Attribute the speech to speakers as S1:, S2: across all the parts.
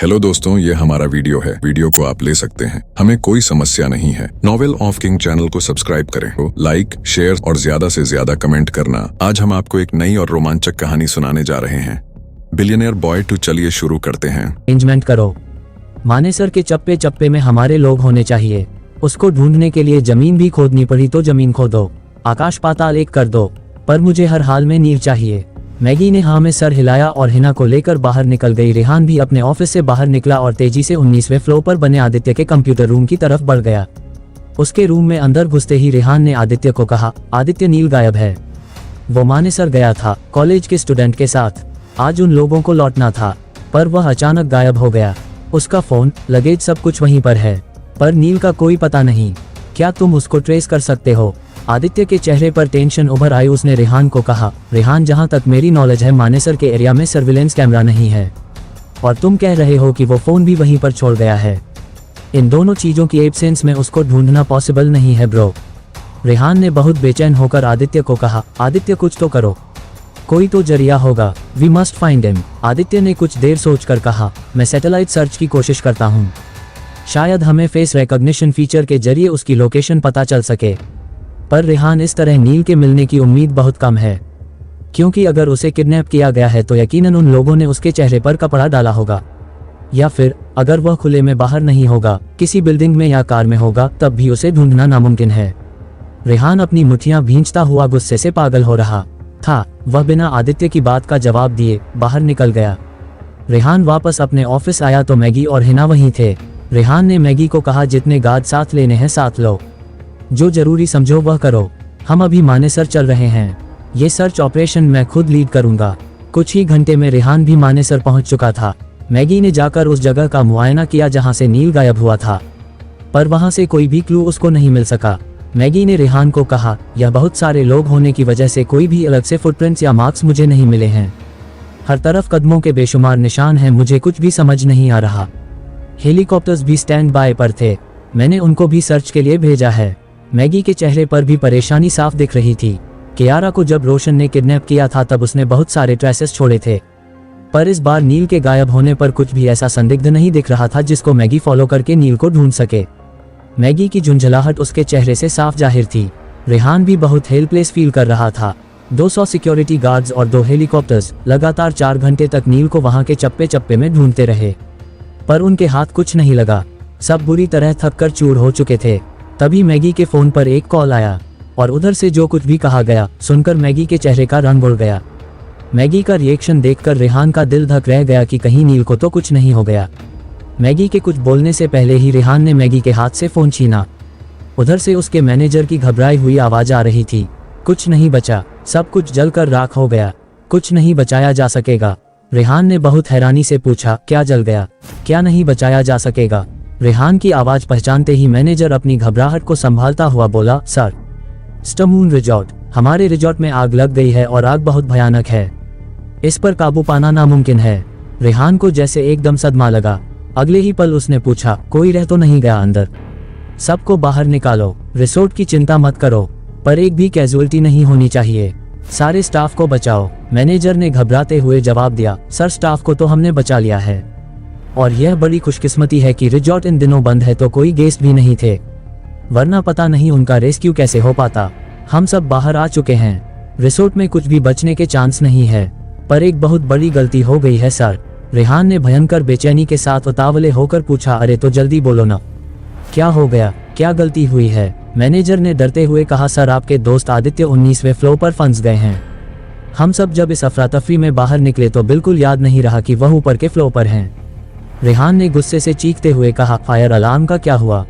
S1: Hello दोस्तों, ये हमारा वीडियो है। वीडियो को आप ले सकते हैं, हमें कोई समस्या नहीं है। नॉवेल ऑफ किंग चैनल को सब्सक्राइब करें, लाइक, शेयर और ज्यादा से ज्यादा कमेंट करना। आज हम आपको एक नई और रोमांचक कहानी सुनाने जा रहे हैं, बिलियनियर बॉय 2। चलिए शुरू करते हैं।
S2: अरेंजमेंट करो। मानेसर के चप्पे चप्पे में हमारे लोग होने चाहिए। उसको ढूंढने के लिए जमीन भी खोदनी पड़ी तो जमीन खोदो, आकाश पाताल एक कर दो, पर मुझे हर हाल में नींव चाहिए। मैगी ने हाँ में सर हिलाया और हिना को लेकर बाहर निकल गई। रेहान भी अपने ऑफिस से बाहर निकला और तेजी से 19वें फ्लोर पर बने आदित्य के कंप्यूटर रूम की तरफ बढ़ गया। उसके रूम में अंदर घुसते ही रेहान ने आदित्य को कहा, आदित्य, नील गायब है। वो मानेसर गया था कॉलेज के स्टूडेंट के साथ। आज उन लोगों को लौटना था, पर वह अचानक गायब हो गया। उसका फोन, लगेज सब कुछ वहीं पर है, पर नील का कोई पता नहीं। क्या तुम उसको ट्रेस कर सकते हो? आदित्य के चेहरे पर टेंशन उभर आई। उसने रेहान को कहा, रेहान, जहां तक मेरी नॉलेज है मानेसर के एरिया में सर्विलेंस कैमरा नहीं है, और तुम कह रहे हो कि वो फोन भी वहीं पर छोड़ गया है। इन दोनों चीजों की एब्सेंस में उसको ढूंढना पॉसिबल नहीं है ब्रो। रेहान ने बहुत बेचैन होकर आदित्य को कहा, आदित्य कुछ तो करो, कोई तो जरिया होगा। We must find him. Aditya ने कुछ देर सोचकर कहा, मैं सैटेलाइट सर्च की कोशिश करता हूँ, शायद हमें फेस रिकॉग्निशन फीचर के जरिए उसकी लोकेशन पता चल सके। पर रेहान, इस तरह नील के मिलने की उम्मीद बहुत कम है, क्योंकि अगर उसे किडनैप किया गया है तो यकीनन उन लोगों ने उसके चेहरे पर कपड़ा डाला होगा, या फिर अगर वह खुले में बाहर नहीं होगा, किसी बिल्डिंग में या कार में होगा, तब भी उसे ढूंढना नामुमकिन है। रेहान अपनी मुठ्ठियां भींचता हुआ गुस्से से पागल हो रहा था। वह बिना आदित्य की बात का जवाब दिए बाहर निकल गया। रेहान वापस अपने ऑफिस आया तो मैगी और हिना वहीं थे। रेहान ने मैगी को कहा, जितने गार्ड साथ लेने हैं साथ लो, जो जरूरी समझो वह करो। हम अभी मानेसर चल रहे हैं, ये सर्च ऑपरेशन मैं खुद लीड करूंगा। कुछ ही घंटे में रेहान भी मानेसर पहुंच चुका था। मैगी ने जाकर उस जगह का मुआयना किया जहां से नील गायब हुआ था, पर वहां से कोई भी क्लू उसको नहीं मिल सका। मैगी ने रेहान को कहा, यह बहुत सारे लोग होने की वजह से कोई भी अलग से फुटप्रिंट्स या मार्क्स मुझे नहीं मिले हैं। हर तरफ कदमों के बेशुमार निशान हैं, मुझे कुछ भी समझ नहीं आ रहा। हेलीकॉप्टर्स भी स्टैंड बाय पर थे, मैंने उनको भी सर्च के लिए भेजा है। मैगी के चेहरे पर भी परेशानी साफ दिख रही थी। कियारा को जब रोशन ने किडनैप किया था तब उसने बहुत सारे ट्रेसेस छोड़े थे, पर इस बार नील के गायब होने पर कुछ भी ऐसा संदिग्ध नहीं दिख रहा था जिसको मैगी फॉलो करके नील को ढूंढ सके। मैगी की झुंझलाहट उसके चेहरे से साफ जाहिर थी। रेहान भी बहुत हेल्पलेस फील कर रहा था। 200 सिक्योरिटी गार्ड्स और 2 हेलीकॉप्टर्स लगातार 4 घंटे तक नील को वहां के चप्पे चप्पे में ढूंढते रहे, पर उनके हाथ कुछ नहीं लगा। सब बुरी तरह थक कर चूर हो चुके थे। तभी मैगी के फोन पर एक कॉल आया, और उधर से जो कुछ भी कहा गया सुनकर मैगी के चेहरे का रंग उड़ गया। मैगी का रिएक्शन देखकर रेहान का दिल धक रह गया कि कहीं नील को तो कुछ नहीं हो गया। मैगी के कुछ बोलने से पहले ही रेहान ने मैगी के हाथ से फोन छीना। उधर से उसके मैनेजर की घबराई हुई आवाज आ रही थी, कुछ नहीं बचा, सब कुछ जलकर राख हो गया, कुछ नहीं बचाया जा सकेगा। रेहान ने बहुत हैरानी से पूछा, क्या जल गया, क्या नहीं बचाया जा सकेगा? रेहान की आवाज पहचानते ही मैनेजर अपनी घबराहट को संभालता हुआ बोला, सर, स्टमून रिजॉर्ट, हमारे रिजॉर्ट में आग लग गई है और आग बहुत भयानक है, इस पर काबू पाना नामुमकिन है। रेहान को जैसे एकदम सदमा लगा। अगले ही पल उसने पूछा, कोई रह तो नहीं गया अंदर? सबको बाहर निकालो, रिसोर्ट की चिंता मत करो, पर एक भी कैजुअलिटी नहीं होनी चाहिए, सारे स्टाफ को बचाओ। मैनेजर ने घबराते हुए जवाब दिया, सर, स्टाफ को तो हमने बचा लिया है, और यह बड़ी खुशकिस्मती है कि रिजॉर्ट इन दिनों बंद है तो कोई गेस्ट भी नहीं थे, वरना पता नहीं उनका रेस्क्यू कैसे हो पाता। हम सब बाहर आ चुके हैं, रिसोर्ट में कुछ भी बचने के चांस नहीं है, पर एक बहुत बड़ी गलती हो गई है सर। रेहान ने भयंकर बेचैनी के साथ उतावले होकर पूछा, अरे तो जल्दी बोलो ना, क्या हो गया, क्या गलती हुई है? मैनेजर ने डरते हुए कहा, सर, आपके दोस्त आदित्य 19वें फ्लोर पर फंस गए हैं। हम सब जब इस अफरा तफरी में बाहर निकले तो बिल्कुल याद नहीं रहा कि वह ऊपर के फ्लोर पर हैं। रेहान ने गुस्से से चीखते हुए कहा, फायर अलार्म का क्या हुआ?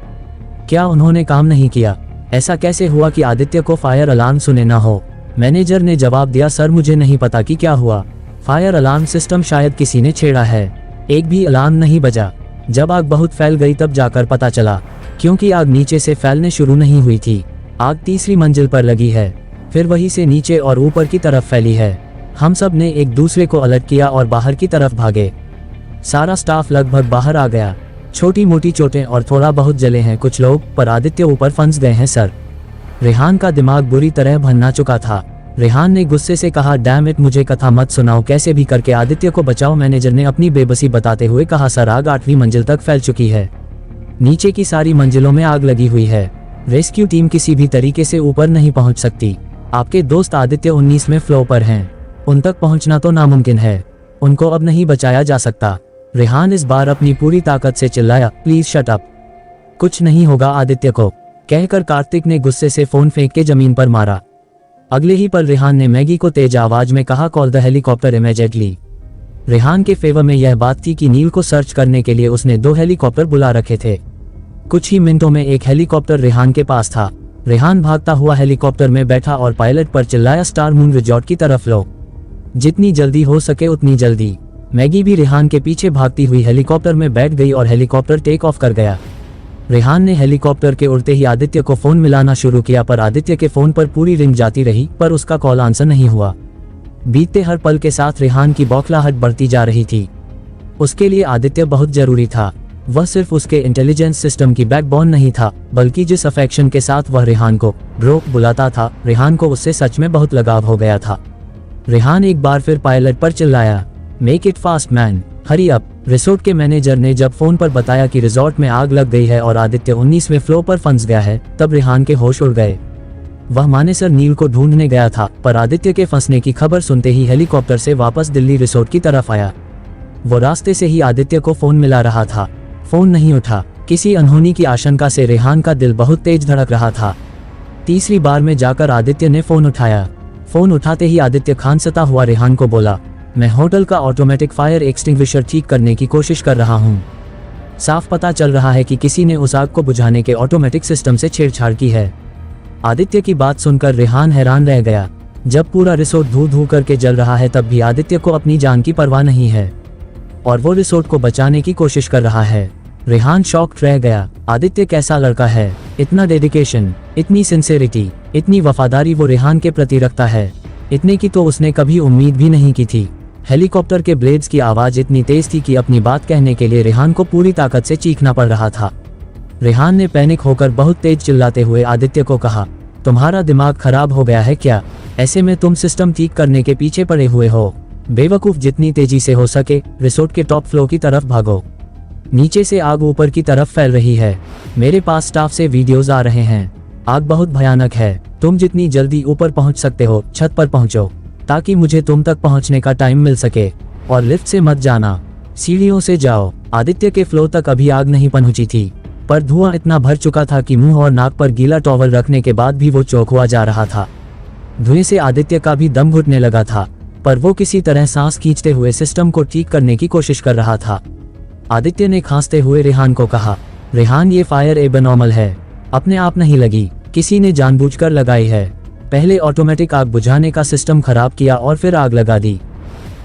S2: क्या उन्होंने काम नहीं किया? ऐसा कैसे हुआ कि आदित्य को फायर अलार्म सुने ना हो? मैनेजर ने जवाब दिया, सर, मुझे नहीं पता कि क्या हुआ, फायर अलार्म सिस्टम शायद किसी ने छेड़ा है, एक भी अलार्म नहीं बजा। जब आग बहुत फैल गई तब जाकर पता चला, क्योंकि आग नीचे से फैलने शुरू नहीं हुई थी। आग तीसरी मंजिल पर लगी है, फिर वहीं से नीचे और ऊपर की तरफ फैली है। हम सब ने एक दूसरे को अलर्ट किया और बाहर की तरफ भागे। सारा स्टाफ लगभग बाहर आ गया। छोटी मोटी चोटें और थोड़ा बहुत जले हैं कुछ लोग, पर आदित्य ऊपर फंस गए हैं सर। रेहान का दिमाग बुरी तरह भन्ना चुका था। रेहान ने गुस्से से कहा, डैम इट, मुझे कथा मत सुनाओ, कैसे भी करके आदित्य को बचाओ। मैनेजर ने अपनी बेबसी बताते हुए कहा, सर आग 8वीं मंजिल तक फैल चुकी है, नीचे की सारी मंजिलों में आग लगी हुई है, रेस्क्यू टीम किसी भी तरीके से ऊपर नहीं पहुंच सकती। आपके दोस्त आदित्य 19वें फ्लोर पर हैं, उन तक पहुंचना तो नामुमकिन है, उनको अब नहीं बचाया जा सकता। रेहान इस बार अपनी पूरी ताकत से चिल्लाया, प्लीज शट अप, कुछ नहीं होगा आदित्य को, कहकर कार्तिक ने गुस्से से फोन फेंक के जमीन पर मारा। अगले ही पल रेहान ने मैगी को तेज आवाज में कहा, call the helicopter immediately. Rehan के फेवर में यह बात थी कि नील को सर्च करने के लिए उसने 2 हेलीकॉप्टर बुला रखे थे। कुछ ही मिनटों में एक हेलीकॉप्टर रेहान के पास था। रेहान भागता हुआ हेलीकॉप्टर में बैठा और पायलट पर चिल्लाया, स्टार मून रिजॉर्ट की तरफ लो, जितनी जल्दी हो सके उतनी जल्दी। मैगी भी रेहान के पीछे भागती हुई हेलीकॉप्टर में बैठ गई और हेलीकॉप्टर टेक ऑफ कर गया। रेहान ने हेलीकॉप्टर के उड़ते ही आदित्य को फोन मिलाना शुरू किया, पर आदित्य के फोन पर पूरी रिंग जाती रही, पर उसका कॉल आंसर नहीं हुआ। बीतते हर पल के साथ रेहान की बौखलाहट बढ़ती जा रही थी। उसके लिए आदित्य बहुत जरूरी था। वह सिर्फ उसके इंटेलिजेंस सिस्टम की बैकबोन नहीं था, बल्कि जिस अफेक्शन के साथ वह रेहान को ब्रो बुलाता था, रेहान को उससे सच में बहुत लगाव हो गया था। रेहान एक बार फिर पायलट पर चिल्लाया, make it fast man, hurry up. Resort के मैनेजर ने जब फोन पर बताया कि रिसोर्ट में आग लग गई है और आदित्य 19वें फ्लोर पर फंस गया है, तब रेहान के होश उड़ गए। वह मानेसर नील को ढूंढने गया था, पर आदित्य के फंसने की खबर सुनते ही हेलीकॉप्टर से वापस दिल्ली रिसोर्ट की तरफ आया। वो रास्ते से ही आदित्य को फोन मिला रहा था, फोन नहीं उठा। किसी अनहोनी की आशंका से रेहान का दिल बहुत तेज धड़क रहा था। तीसरी बार में जाकर आदित्य ने फोन उठाया। फोन उठाते ही आदित्य खांसता हुआ रेहान को बोला, मैं होटल का ऑटोमेटिक फायर एक्सटिंग्विशर ठीक करने की कोशिश कर रहा हूँ। साफ पता चल रहा है कि किसी ने उस आग को बुझाने के ऑटोमेटिक सिस्टम से छेड़छाड़ की है। आदित्य की बात सुनकर रेहान हैरान रह गया। जब पूरा रिसोर्ट धू धू करके जल रहा है, तब भी आदित्य को अपनी जान की परवाह नहीं है और वो रिसोर्ट को बचाने की कोशिश कर रहा है। रेहान शॉक्ड रह गया। आदित्य कैसा लड़का है, इतना डेडिकेशन, इतनी सिंसेरिटी, इतनी वफादारी वो रेहान के प्रति रखता है। इतने की तो उसने कभी उम्मीद भी नहीं की थी। हेलीकॉप्टर के ब्लेड्स की आवाज इतनी तेज थी कि अपनी बात कहने के लिए रेहान को पूरी ताकत से चीखना पड़ रहा था। रेहान ने पैनिक होकर बहुत तेज चिल्लाते हुए आदित्य को कहा, तुम्हारा दिमाग खराब हो गया है क्या? ऐसे में तुम सिस्टम ठीक करने के पीछे पड़े हुए हो। बेवकूफ, जितनी तेजी से हो सके रिसोर्ट के टॉप फ्लोर की तरफ भागो। नीचे से आग ऊपर की तरफ फैल रही है। मेरे पास स्टाफ से वीडियोस आ रहे हैं। आग बहुत भयानक है। तुम जितनी जल्दी ऊपर पहुंच सकते हो छत पर पहुंचो, ताकि मुझे तुम तक पहुंचने का टाइम मिल सके। और लिफ्ट से मत जाना, सीढ़ियों से जाओ। आदित्य के फ्लोर तक अभी आग नहीं पहुंची थी, पर धुआं इतना भर चुका था कि मुंह और नाक पर गीला टॉवल रखने के बाद भी वो चौंक हुआ जा रहा था। धुएं से आदित्य का भी दम घुटने लगा था, पर वो किसी तरह सांस खींचते हुए सिस्टम को ठीक करने की कोशिश कर रहा था। आदित्य ने खांसते हुए रेहान को कहा, रेहान ये फायर एबनॉर्मल है, अपने आप नहीं लगी, किसी ने जानबूझकर लगाई है। पहले ऑटोमेटिक आग बुझाने का सिस्टम खराब किया और फिर आग लगा दी।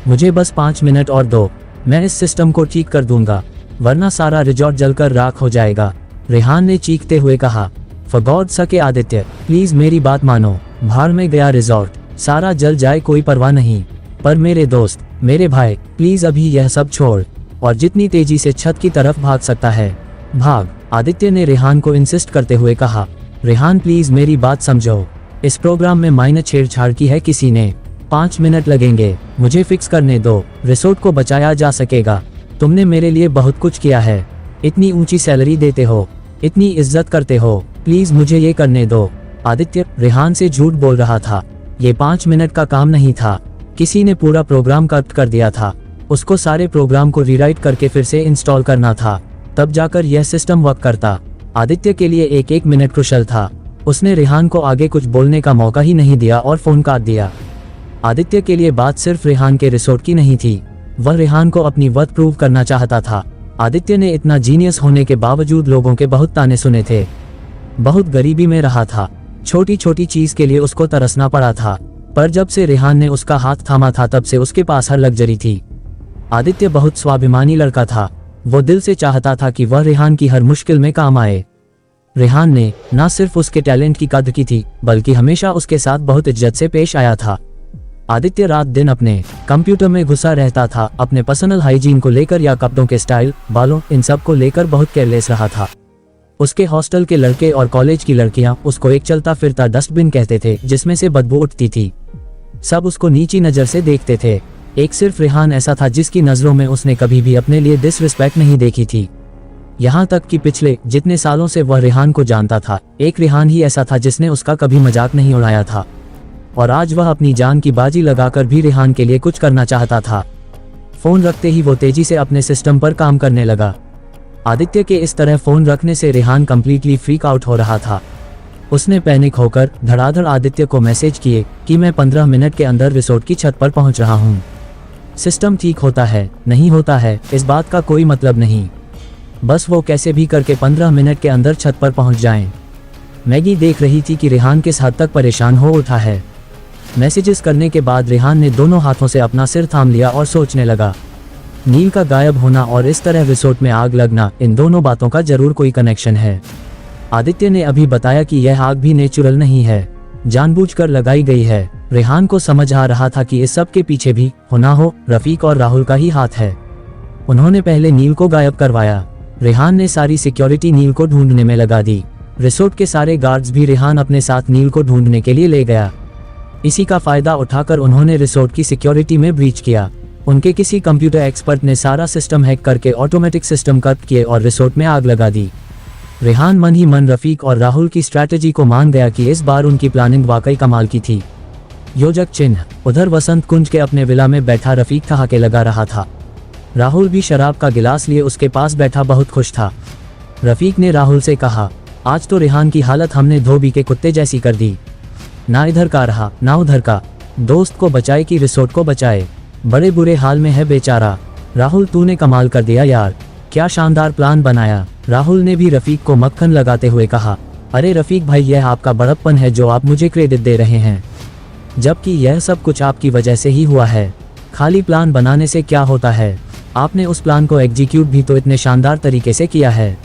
S2: मुझे बस 5 मिनट और दो, मैं इस सिस्टम को ठीक कर दूंगा, वरना सारा रिजॉर्ट जलकर राख हो जाएगा। रेहान ने चीखते हुए कहा, फॉर गॉड सके आदित्य, प्लीज मेरी बात मानो। भाड़ में गया रिजॉर्ट, सारा जल जाए कोई परवाह नहीं, पर मेरे दोस्त, मेरे भाई, प्लीज अभी यह सब छोड़ और जितनी तेजी से छत की तरफ भाग सकता है भाग। आदित्य ने रेहान को इंसिस्ट करते हुए कहा, रेहान प्लीज मेरी बात समझो, इस प्रोग्राम में माइनर छेड़छाड़ की है किसी ने। 5 मिनट लगेंगे, मुझे फिक्स करने दो, रिसोर्ट को बचाया जा सकेगा। तुमने मेरे लिए बहुत कुछ किया है, इतनी ऊंची सैलरी देते हो, इतनी इज्जत करते हो, प्लीज मुझे ये करने दो। आदित्य रेहान से झूठ बोल रहा था। ये 5 मिनट का काम नहीं था, किसी ने पूरा प्रोग्राम कट कर दिया था। उसको सारे प्रोग्राम को रीराइट करके फिर से इंस्टॉल करना था, तब जाकर यह सिस्टम वर्क करता। आदित्य के लिए एक मिनट क्रुशल था। उसने रेहान को आगे कुछ बोलने का मौका ही नहीं दिया और फोन काट दिया। आदित्य के लिए बात सिर्फ रेहान के रिसोर्ट की नहीं थी, वह रेहान को अपनी वर्थ प्रूव करना चाहता था। आदित्य ने इतना जीनियस होने के बावजूद लोगों के बहुत ताने सुने थे, बहुत गरीबी में रहा था, छोटी छोटी चीज के लिए उसको तरसना पड़ा था, पर जब से रेहान ने उसका हाथ थामा था तब से उसके पास हर लग्जरी थी। आदित्य बहुत स्वाभिमानी लड़का था, वो दिल से चाहता था कि वह रेहान की हर मुश्किल में काम आए। रेहान ने न सिर्फ उसके टैलेंट की कद्र की थी, बल्कि हमेशा उसके साथ बहुत इज्जत से पेश आया था। आदित्य रात दिन अपने कंप्यूटर में घुसा रहता था, अपने पर्सनल हाइजीन को लेकर या कपड़ों के स्टाइल, बालों, इन सब को लेकर बहुत केयरलेस रहा था। उसके हॉस्टल के लड़के और कॉलेज की लड़कियां उसको एक चलता फिरता डस्टबिन कहते थे, जिसमें से बदबू उठती थी। सब उसको नीची नज़र से देखते थे। एक सिर्फ रेहान ऐसा था जिसकी नज़रों में उसने कभी भी अपने लिए डिसरिस्पेक्ट नहीं देखी थी। यहाँ तक कि पिछले जितने सालों से वह रेहान को जानता था, एक रेहान ही ऐसा था जिसने उसका कभी मजाक नहीं उड़ाया था। और आज वह अपनी जान की बाजी लगाकर भी रेहान के लिए कुछ करना चाहता था। फोन रखते ही वो तेजी से अपने सिस्टम पर काम करने लगा। आदित्य के इस तरह फोन रखने से रेहान कंप्लीटली फ्रीक आउट हो रहा था। उसने पैनिक होकर धड़ाधड़ आदित्य को मैसेज किए कि मैं 15 मिनट के अंदर रिसोर्ट की छत पर पहुंच रहा हूं। सिस्टम ठीक होता है, नहीं होता है, इस बात का कोई मतलब नहीं। बस वो कैसे भी करके 15 मिनट के अंदर छत पर पहुंच जाएं। मैगी देख रही थी कि रेहान किस हद तक परेशान हो उठा है। मैसेजेस करने के बाद रेहान ने दोनों हाथों से अपना सिर थाम लिया और सोचने लगा। नील का गायब होना और इस तरह रिसोर्ट में आग लगना, इन दोनों बातों का जरूर कोई कनेक्शन है। आदित्य ने अभी बताया कि यह आग भी नेचुरल नहीं है, जानबूझकर लगाई गई है। रेहान को समझ आ रहा था कि इस सब के पीछे भी होना हो रफीक और राहुल का ही हाथ है। उन्होंने पहले नील को गायब करवाया। रेहान ने सारी सिक्योरिटी नील को ढूंढने में लगा दी। रिसोर्ट के सारे गार्ड्स भी रेहान अपने साथ नील को ढूंढने के लिए ले गया। इसी का फायदा उठाकर उन्होंने रिसोर्ट की सिक्योरिटी में ब्रीच किया। उनके किसी कंप्यूटर एक्सपर्ट ने सारा सिस्टम हैक करके ऑटोमेटिक सिस्टम कट किए और रिसोर्ट में आग लगा दी। रेहान मन ही मन रफीक और राहुल की स्ट्रैटेजी को मान गया कि इस बार उनकी प्लानिंग वाकई कमाल की थी। योजक चिन्ह। उधर वसंत कुंज के अपने विला में बैठा रफीक ठहाके लगा रहा था। राहुल भी शराब का गिलास लिए उसके पास बैठा बहुत खुश था। रफीक ने राहुल से कहा, आज तो रेहान की हालत हमने धोबी के कुत्ते जैसी कर दी। ना इधर का रहा ना उधर का, दोस्त को बचाए कि रिसोर्ट को बचाए, बड़े बुरे हाल में है बेचारा। राहुल तूने कमाल कर दिया यार, क्या शानदार प्लान बनाया। राहुल ने भी रफीक को मक्खन लगाते हुए कहा, अरे रफीक भाई, यह आपका बड़प्पन है जो आप मुझे क्रेडिट दे रहे हैं, जबकि यह सब कुछ आपकी वजह से ही हुआ है। खाली प्लान बनाने से क्या होता है, आपने उस प्लान को एग्जीक्यूट भी तो इतने शानदार तरीके से किया है।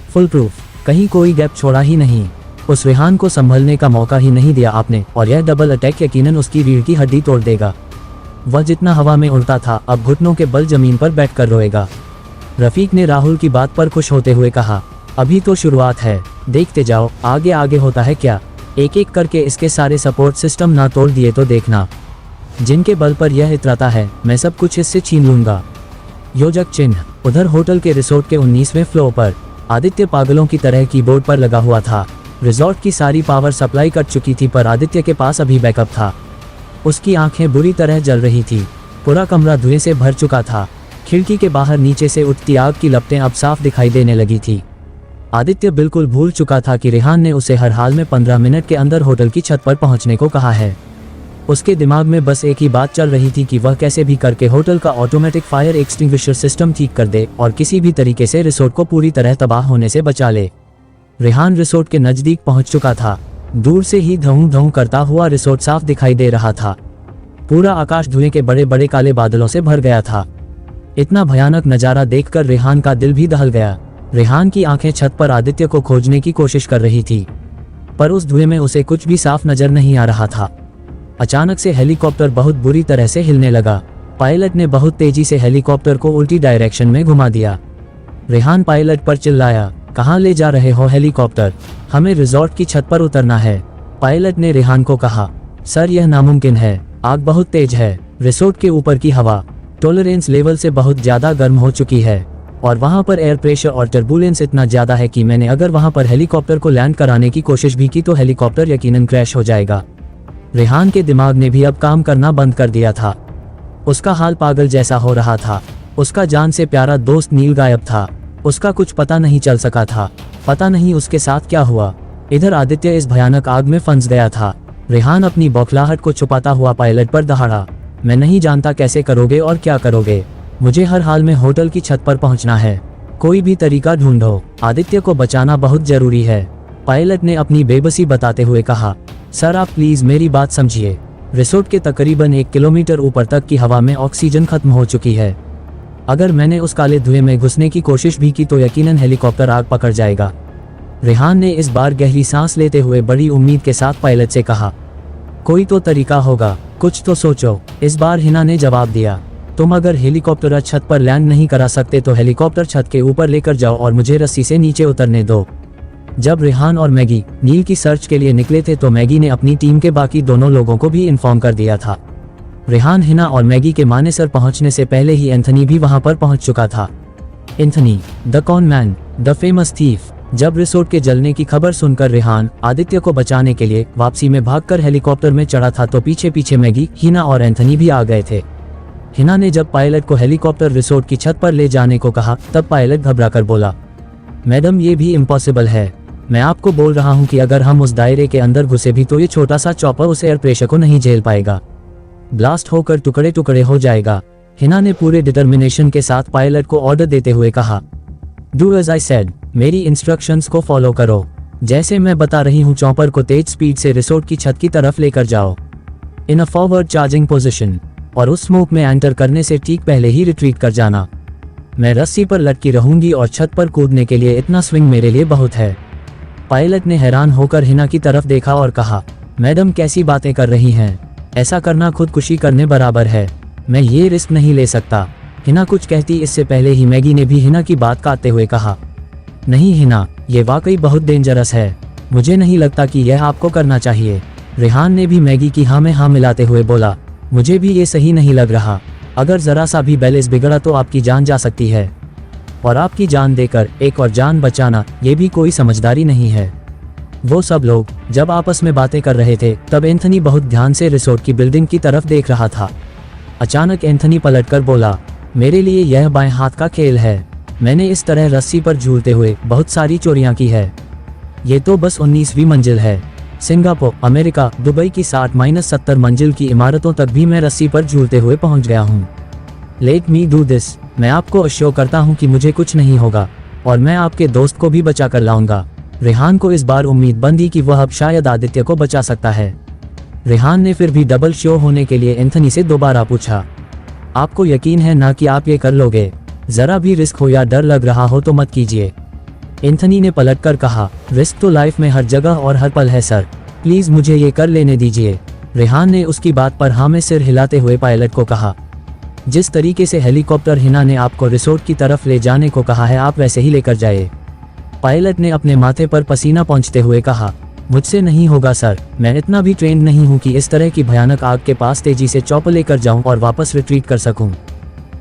S2: फुल प्रूफ, कहीं कोई गैप छोड़ा ही नहीं। उस रेहान को संभलने का मौका ही नहीं दिया आपने, और यह डबल अटैक यकीनन उसकी रीढ़ की हड्डी तोड़ देगा। वह जितना हवा में उड़ता था अब घुटनों के बल जमीन पर बैठकर रोएगा। रफीक ने राहुल की बात पर खुश होते हुए कहा, अभी तो शुरुआत है, देखते जाओ आगे आगे होता है क्या। एक एक करके इसके सारे सपोर्ट सिस्टम ना तोड़ दिए तो देखना, जिनके बल पर यह इतराता है मैं सब कुछ इससे छीन लूंगा। योजक चिन्ह। उधर होटल के रिसोर्ट के 19वें फ्लोर पर आदित्य पागलों की तरह कीबोर्ड पर लगा हुआ था। रिसोर्ट की सारी पावर सप्लाई कट चुकी थी, पर आदित्य के पास अभी बैकअप था। उसकी आंखें बुरी तरह जल रही थी। पूरा कमरा धुएं से भर चुका था। खिड़की के बाहर नीचे से उठती आग की लपटें अब साफ दिखाई देने लगी थी। आदित्य बिल्कुल भूल चुका था कि रेहान ने उसे हर हाल में 15 मिनट के अंदर होटल की छत पर पहुंचने को कहा है। उसके दिमाग में बस एक ही बात चल रही थी कि वह कैसे भी करके होटल का ऑटोमेटिक फायर एक्सटिंग्विशर सिस्टम ठीक कर दे और किसी भी तरीके से रिसोर्ट को पूरी तरह तबाह होने से बचा ले। रेहान रिसोर्ट के नजदीक पहुंच चुका था। दूर से ही धूं धूं करता हुआ रिसोर्ट साफ दिखाई दे रहा था। पूरा आकाश धुएं के बड़े बड़े काले बादलों से भर गया था। इतना भयानक नजारा देखकर रेहान का दिल भी दहल गया। रेहान की आंखें छत पर आदित्य को खोजने की कोशिश कर रही थी, पर उस धुएं में उसे कुछ भी साफ नजर नहीं आ रहा था। अचानक से हेलीकॉप्टर बहुत बुरी तरह से हिलने लगा। पायलट ने बहुत तेजी से हेलीकॉप्टर को उल्टी डायरेक्शन में घुमा दिया। रेहान पायलट पर चिल्लाया, कहाँ ले जा रहे हो हेलीकॉप्टर, हमें रिजॉर्ट की छत पर उतरना है। पायलट ने रेहान को कहा, सर यह नामुमकिन है, आग बहुत तेज है। रिसोर्ट के ऊपर की हवा टॉलरेंस लेवल से बहुत ज्यादा गर्म हो चुकी है और वहां पर एयर प्रेशर और टर्बुलेंस इतना ज्यादा है कि मैंने अगर वहां पर हेलीकॉप्टर को लैंड कराने की कोशिश भी की तो हेलीकॉप्टर यकीनन क्रैश हो जाएगा। रेहान के दिमाग ने भी अब काम करना बंद कर दिया था। उसका हाल पागल जैसा हो रहा था। उसका जान से प्यारा दोस्त नील गायब था। उसका कुछ पता नहीं चल सका था। पता नहीं उसके साथ क्या हुआ। इधर आदित्य इस भयानक आग में फंस गया था। रेहान अपनी बौखलाहट को छुपाता हुआ पायलट पर दहाड़ा, मैं नहीं जानता कैसे करोगे और क्या करोगे, मुझे हर हाल में होटल की छत पर पहुंचना है, कोई भी तरीका ढूंढो, आदित्य को बचाना बहुत जरूरी है। पायलट ने अपनी बेबसी बताते हुए कहा, सर आप प्लीज मेरी बात समझिए। रिसोर्ट के तकरीबन 1 किलोमीटर ऊपर तक की हवा में ऑक्सीजन खत्म हो चुकी है। अगर मैंने उस काले धुएं में घुसने की कोशिश भी की तो यकीनन हेलीकॉप्टर आग पकड़ जाएगा। रेहान ने इस बार गहरी सांस लेते हुए बड़ी उम्मीद के साथ पायलट से कहा, कोई तो तरीका होगा, कुछ तो सोचो। इस बार हिना ने जवाब दिया, तुम अगर हेलीकॉप्टर छत पर लैंड नहीं करा सकते तो हेलीकॉप्टर छत के ऊपर लेकर जाओ और मुझे रस्सी से नीचे उतरने दो। जब रेहान और मैगी नील की सर्च के लिए निकले थे तो मैगी ने अपनी टीम के बाकी दोनों लोगों को भी इन्फॉर्म कर दिया था। रेहान, हिना और मैगी के मानेसर पहुंचने से पहले ही एंथनी भी वहां पर पहुंच चुका था। Anthony, the cone man, the famous thief. जब रिसोर्ट के जलने की खबर सुनकर रेहान आदित्य को बचाने के लिए वापसी में भागकर हेलीकॉप्टर में चढ़ा था तो पीछे पीछे मैगी, हिना और एंथनी भी आ गए थे। हिना ने जब पायलट को हेलीकॉप्टर रिसोर्ट की छत पर ले जाने को कहा तब पायलट घबराकर बोला, मैडम ये भी इम्पॉसिबल है। मैं आपको बोल रहा हूँ कि अगर हम उस दायरे के अंदर घुसे भी तो ये छोटा सा चॉपर उस एयर प्रेशर को नहीं झेल पाएगा, ब्लास्ट होकर टुकड़े टुकड़े हो जाएगा। हिना ने पूरे डिटर्मिनेशन के साथ पायलट को ऑर्डर देते हुए कहा, डू एज आई सेड, मेरी इंस्ट्रक्शंस को फॉलो करो। जैसे मैं बता रही हूँ चॉपर को तेज स्पीड से रिसोर्ट की छत की तरफ लेकर जाओ इन अ फॉरवर्ड चार्जिंग पोजीशन, और उस स्मोक में एंटर करने से ठीक पहले ही रिट्रीट कर जाना। मैं रस्सी पर लटकी रहूंगी और छत पर कूदने के लिए इतना स्विंग मेरे लिए बहुत है। पायलट ने हैरान होकर हिना की तरफ देखा और कहा, मैडम कैसी बातें कर रही हैं, ऐसा करना खुदकुशी करने बराबर है। मैं ये रिस्क नहीं ले सकता। हिना कुछ कहती इससे पहले ही मैगी ने भी हिना की बात काटते हुए कहा, नहीं हिना, ये वाकई बहुत डेंजरस है। मुझे नहीं लगता कि यह आपको करना चाहिए। रेहान ने भी मैगी की हाँ में हाँ मिलाते हुए बोला, मुझे भी ये सही नहीं लग रहा। अगर जरा सा भी बैलेंस बिगड़ा तो आपकी जान जा सकती है, और आपकी जान देकर एक और जान बचाना ये भी कोई समझदारी नहीं है। वो सब लोग जब आपस में बातें कर रहे थे तब एंथनी बहुत ध्यान से रिसोर्ट की बिल्डिंग की तरफ देख रहा था। अचानक एंथनी पलटकर बोला, मेरे लिए यह बाएं हाथ का खेल है। मैंने इस तरह रस्सी पर झूलते हुए बहुत सारी चोरियां की है। ये तो बस 19वीं मंजिल है। सिंगापुर, अमेरिका, दुबई की 60-70 मंजिल की इमारतों तक भी मैं रस्सी पर झूलते हुए पहुंच गया हूँ। Let me do this. मैं आपको अश्योर करता हूँ कि मुझे कुछ नहीं होगा और मैं आपके दोस्त को भी बचा कर लाऊंगा। रेहान को इस बार उम्मीद बंधी कि वह अब शायद आदित्य को बचा सकता है। रेहान ने फिर भी डबल श्योर होने के लिए एंथनी से दोबारा पूछा, आपको यकीन है ना कि आप ये कर लोगे? जरा भी रिस्क हो या डर लग रहा हो तो मत कीजिए। एंथनी ने पलटकर कहा, रिस्क तो लाइफ में हर जगह और हर पल है सर, प्लीज मुझे ये कर लेने दीजिए। रेहान ने उसकी बात पर हाँ में सिर हिलाते हुए पायलट को कहा, जिस तरीके से हेलीकॉप्टर हिना ने आपको रिसोर्ट की तरफ ले जाने को कहा है आप वैसे ही लेकर जाइए। पायलट ने अपने माथे पर पसीना पोंछते हुए कहा, मुझसे नहीं होगा सर, मैं इतना भी ट्रेंड नहीं हूँ कि इस तरह की भयानक आग के पास तेजी से चॉपर लेकर जाऊं और वापस रिट्रीट कर सकूं।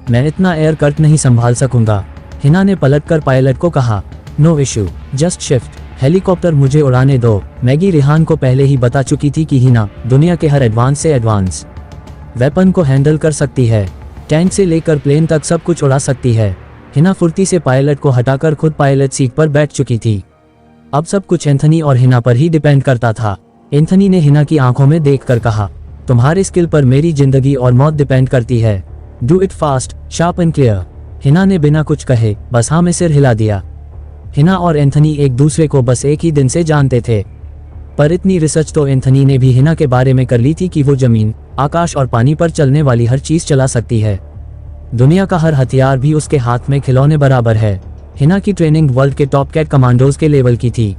S2: मैं इतना एयर कट नहीं संभाल सकूंगा। हिना ने पलटकर पायलट को कहा, no issue, just shift, helicopter मुझे उड़ाने दो। मैगी रेहान को पहले ही बता चुकी थी कि हिना दुनिया के हर एडवांस से एडवांस वेपन को हैंडल कर सकती है। टैंक से लेकर प्लेन तक सब कुछ उड़ा सकती है। हिना फुर्ती से पायलट को हटाकर खुद पायलट सीट पर बैठ चुकी थी। अब सब कुछ एंथनी और हिना पर ही डिपेंड करता था। एंथनी ने हिना की आंखों में देखकर कहा, तुम्हारे स्किल पर मेरी जिंदगी और मौत डिपेंड करती है। Do it fast, sharp and clear. Hina ने बिना कुछ कहे बस हाँ में सिर हिला दिया। हिना और एंथनी एक दूसरे को बस एक ही दिन से जानते थे, पर इतनी रिसर्च तो एंथनी ने भी हिना के बारे में कर ली थी कि वो जमीन, आकाश और पानी पर चलने वाली हर चीज चला सकती है। दुनिया का हर हथियार भी उसके हाथ में खिलौने बराबर है। हिना की ट्रेनिंग वर्ल्ड के टॉप कैट कमांडोज के लेवल की थी।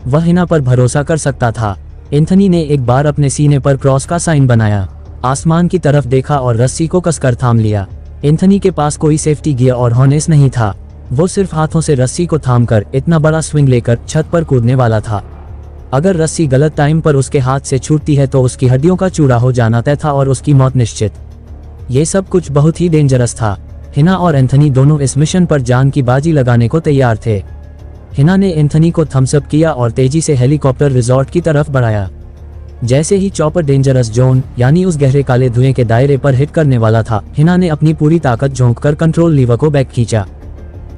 S2: वह हिना पर भरोसा कर सकता था। एंथनी ने एक बार अपने सीने पर क्रॉस का साइन बनाया, आसमान की तरफ देखा और रस्सी को कसकर थाम लिया। एंथनी के पास कोई सेफ्टी गियर और हार्नेस नहीं था। वो सिर्फ हाथों से रस्सी को थामकर इतना बड़ा स्विंग लेकर छत पर कूदने वाला था। अगर रस्सी गलत टाइम पर उसके हाथ से छूटती है तो उसकी हड्डियों का चूरा हो जाना तय था और उसकी मौत निश्चित। ये सब कुछ बहुत ही डेंजरस था। हिना और एंथनी दोनों इस मिशन पर जान की बाजी लगाने को तैयार थे। हिना ने एंथनी को थम्स अप किया और तेजी से हेलीकॉप्टर रिजॉर्ट की तरफ बढ़ाया। जैसे ही चॉपर डेंजरस जोन यानी उस गहरे काले धुएं के दायरे पर हिट करने वाला था, हिना ने अपनी पूरी ताकत झोंककर कंट्रोल लीवर को बैक खींचा।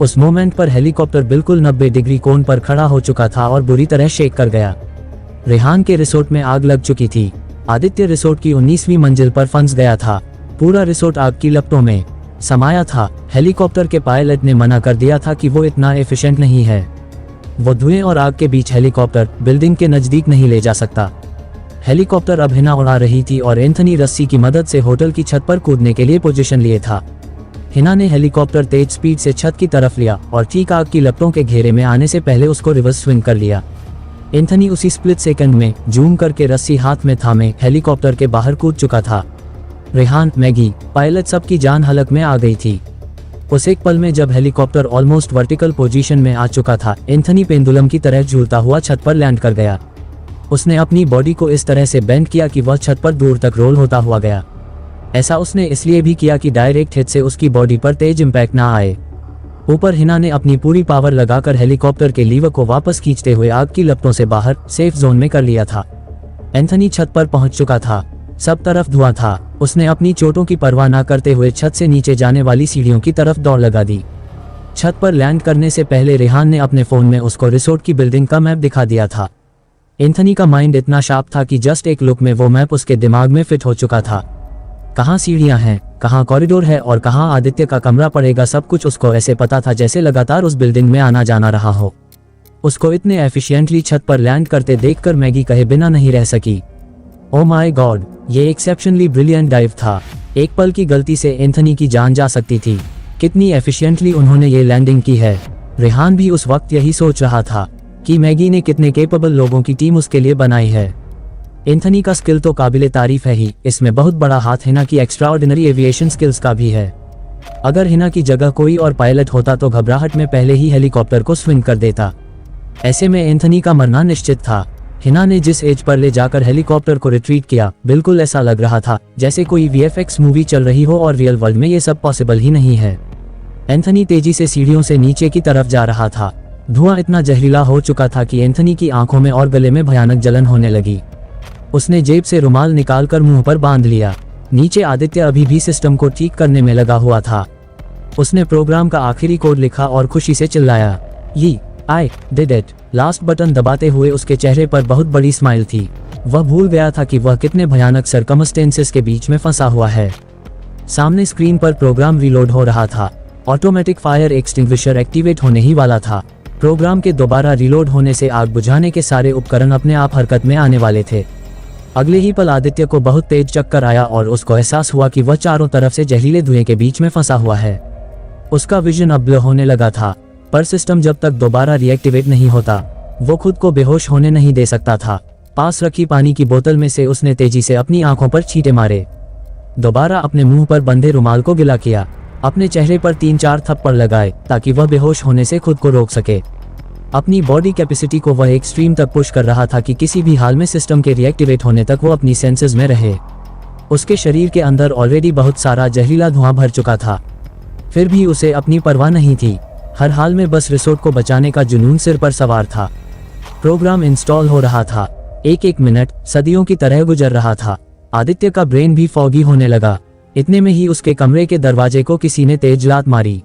S2: उस मोमेंट पर हेलीकॉप्टर बिल्कुल 90 डिग्री कोण पर खड़ा हो चुका था और बुरी तरह शेक कर गया। रेहान के रिसोर्ट में आग लग चुकी थी। आदित्य रिसोर्ट की 19वीं मंजिल पर फंस गया था। पूरा रिसोर्ट आग की लपटों में समाया था। हेलीकॉप्टर के पायलट ने मना कर दिया था कि वो इतना एफिशिएंट नहीं है। वो धुएं और आग के बीच हेलीकॉप्टर बिल्डिंग के नजदीक नहीं ले जा सकता। हेलीकॉप्टर अब हिना उड़ा रही थी और एंथनी रस्सी की मदद से होटल की छत पर कूदने के लिए पोजीशन लिए था। हिना ने हेलीकॉप्टर तेज स्पीड से छत की तरफ लिया और ठीक आग की लपटों के घेरे में आने से पहले उसको रिवर्स स्विंग कर लिया। एंथनी उसी स्प्लिट सेकंड में जूम करके रस्सी हाथ में थामे हेलीकॉप्टर के बाहर कूद चुका था। रेहान, मैगी, पायलट सबकी जान हलक में आ गई थी। उस एक पल में जब हेलीकॉप्टर ऑलमोस्ट वर्टिकल पोजीशन में आ चुका था, एंथनी पेंडुलम की तरह झूलता हुआ छत पर लैंड कर गया। उसने अपनी बॉडी को इस तरह से बेंड किया कि वह छत पर दूर तक रोल होता हुआ गया। ऐसा उसने इसलिए भी किया कि डायरेक्ट हिट से उसकी बॉडी पर तेज इम्पैक्ट ना आए। ऊपर हिना ने अपनी पूरी पावर लगाकर हेलीकॉप्टर के लीवर को वापस खींचते हुए आग की लपटों से बाहर सेफ जोन में कर लिया था। एंथनी छत पर पहुंच चुका था। सब तरफ धुआं था। उसने अपनी चोटों की परवाह ना करते हुए छत से नीचे जाने वाली सीढ़ियों की तरफ दौड़ लगा दी। छत पर लैंड करने से पहले रेहान ने अपने फोन में उसको रिसोर्ट की बिल्डिंग का मैप दिखा दिया था। एंथनी का माइंड इतना शार्प था कि जस्ट एक लुक में वो मैप उसके दिमाग में फिट हो चुका था। कहाँ सीढ़ियां हैं, कहाँ कॉरिडोर है और कहाँ आदित्य का कमरा पड़ेगा, सब कुछ उसको ऐसे पता था जैसे लगातार उस बिल्डिंग में आना जाना रहा हो। उसको इतने एफिशिएंटली छत पर लैंड करते देखकर मैगी कहे बिना नहीं रह सकी। ओ माय गॉड, ये एक्सेप्शनली ब्रिलियंट डाइव था। एक पल की गलती से एंथनी की जान जा सकती थी। कितनी एफिशिएंटली उन्होंने ये लैंडिंग की है। रेहान भी उस वक्त यही सोच रहा था कि मैगी ने कितने केपेबल लोगों की टीम उसके लिए बनाई है। एंथनी का स्किल तो काबिले तारीफ है ही, इसमें बहुत बड़ा हाथ हिना की एक्स्ट्राऑर्डिनरी एविएशन स्किल्स का भी है। अगर हिना की जगह कोई और पायलट होता तो घबराहट में पहले ही हेलीकॉप्टर को स्विंग कर देता। ऐसे में एंथनी का मरना निश्चित था। हिना ने जिस एज पर ले जाकर हेलीकॉप्टर को रिट्रीट किया, बिल्कुल ऐसा लग रहा था जैसे कोई वीएफएक्स मूवी चल रही हो और रियल वर्ल्ड में ये सब पॉसिबल ही नहीं है। एंथनी तेजी से सीढ़ियों से नीचे की तरफ जा रहा था। धुआं इतना जहरीला हो चुका था कि एंथनी की आंखों में और गले में भयानक जलन होने लगी। उसने जेब से रुमाल निकालकर मुंह पर बांध लिया। नीचे आदित्य अभी भी सिस्टम को ठीक करने में लगा हुआ था। उसने प्रोग्राम का आखिरी कोड लिखा और खुशी से चिल्लाया, "ये I did it." Last button दबाते हुए उसके चेहरे पर बहुत बड़ी स्माइल थी। वह भूल गया था कि वह कितने भयानक सर्कमस्टेंसेस के बीच में फंसा हुआ है। सामने स्क्रीन पर प्रोग्राम रीलोड हो रहा था। ऑटोमेटिक फायर एक्सटिंग्विशर एक्टिवेट होने ही वाला था। प्रोग्राम के दोबारा रीलोड होने से आग बुझाने के सारे उपकरण अपने आप हरकत में आने वाले थे। अगले ही पल आदित्य को बहुत तेज चक्कर आया और उसको एहसास हुआ कि वह चारों तरफ से जहरीले धुएं के बीच में फंसा हुआ है। उसका विजन अब ब्लर होने लगा था, पर सिस्टम जब तक दोबारा रिएक्टिवेट नहीं होता, वो खुद को बेहोश होने नहीं दे सकता था। पास रखी पानी की बोतल में से उसने तेजी से अपनी आंखों पर छींटे मारे। दोबारा अपने मुंह पर बंधे रुमाल को गिला किया। अपने चेहरे पर 3-4 थप्पड़ लगाए ताकि वह बेहोश होने से खुद को रोक सके। अपनी बॉडी कैपेसिटी को वह एक्सट्रीम तक पुश कर रहा था कि किसी भी हाल में सिस्टम के रिएक्टिवेट होने तक वो अपनी सेंसेस में रहे। उसके शरीर के अंदर ऑलरेडी बहुत सारा जहरीला धुआं भर चुका था, फिर भी उसे अपनी परवाह नहीं थी। हर हाल में बस रिसोर्ट को बचाने का जुनून सिर पर सवार था। प्रोग्राम इंस्टॉल हो रहा था। एक मिनट सदियों की तरह गुजर रहा था। आदित्य का ब्रेन भी फॉगी होने लगा। इतने में ही उसके कमरे के दरवाजे को किसी ने तेज लात मारी।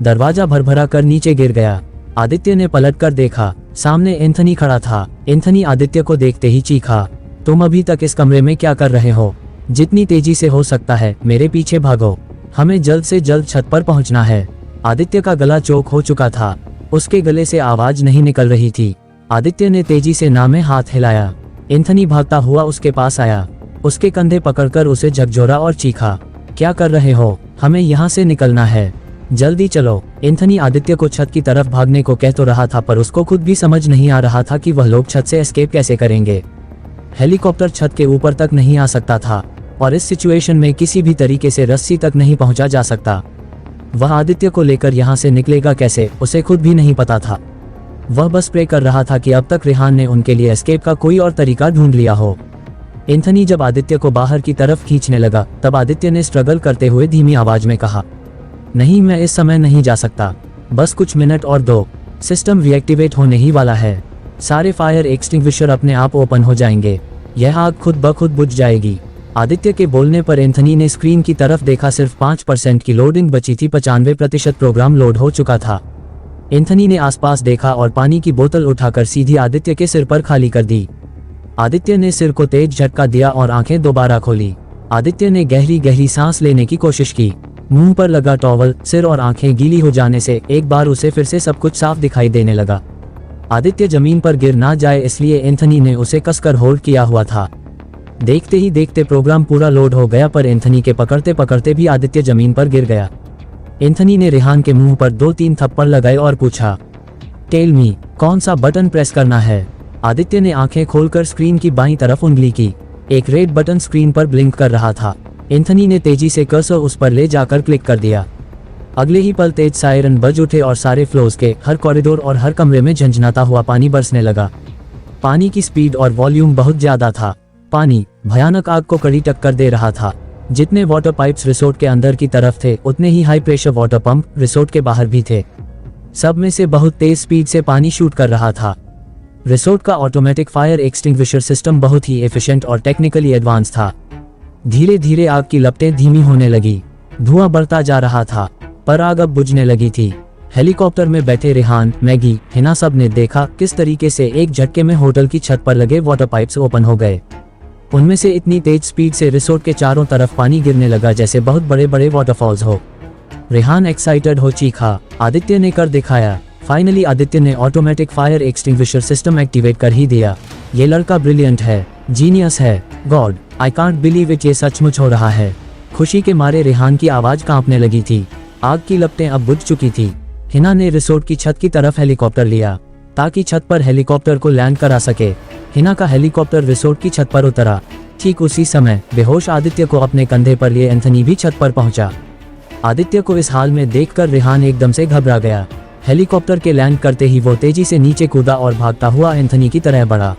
S2: दरवाजा भरभरा कर नीचे गिर गया। आदित्य ने पलट कर देखा, सामने एंथनी खड़ा था। एंथनी आदित्य को देखते ही चीखा, "तुम अभी तक इस कमरे में क्या कर रहे हो? जितनी तेजी से हो सकता है मेरे पीछे भागो। हमें जल्द से जल्द छत पर पहुंचना है।" आदित्य का गला चोक हो चुका था। उसके गले से आवाज नहीं निकल रही थी। आदित्य ने तेजी से ना में हाथ हिलाया। एंथनी भागता हुआ उसके पास आया। उसके कंधे पकड़कर उसे झकझोरा और चीखा, "क्या कर रहे हो? हमें यहाँ से निकलना है, जल्दी चलो।" एंथनी आदित्य को छत की तरफ भागने को कह तो रहा था, पर उसको खुद भी समझ नहीं आ रहा था कि वह लोग छत से एस्केप कैसे करेंगे। हेलीकॉप्टर छत के ऊपर तक नहीं आ सकता था और इस सिचुएशन में किसी भी तरीके से रस्सी तक नहीं पहुंचा जा सकता। वह आदित्य को लेकर यहाँ से निकलेगा कैसे, उसे खुद भी नहीं पता था। वह बस प्रे कर रहा था कि अब तक रेहान ने उनके लिए एस्केप का कोई और तरीका ढूंढ लिया हो। एंथनी जब आदित्य को बाहर की तरफ खींचने लगा, तब आदित्य ने स्ट्रगल करते हुए धीमी आवाज में कहा, "नहीं, मैं इस समय नहीं जा सकता। बस कुछ मिनट और दो। सिस्टम रिएक्टिवेट होने ही वाला है। सारे फायर एक्सटिंग्विशर अपने आप ओपन हो जाएंगे। यह आग खुद ब खुद बुझ जाएगी।" आदित्य के बोलने पर एंथनी ने स्क्रीन की तरफ देखा। सिर्फ 5% की लोडिंग बची थी। 95% प्रोग्राम लोड हो चुका था। एंथनी ने आसपास देखा और पानी की बोतल उठाकर सीधी आदित्य के सिर पर खाली कर दी। आदित्य ने सिर को तेज झटका दिया और आंखें दोबारा खोली। आदित्य ने गहरी गहरी सांस लेने की कोशिश की। मुंह पर लगा टॉवल, सिर और आंखें गीली हो जाने से एक बार उसे फिर से सब कुछ साफ दिखाई देने लगा। आदित्य जमीन पर गिर ना जाए इसलिए एंथनी ने उसे कसकर होल्ड किया हुआ था। देखते ही देखते प्रोग्राम पूरा लोड हो गया, पर एंथनी के पकड़ते पकड़ते भी आदित्य जमीन पर गिर गया। एंथनी ने रेहान के मुंह पर 2-3 थप्पड़ लगाए और पूछा, "टेल मी, कौन सा बटन प्रेस करना है?" आदित्य ने आंखें खोलकर स्क्रीन की बाईं तरफ उंगली की। एक रेड बटन स्क्रीन पर ब्लिंक कर रहा था। एंथनी ने तेजी से कर्सर उस पर ले जाकर क्लिक कर दिया। अगले ही पल तेज सायरन बज उठे और सारे फ्लोर्स के हर कॉरिडोर और हर कमरे में झंझनाता हुआ पानी बरसने लगा। पानी की स्पीड और वॉल्यूम बहुत ज्यादा था। पानी भयानक आग को कड़ी टक्कर दे रहा था। जितने वाटर पाइप्स रिसोर्ट के अंदर की तरफ थे, उतने ही high pressure water pump resort के बाहर भी थे। सब में से बहुत तेज स्पीड से पानी शूट कर रहा था। रिसोर्ट का ऑटोमेटिक फायर एक्सटिंग्विशर सिस्टम बहुत ही एफिशिएंट और टेक्निकली एडवांस था। धीरे धीरे आग की लपटें धीमी होने लगी। धुआं बढ़ता जा रहा था, पर आग अब बुझने लगी थी। हेलीकॉप्टर में बैठे रेहान, मैगी, हिना सब ने देखा किस तरीके से एक झटके में होटल की छत पर लगे वाटर पाइप्स ओपन हो गए। उनमें से इतनी तेज स्पीड से रिसोर्ट के चारों तरफ पानी गिरने लगा जैसे बहुत बड़े बड़े वाटरफॉल्स हो। रेहान एक्साइटेड हो चीखा। आदित्य ने कर दिखाया। फाइनली आदित्य ने automatic fire extinguisher system activate कर ही दिया। ये लड़का ब्रिलियंट है, जीनियस है। God, I can't believe it, ये सचमुच हो रहा है। खुशी के मारे रेहान की आवाज कांपने लगी थी। आग की लपटें अब बुझ चुकी थी। हिना ने रिसोर्ट की छत की तरफ हेलीकॉप्टर लिया ताकि छत पर हेलीकॉप्टर को लैंड करा सके। हिना का हेलीकॉप्टर रिसोर्ट की छत पर उतरा। ठीक उसी समय बेहोश आदित्य को अपने कंधे पर लिए एंथनी भी छत पर पहुंचा। आदित्य को इस हाल में देखकर रेहान एकदम से घबरा गया। हेलीकॉप्टर के लैंड करते ही वो तेजी से नीचे कूदा और भागता हुआ एंथनी की तरह बढ़ा।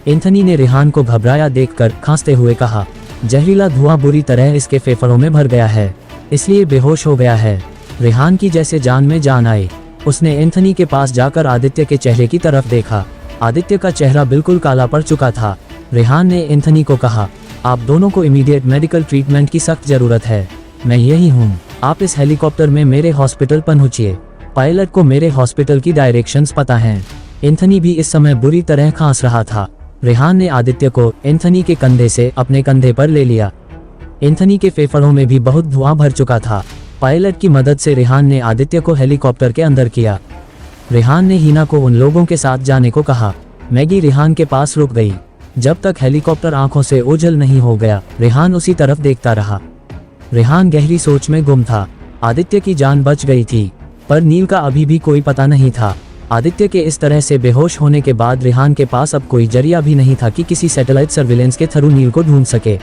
S2: एंथनी ने रेहान को घबराया देखकर खांसते हुए कहा, जहरीला धुआं बुरी तरह इसके फेफड़ों में भर गया है, इसलिए बेहोश हो गया है। रेहान की जैसे जान में जान आई। उसने एंथनी के पास जाकर आदित्य के चेहरे की तरफ देखा। आदित्य का चेहरा बिल्कुल काला पड़ चुका था। रेहान ने एंथनी को कहा, आप दोनों को इमीडिएट मेडिकल ट्रीटमेंट की सख्त जरूरत है। मैं यही हूँ, आप इस हेलीकॉप्टर में मेरे हॉस्पिटल पहुंचिए। पायलट को मेरे हॉस्पिटल की डायरेक्शंस पता हैं। एंथनी भी इस समय बुरी तरह खांस रहा था। रेहान ने आदित्य को एंथनी के कंधे से अपने कंधे पर ले लिया। एंथनी के फेफड़ों में भी बहुत धुआं भर चुका था। पायलट की मदद से रेहान ने आदित्य को हेलीकॉप्टर के अंदर किया। रेहान ने हिना को उन लोगों के साथ जाने को कहा। मैगी रेहान के पास रुक गई। जब तक हेलीकॉप्टर आंखों से ओझल नहीं हो गया, रेहान उसी तरफ देखता रहा। रेहान गहरी सोच में गुम था। आदित्य की जान बच गई थी, पर नील का अभी भी कोई पता नहीं था। आदित्य के इस तरह से बेहोश होने के बाद रेहान के पास अब कोई जरिया भी नहीं था कि किसी सैटेलाइट सर्विलेंस के थ्रू नील को ढूंढ सके।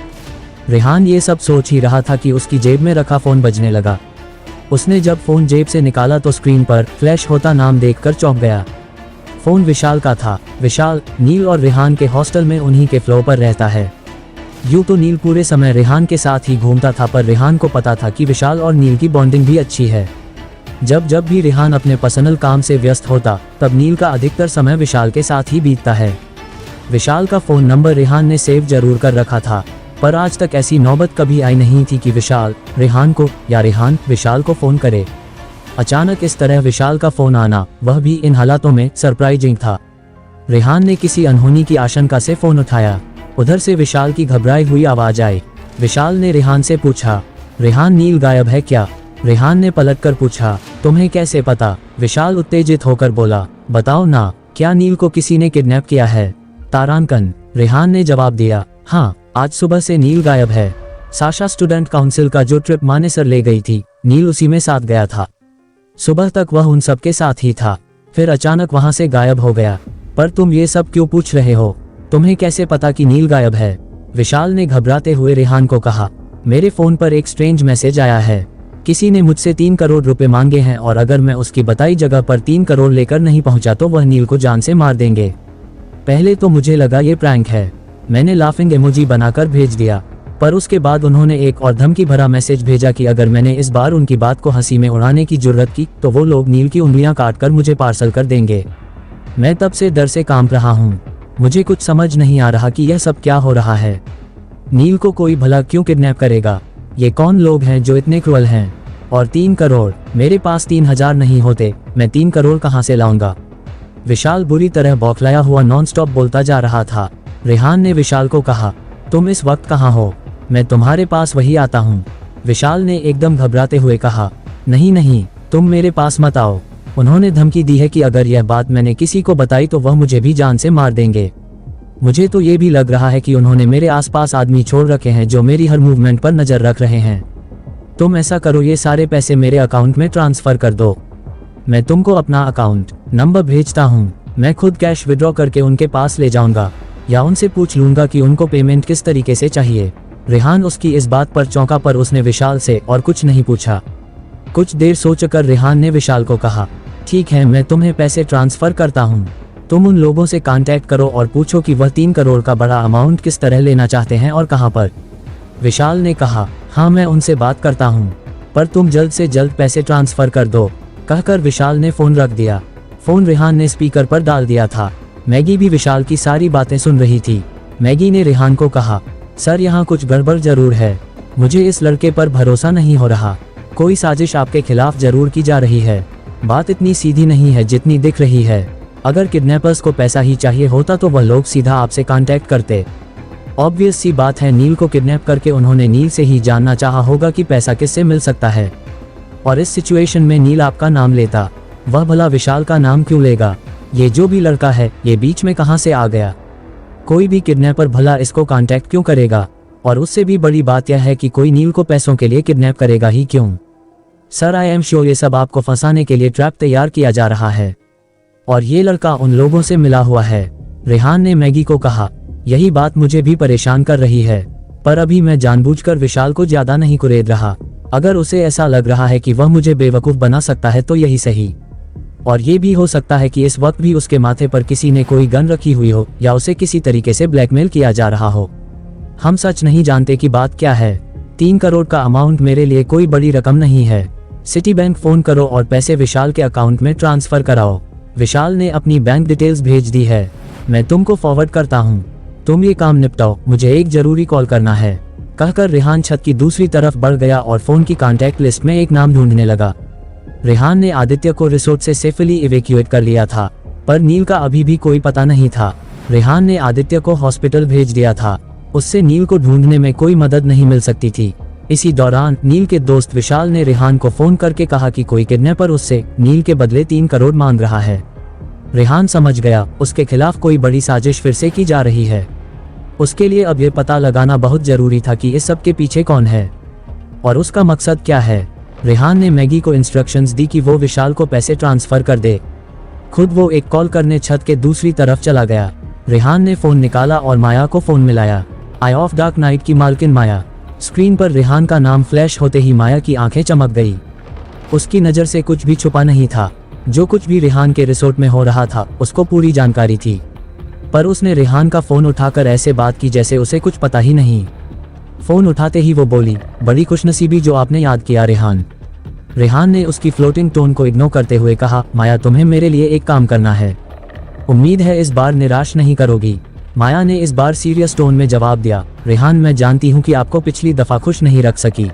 S2: रेहान ये सब सोच ही रहा था कि उसकी जेब में रखा फोन बजने लगा। उसने जब फोन जेब से निकाला तो स्क्रीन पर फ्लैश होता नाम देखकर चौंक गया। फोन विशाल का था। विशाल नील और रेहान के हॉस्टल में उन्हीं के फ्लोर पर रहता है। यूं तो नील पूरे समय रेहान के साथ ही घूमता था, पर रेहान को पता था कि विशाल और नील की बॉन्डिंग भी अच्छी है। जब जब भी रेहान अपने पर्सनल काम से व्यस्त होता, तब नील का अधिकतर समय विशाल के साथ ही बीतता है। विशाल का फोन नंबर रेहान ने सेव जरूर कर रखा था, पर आज तक ऐसी नौबत कभी आई नहीं थी कि विशाल रेहान को या रेहान विशाल को फोन करे। अचानक इस तरह विशाल का फोन आना, वह भी इन हालातों में, सरप्राइजिंग था। रेहान ने किसी अनहोनी की आशंका से फोन उठाया। उधर से विशाल की घबराई हुई आवाज आई। विशाल ने रेहान से पूछा, रेहान नील गायब है क्या? रेहान ने पलटकर पूछा, तुम्हें कैसे पता? विशाल उत्तेजित होकर बोला, बताओ ना, क्या नील को किसी ने किडनैप किया है? तारांकन, रेहान ने जवाब दिया, हाँ, आज सुबह से नील गायब है। साशा स्टूडेंट काउंसिल का जो ट्रिप मानेसर ले गई थी, नील उसी में साथ गया था। सुबह तक वह उन सब के साथ ही था, फिर अचानक वहां से गायब हो गया। पर तुम ये सब क्यों पूछ रहे हो? तुम्हें कैसे पता कि नील गायब है? विशाल ने घबराते हुए रेहान को कहा, मेरे फोन पर एक स्ट्रेंज मैसेज आया है। किसी ने मुझसे 3 करोड़ रुपए मांगे हैं और अगर मैं उसकी बताई जगह पर 3 करोड़ लेकर नहीं पहुंचा तो वह नील को जान से मार देंगे। पहले तो मुझे लगा ये प्रैंक है। मैंने लाफिंग इमोजी बनाकर भेज दिया, पर उसके बाद उन्होंने एक और धमकी भरा मैसेज भेजा कि अगर मैंने इस बार उनकी बात को हंसी में उड़ाने की जुर्रत की तो वो लोग नील की उंगलियां काटकर मुझे पार्सल कर देंगे। मैं तब से डर से कांप रहा हूँ। मुझे कुछ समझ नहीं आ रहा कि यह सब क्या हो रहा है। नील को कोई भला क्यों किडनैप करेगा? ये कौन लोग हैं जो इतने क्रूअल हैं? और 3 करोड़, मेरे पास 3000 नहीं होते, मैं 3 करोड़ कहाँ से लाऊंगा? विशाल बुरी तरह बौखलाया हुआ नॉनस्टॉप बोलता जा रहा था। रेहान ने विशाल को कहा, तुम इस वक्त कहाँ हो? मैं तुम्हारे पास वही आता हूँ। विशाल ने एकदम घबराते हुए कहा, नहीं नहीं, तुम मेरे पास मत आओ। उन्होंने धमकी दी है कि अगर यह बात मैंने किसी को बताई तो वह मुझे भी जान से मार देंगे। मुझे तो ये भी लग रहा है कि उन्होंने मेरे आसपास आदमी छोड़ रखे हैं जो मेरी हर मूवमेंट पर नजर रख रहे हैं। तुम ऐसा करो, ये सारे पैसे मेरे अकाउंट में ट्रांसफर कर दो। मैं तुमको अपना अकाउंट नंबर भेजता हूँ। मैं खुद कैश विड्रॉ करके उनके पास ले जाऊंगा या उनसे पूछ लूंगा कि उनको पेमेंट किस तरीके से चाहिए। रेहान उसकी इस बात पर चौंका, पर उसने विशाल से और कुछ नहीं पूछा। कुछ देर सोचकर रेहान ने विशाल को कहा, ठीक है, मैं तुम्हें पैसे ट्रांसफर करता हूँ। तुम उन लोगों से कांटेक्ट करो और पूछो कि वह 3 करोड़ का बड़ा अमाउंट किस तरह लेना चाहते हैं और कहाँ पर। विशाल ने कहा, हाँ मैं उनसे बात करता हूँ, पर तुम जल्द से जल्द पैसे ट्रांसफर कर दो। कहकर विशाल ने फोन रख दिया। फोन रेहान ने स्पीकर पर डाल दिया था। मैगी भी विशाल की सारी बातें सुन रही थी। मैगी ने रेहान को कहा, सर यहाँ कुछ गड़बड़ जरूर है, मुझे इस लड़के पर भरोसा नहीं हो रहा। कोई साजिश आपके खिलाफ जरूर की जा रही है। बात इतनी सीधी नहीं है जितनी दिख रही है। अगर किडनैपर्स को पैसा ही चाहिए होता तो वह लोग सीधा आपसे कांटेक्ट करते। ऑब्वियस सी बात है, नील को किडनैप करके उन्होंने नील से ही जानना चाहा होगा कि पैसा किससे मिल सकता है, और इस सिचुएशन में नील आपका नाम लेता। वह भला विशाल का नाम क्यों लेगा? ये जो भी लड़का है, ये बीच में कहाँ से आ गया? कोई भी किडनैपर भला इसको कांटेक्ट क्यों करेगा? और उससे भी बड़ी बात यह है कि कोई नील को पैसों के लिए किडनैप करेगा ही क्यों? सर, आई एम श्योर ये सब आपको फंसाने के लिए ट्रैप तैयार किया जा रहा है, और ये लड़का उन लोगों से मिला हुआ है। रेहान ने मैगी को कहा, यही बात मुझे भी परेशान कर रही है, पर अभी मैं जानबूझकर विशाल को ज्यादा नहीं कुरेद रहा। अगर उसे ऐसा लग रहा है कि वह मुझे बेवकूफ बना सकता है तो यही सही। और ये भी हो सकता है कि इस वक्त भी उसके माथे पर किसी ने कोई गन रखी हुई हो या उसे किसी तरीके से ब्लैकमेल किया जा रहा हो। हम सच नहीं जानते कि बात क्या है। 3 करोड़ का अमाउंट मेरे लिए कोई बड़ी रकम नहीं है। सिटी बैंक फोन करो और पैसे विशाल के अकाउंट में ट्रांसफर कराओ। विशाल ने अपनी बैंक डिटेल्स भेज दी है, मैं तुमको फॉरवर्ड करता हूँ। तुम ये काम निपटाओ, मुझे एक जरूरी कॉल करना है। कहकर रेहान छत की दूसरी तरफ बढ़ गया और फोन की कॉन्टैक्ट लिस्ट में एक नाम ढूंढने लगा। रेहान ने आदित्य को रिसोर्ट से सेफली इवैक्यूएट कर लिया था, पर नील का अभी भी कोई पता नहीं था। रेहान ने आदित्य को हॉस्पिटल भेज दिया था, उससे नील को ढूंढने में कोई मदद नहीं मिल सकती थी। इसी दौरान नील के दोस्त विशाल ने रेहान को फोन करके कहा कि कोई किडनैपर उससे नील के बदले 3 करोड़ मांग रहा है। रेहान समझ गया, उसके खिलाफ कोई बड़ी साजिश फिर से की जा रही है। उसके लिए अब ये पता लगाना बहुत जरूरी था कि इस सब के पीछे कौन है और उसका मकसद क्या है। रेहान ने मैगी को इंस्ट्रक्शंस दी कि वो विशाल को पैसे ट्रांसफर कर दे। खुद वो एक कॉल करने छत के दूसरी तरफ चला गया। रेहान ने फोन निकाला और माया को फोन मिलाया। आई ऑफ डार्क नाइट की मालकिन माया। स्क्रीन पर रेहान का नाम फ्लैश होते ही माया की आंखें चमक गई। उसकी नज़र से कुछ भी छुपा नहीं था। जो कुछ भी रेहान के रिसोर्ट में हो रहा था उसको पूरी जानकारी थी, पर उसने रेहान का फोन उठाकर ऐसे बात की जैसे उसे कुछ पता ही नहीं। फोन उठाते ही वो बोली, बड़ी खुशनसीबी जो आपने याद किया रेहान। रेहान ने उसकी फ्लोटिंग टोन को इग्नोर करते हुए कहा, माया तुम्हें मेरे लिए एक काम करना है, उम्मीद है इस बार निराश नहीं करोगी। माया ने इस बार सीरियस टोन में जवाब दिया, रेहान मैं जानती हूँ कि आपको पिछली दफा खुश नहीं रख सकी,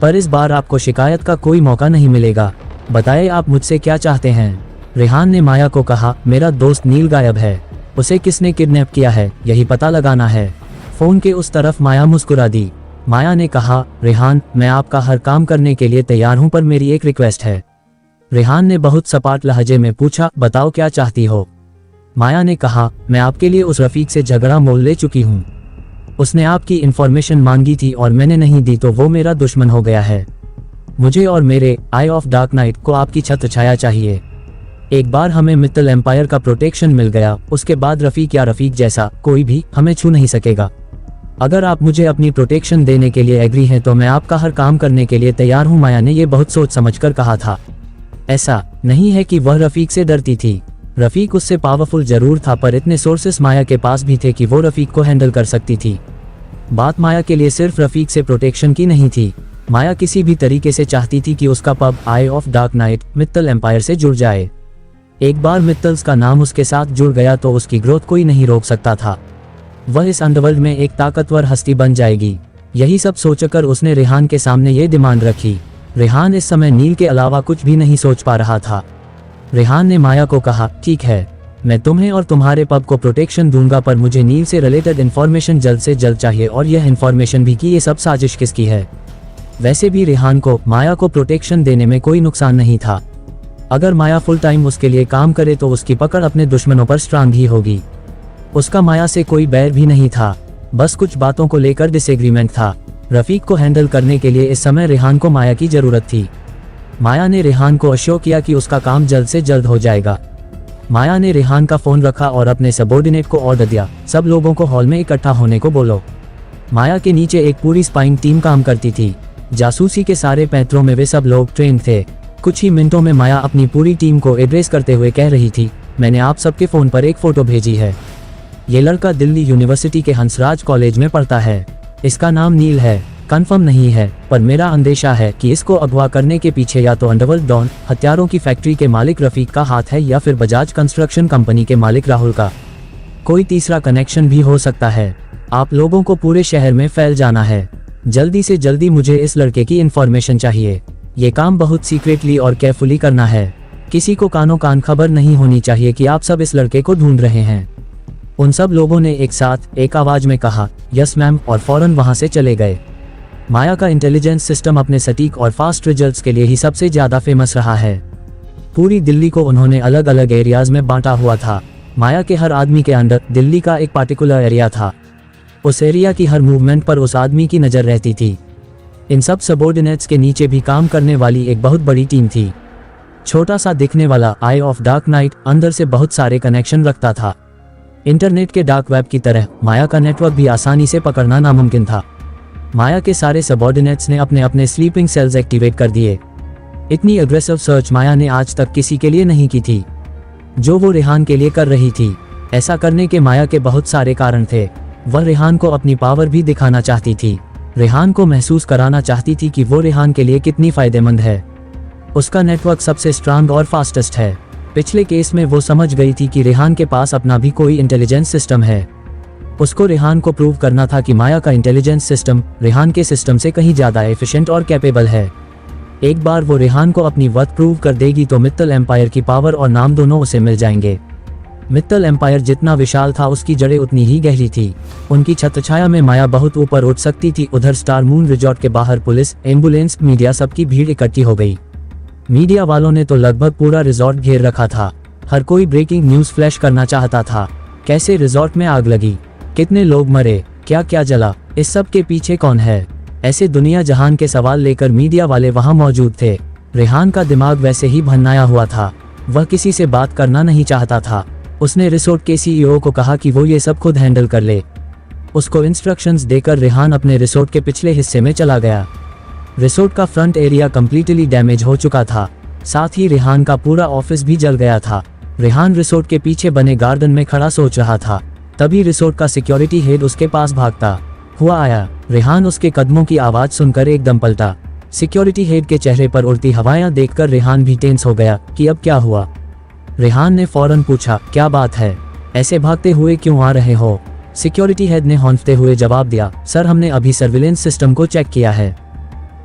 S2: पर इस बार आपको शिकायत का कोई मौका नहीं मिलेगा। बताएं आप मुझसे क्या चाहते हैं। रेहान ने माया को कहा, मेरा दोस्त नील गायब है, उसे किसने किडनैप किया है यही पता लगाना है। फोन के उस तरफ माया मुस्कुरा दी। माया ने कहा, रेहान मैं आपका हर काम करने के लिए तैयार हूं, पर मेरी एक रिक्वेस्ट है। रेहान ने बहुत सपाट लहजे में पूछा, बताओ क्या चाहती हो। माया ने कहा, मैं आपके लिए उस रफीक से झगड़ा मोल ले चुकी हूँ। उसने आपकी इन्फॉर्मेशन मांगी थी और मैंने नहीं दी तो वो मेरा दुश्मन हो गया है। मुझे और मेरे आई ऑफ डार्क नाइट को आपकी छत्र छाया चाहिए। एक बार हमें मित्तल एम्पायर का प्रोटेक्शन मिल गया, उसके बाद रफीक या रफीक जैसा कोई भी हमें छू नहीं सकेगा। अगर आप मुझे अपनी प्रोटेक्शन देने के लिए एग्री हैं तो मैं आपका हर काम करने के लिए तैयार हूँ। माया ने ये बहुत सोच समझकर कहा था। ऐसा नहीं है कि वह रफीक से डरती थी, रफीक उससे पावरफुल जरूर था, पर इतने सोर्सेस माया के पास भी थे कि वो रफीक को हैंडल कर सकती थी। बात माया के लिए सिर्फ रफीक से प्रोटेक्शन की नहीं थी, माया किसी भी तरीके से चाहती थी कि उसका pub eye of dark night Mittal empire से जुड़ जाए। एक बार मित्तल्स का नाम उसके साथ जुड़ गया तो उसकी ग्रोथ कोई नहीं रोक सकता था। वह इस अंडरवर्ल्ड में एक ताकतवर हस्ती बन जाएगी। यही सब सोचकर उसने रेहान के सामने ये डिमांड रखी। रेहान इस समय नील के अलावा कुछ भी नहीं सोच पा रहा था। रेहान ने माया को कहा, ठीक है, मैं तुम्हें और तुम्हारे पब को प्रोटेक्शन दूंगा, पर मुझे नील से रिलेटेड इन्फॉर्मेशन जल्द से जल्द चाहिए, और यह इन्फॉर्मेशन भी कि ये सब साजिश किसकी है। वैसे भी रेहान को माया को प्रोटेक्शन देने में कोई नुकसान नहीं था। अगर माया फुल टाइम उसके लिए काम करे तो उसकी पकड़ अपने दुश्मनों पर स्ट्रांग ही होगी। उसका माया से कोई बैर भी नहीं था, बस कुछ बातों को लेकर डिसएग्रीमेंट था। रफीक को हैंडल करने के लिए इस समय रेहान को माया की जरूरत थी। माया ने रेहान को अश्योर किया कि उसका काम जल्द से जल्द हो जाएगा। माया ने रेहान का फोन रखा और अपने सबॉर्डिनेट को ऑर्डर दिया, सब लोगों को हॉल में इकट्ठा होने को बोलो। माया के नीचे एक पूरी स्पाइंग टीम काम करती थी। जासूसी के सारे पैंतरों में वे सब लोग ट्रेन थे। कुछ ही मिनटों में माया अपनी पूरी टीम को एड्रेस करते हुए कह रही थी, मैंने आप सबके फ़ोन पर एक फ़ोटो भेजी है। ये लड़का दिल्ली यूनिवर्सिटी के हंसराज कॉलेज में पढ़ता है। इसका नाम नील है। कंफर्म नहीं है, पर मेरा अंदेशा है कि इसको अगवा करने के पीछे या तो अंडरवर्ल्ड डॉन हथियारों की फैक्ट्री के मालिक रफीक का हाथ है या फिर बजाज कंस्ट्रक्शन कंपनी के मालिक राहुल का। कोई तीसरा कनेक्शन भी हो सकता है। आप लोगों को पूरे शहर में फैल जाना है। जल्दी से जल्दी मुझे इस लड़के की इन्फॉर्मेशन चाहिए। ये काम बहुत सीक्रेटली और केयरफुली करना है। किसी को कानों कान खबर नहीं होनी चाहिए कि आप सब इस लड़के को ढूंढ रहे हैं। उन सब लोगों ने एक साथ एक आवाज में कहा, यस मैम, और फौरन वहां से चले गए। माया का इंटेलिजेंस सिस्टम अपने सटीक और फास्ट रिजल्ट्स के लिए ही सबसे ज्यादा फेमस रहा है। पूरी दिल्ली को उन्होंने अलग अलग एरियाज में बांटा हुआ था। माया के हर आदमी के अंदर दिल्ली का एक पार्टिकुलर एरिया था। उस एरिया की हर मूवमेंट पर उस आदमी की नज़र रहती थी। इन सब सबॉर्डिनेट्स के नीचे भी काम करने वाली एक बहुत बड़ी टीम थी। छोटा सा दिखने वाला आई ऑफ डार्क नाइट अंदर से बहुत सारे कनेक्शन रखता था। इंटरनेट के डार्क वेब की तरह माया का नेटवर्क भी आसानी से पकड़ना नामुमकिन था। माया के सारे सबॉर्डिनेट्स ने अपने अपने स्लीपिंग सेल्स एक्टिवेट कर दिए। इतनी अग्रेसिव सर्च माया ने आज तक किसी के लिए नहीं की थी जो वो रेहान के लिए कर रही थी। ऐसा करने के माया के बहुत सारे कारण थे। वह रेहान को अपनी पावर भी दिखाना चाहती थी। रेहान को महसूस कराना चाहती थी कि वो रेहान के लिए कितनी फायदेमंद है। उसका नेटवर्क सबसे स्ट्रांग और फास्टेस्ट है। पिछले केस में वो समझ गई थी कि रेहान के पास अपना भी कोई इंटेलिजेंस सिस्टम है। उसको रेहान को प्रूव करना था कि माया का इंटेलिजेंस सिस्टम रेहान के सिस्टम से कहीं ज्यादा एफिशिएंट और कैपेबल है। एक बार वो रेहान को अपनी वर्थ प्रूव कर देगी तो मित्तल एम्पायर की पावर और नाम दोनों उसे मिल जाएंगे। मित्तल एम्पायर जितना विशाल था उसकी जड़ें उतनी ही गहरी थी। उनकी छत्रछाया में माया बहुत ऊपर उठ सकती थी। उधर स्टार मून रिजॉर्ट के बाहर पुलिस, एम्बुलेंस, मीडिया सबकी भीड़ इकट्ठी हो गई। मीडिया वालों ने तो लगभग पूरा रिजॉर्ट घेर रखा था। हर कोई ब्रेकिंग न्यूज फ्लैश करना चाहता था। कैसे रिजॉर्ट में आग लगी, कितने लोग मरे, क्या क्या जला, इस सब के पीछे कौन है, ऐसे दुनिया जहान के सवाल लेकर मीडिया वाले वहां मौजूद थे। रेहान का दिमाग वैसे ही भन्नाया हुआ था। वह किसी से बात करना नहीं चाहता था। उसने रिसोर्ट के सीईओ को कहा कि वो ये सब खुद हैंडल कर ले। उसको इंस्ट्रक्शंस देकर रेहान अपने रिसोर्ट के पिछले हिस्से में चला गया। रिसोर्ट का फ्रंट एरिया कंप्लीटली डैमेज हो चुका था। साथ ही रेहान का पूरा ऑफिस भी जल गया था। रेहान रिसोर्ट के पीछे बने गार्डन में खड़ा सोच रहा था। तभी रिसोर्ट का सिक्योरिटी हेड उसके पास भागता हुआ आया। रेहान उसके कदमों की आवाज सुनकर एकदम पलटा। सिक्योरिटी हेड के चेहरे पर उड़ती हवाएं देखकर रेहान भी टेंस हो गया कि अब क्या हुआ। रेहान ने फौरन पूछा, क्या बात है, ऐसे भागते हुए क्यों आ रहे हो? सिक्योरिटी हेड ने हौंफते हुए जवाब दिया, सर हमने अभी सर्विलेंस सिस्टम को चेक किया है।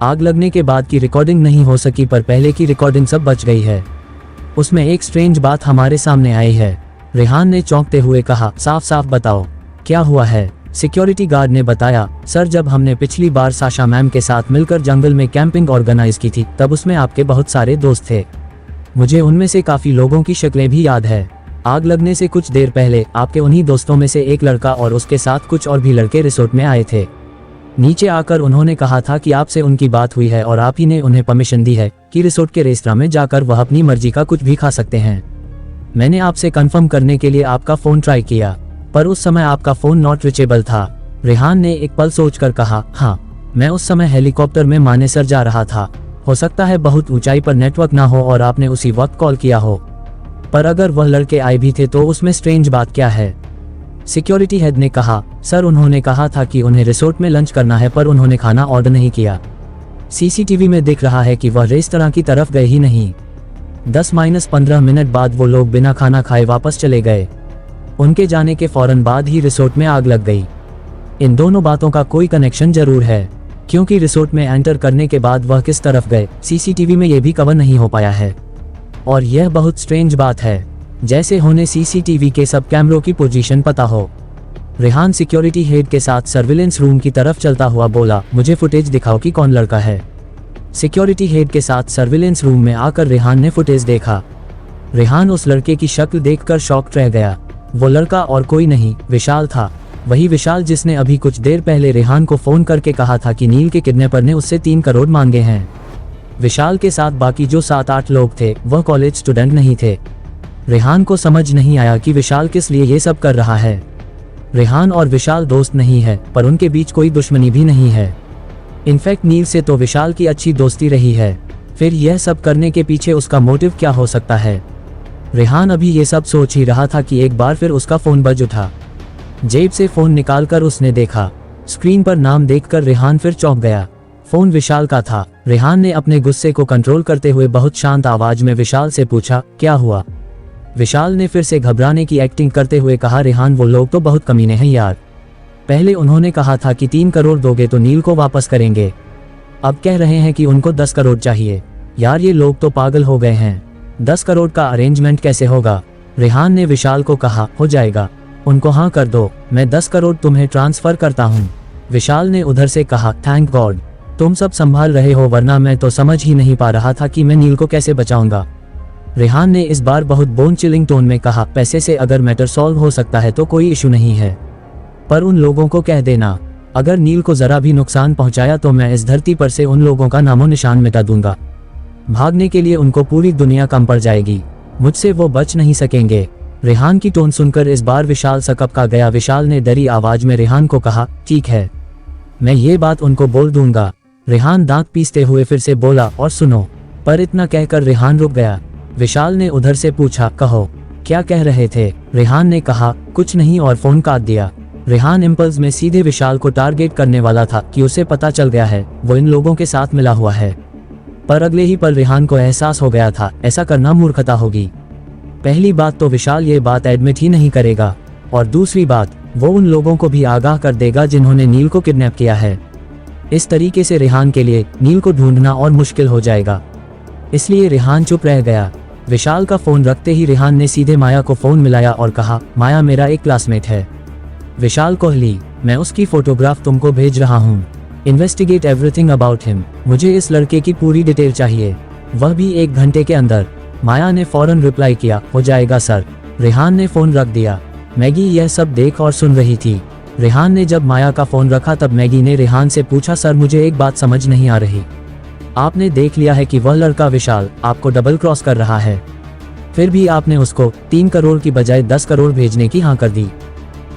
S2: आग लगने के बाद की रिकॉर्डिंग नहीं हो सकी पर पहले की रिकॉर्डिंग सब बच गई है। उसमें एक स्ट्रेंज बात हमारे सामने आई है। रेहान ने चौंकते हुए कहा, साफ साफ बताओ क्या हुआ है? सिक्योरिटी गार्ड ने बताया, सर जब हमने पिछली बार साशा मैम के साथ मिलकर जंगल में कैंपिंग ऑर्गेनाइज की थी तब उसमें आपके बहुत सारे दोस्त थे। मुझे उनमें से काफी लोगों की शक्लें भी याद है। आग लगने से कुछ देर पहले आपके उन्हीं दोस्तों में से एक लड़का और उसके साथ कुछ और भी लड़के रिसोर्ट में आए थे। नीचे आकर उन्होंने कहा था कि आपसे उनकी बात हुई है और आप ही ने उन्हें परमिशन दी है कि रिसोर्ट के रेस्तरां में जाकर वह अपनी मर्जी का कुछ भी खा सकते हैं। मैंने आपसे कंफर्म करने के लिए आपका फोन ट्राई किया पर उस समय आपका फोन नॉट रीचेबल था। रेहान ने एक पल सोचकर कहा, हाँ मैं उस समय हेलीकॉप्टर में मानेसर जा रहा था। हो सकता है बहुत ऊंचाई पर नेटवर्क ना हो और आपने उसी वक्त कॉल किया हो। पर अगर वह लड़के आए भी थे तो उसमें स्ट्रेंज बात क्या है? सिक्योरिटी हेड ने कहा, सर उन्होंने कहा था कि उन्हें रिसोर्ट में लंच करना है पर उन्होंने खाना ऑर्डर नहीं किया। सीसीटीवी में दिख रहा है कि वह रेस्तरां की तरफ गए ही नहीं। 10-15 मिनट बाद वो लोग बिना खाना खाए वापस चले गए। उनके जाने के फौरन बाद ही रिसोर्ट में आग लग गई। इन दोनों बातों का कोई कनेक्शन जरूर है क्योंकि रिसोर्ट में एंटर करने के बाद वह किस तरफ गए सीसीटीवी में ये भी कवर नहीं हो पाया है। और यह बहुत स्ट्रेंज बात है, जैसे होने सीसीटीवी के सब कैमरों की पोजीशन पता हो। रेहान सिक्योरिटी हेड के साथ सर्विलेंस रूम की तरफ चलता हुआ बोला, मुझे फुटेज दिखाओ कि कौन लड़का है। सिक्योरिटी हेड के साथ सर्विलेंस रूम में आकर रेहान ने फुटेज देखा। रेहान उस लड़के की शक्ल देखकर शॉक्ड रह गया। वो लड़का और कोई नहीं, विशाल था। वही विशाल जिसने अभी कुछ देर पहले रेहान को फोन करके कहा था कि नील के किडनैपर ने उससे 3 करोड़ मांगे हैं। विशाल के साथ बाकी जो 7-8 लोग थे वह कॉलेज स्टूडेंट नहीं थे। रेहान को समझ नहीं आया कि विशाल किस लिए ये सब कर रहा है। रेहान और विशाल दोस्त नहीं है पर उनके बीच कोई दुश्मनी भी नहीं है। इनफैक्ट नील से तो विशाल की अच्छी दोस्ती रही है, फिर यह सब करने के पीछे उसका मोटिव क्या हो सकता है। रेहान अभी ये सब सोच ही रहा था कि एक बार फिर उसका फोन बज उठा। जेब से फोन निकालकर उसने देखा, स्क्रीन पर नाम देखकर रेहान फिर चौंक गया। फोन विशाल का था। रेहान ने अपने गुस्से को कंट्रोल करते हुए बहुत शांत आवाज में विशाल से पूछा, क्या हुआ। विशाल ने फिर से घबराने की एक्टिंग करते हुए कहा, रेहान वो लोग तो बहुत कमीने हैं यार। पहले उन्होंने कहा था कि 3 करोड़ दोगे तो नील को वापस करेंगे, अब कह रहे हैं कि उनको 10 करोड़ चाहिए। यार ये लोग तो पागल हो गए हैं, 10 करोड़ का अरेंजमेंट कैसे होगा। रेहान ने विशाल को कहा, हो जाएगा, उनको हाँ कर दो, मैं 10 करोड़ तुम्हें ट्रांसफर करता हूँ। विशाल ने उधर से कहा, थैंक गॉड तुम सब संभाल रहे हो, वरना मैं तो समझ ही नहीं पा रहा था कि मैं नील को कैसे बचाऊंगा। रेहान ने इस बार बहुत बोन चिलिंग टोन में कहा, पैसे से अगर मैटर सॉल्व हो सकता है तो कोई इशू नहीं है, पर उन लोगों को कह देना अगर नील को जरा भी नुकसान पहुंचाया तो मैं इस धरती पर से उन लोगों का नामो निशान मिटा दूंगा। भागने के लिए उनको पूरी दुनिया कम पड़ जाएगी, मुझसे वो बच नहीं सकेंगे। रेहान की टोन सुनकर इस बार विशाल सकपका गया। विशाल ने डरी आवाज में रेहान को कहा, ठीक है, मैं ये बात उनको बोल दूंगा। रेहान दांत पीसते हुए फिर से बोला, और सुनो, पर इतना कहकर रेहान रुक गया। विशाल ने उधर से पूछा, कहो क्या कह रहे थे। रेहान ने कहा, कुछ नहीं, और फोन काट दिया। रेहान इम्पल्स में सीधे विशाल को टारगेट करने वाला था कि उसे पता चल गया है वो इन लोगों के साथ मिला हुआ है, पर अगले ही पल रेहान को एहसास हो गया था ऐसा करना मूर्खता होगी। पहली बात तो विशाल ये बात एडमिट ही नहीं करेगा, और दूसरी बात वो उन लोगों को भी आगाह कर देगा जिन्होंने नील को किडनैप किया है। इस तरीके से रेहान के लिए नील को ढूंढना और मुश्किल हो जाएगा, इसलिए रेहान चुप रह गया। विशाल का फोन रखते ही रेहान ने सीधे माया को फोन मिलाया और कहा, माया मेरा एक क्लासमेट है विशाल कोहली, मैं उसकी फोटोग्राफ तुमको भेज रहा हूँ, इन्वेस्टिगेट एवरीथिंग अबाउट हिम, मुझे इस लड़के की पूरी डिटेल चाहिए, वह भी 1 घंटे के अंदर। माया ने फौरन रिप्लाई किया, हो जाएगा सर। रेहान ने फोन रख दिया। मैगी यह सब देख और सुन रही थी। रेहान ने जब माया का फोन रखा तब मैगी ने रेहान से पूछा, सर मुझे एक बात समझ नहीं आ रही, आपने देख लिया है कि वह लड़का विशाल आपको डबल क्रॉस कर रहा है, फिर भी आपने उसको 3 करोड़ की बजाय 10 करोड़ भेजने की हाँ कर दी,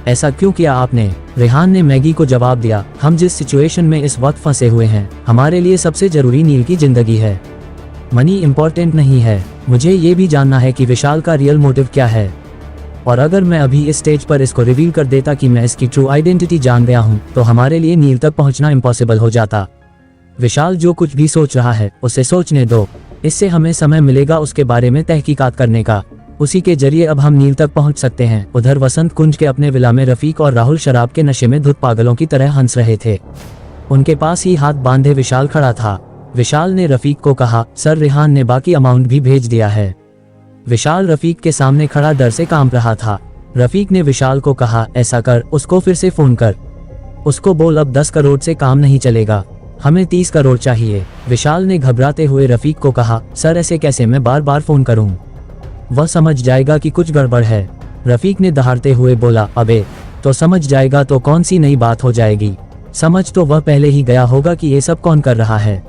S2: ऐसा क्यों किया आपने। रेहान ने मैगी को जवाब दिया, हम जिस सिचुएशन में इस वक्त फंसे हुए हैं हमारे लिए सबसे जरूरी नील की जिंदगी है, मनी इम्पोर्टेंट नहीं है। मुझे ये भी जानना है कि विशाल का रियल मोटिव क्या है, और अगर मैं अभी इस स्टेज पर इसको रिवील कर देता कि मैं इसकी ट्रू आइडेंटिटी जान गया हूँ तो हमारे लिए नील तक पहुँचना इम्पॉसिबल हो जाता। विशाल जो कुछ भी सोच रहा है उसे सोचने दो, इससे हमें समय मिलेगा उसके बारे में तहकीकात करने का, उसी के जरिए अब हम नील तक पहुंच सकते हैं। उधर वसंत कुंज के अपने विला में रफीक और राहुल शराब के नशे में धुत पागलों की तरह हंस रहे थे। उनके पास ही हाथ बांधे विशाल खड़ा था। विशाल ने रफीक को कहा, सर रेहान ने बाकी अमाउंट भी भेज दिया है। विशाल रफीक के सामने खड़ा डर से कांप रहा था। रफीक ने विशाल को कहा, ऐसा कर, उसको फिर से फोन कर, उसको बोल अब 10 करोड़ से काम नहीं चलेगा, हमें 30 करोड़ चाहिए। विशाल ने घबराते हुए रफीक को कहा, सर ऐसे कैसे मैं बार बार फोन करूं, वह समझ जाएगा कि कुछ गड़बड़ है। रफीक ने दहाड़ते हुए बोला, अबे तो समझ जाएगा तो कौन सी नई बात हो जाएगी, समझ तो वह पहले ही गया होगा कि ये सब कौन कर रहा है।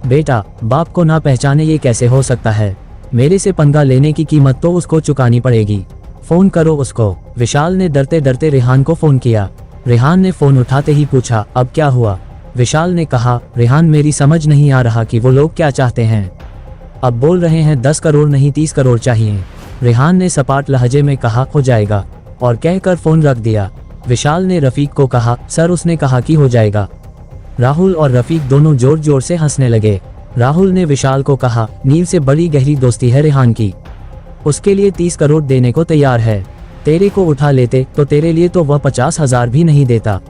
S2: बेटा बाप को ना पहचाने ये कैसे हो सकता है, मेरे से पंगा लेने की कीमत तो उसको चुकानी पड़ेगी, फोन करो उसको। विशाल ने डरते डरते रेहान को फोन किया। रेहान ने फोन उठाते ही पूछा, अब क्या हुआ। विशाल ने कहा, रेहान मेरी समझ नहीं आ रहा कि वो लोग क्या चाहते हैं, अब बोल रहे हैं 10 करोड़ नहीं 30 करोड़ चाहिए। रेहान ने सपाट लहजे में कहा, हो जाएगा, और कहकर फोन रख दिया। विशाल ने रफीक को कहा, सर उसने कहा कि हो जाएगा। राहुल और रफीक दोनों जोर जोर से हंसने लगे। राहुल ने विशाल को कहा, नील से बड़ी गहरी दोस्ती है रेहान की, उसके लिए 30 करोड़ देने को तैयार है, तेरे को उठा लेते तो तेरे लिए तो वह 50,000 भी नहीं देता,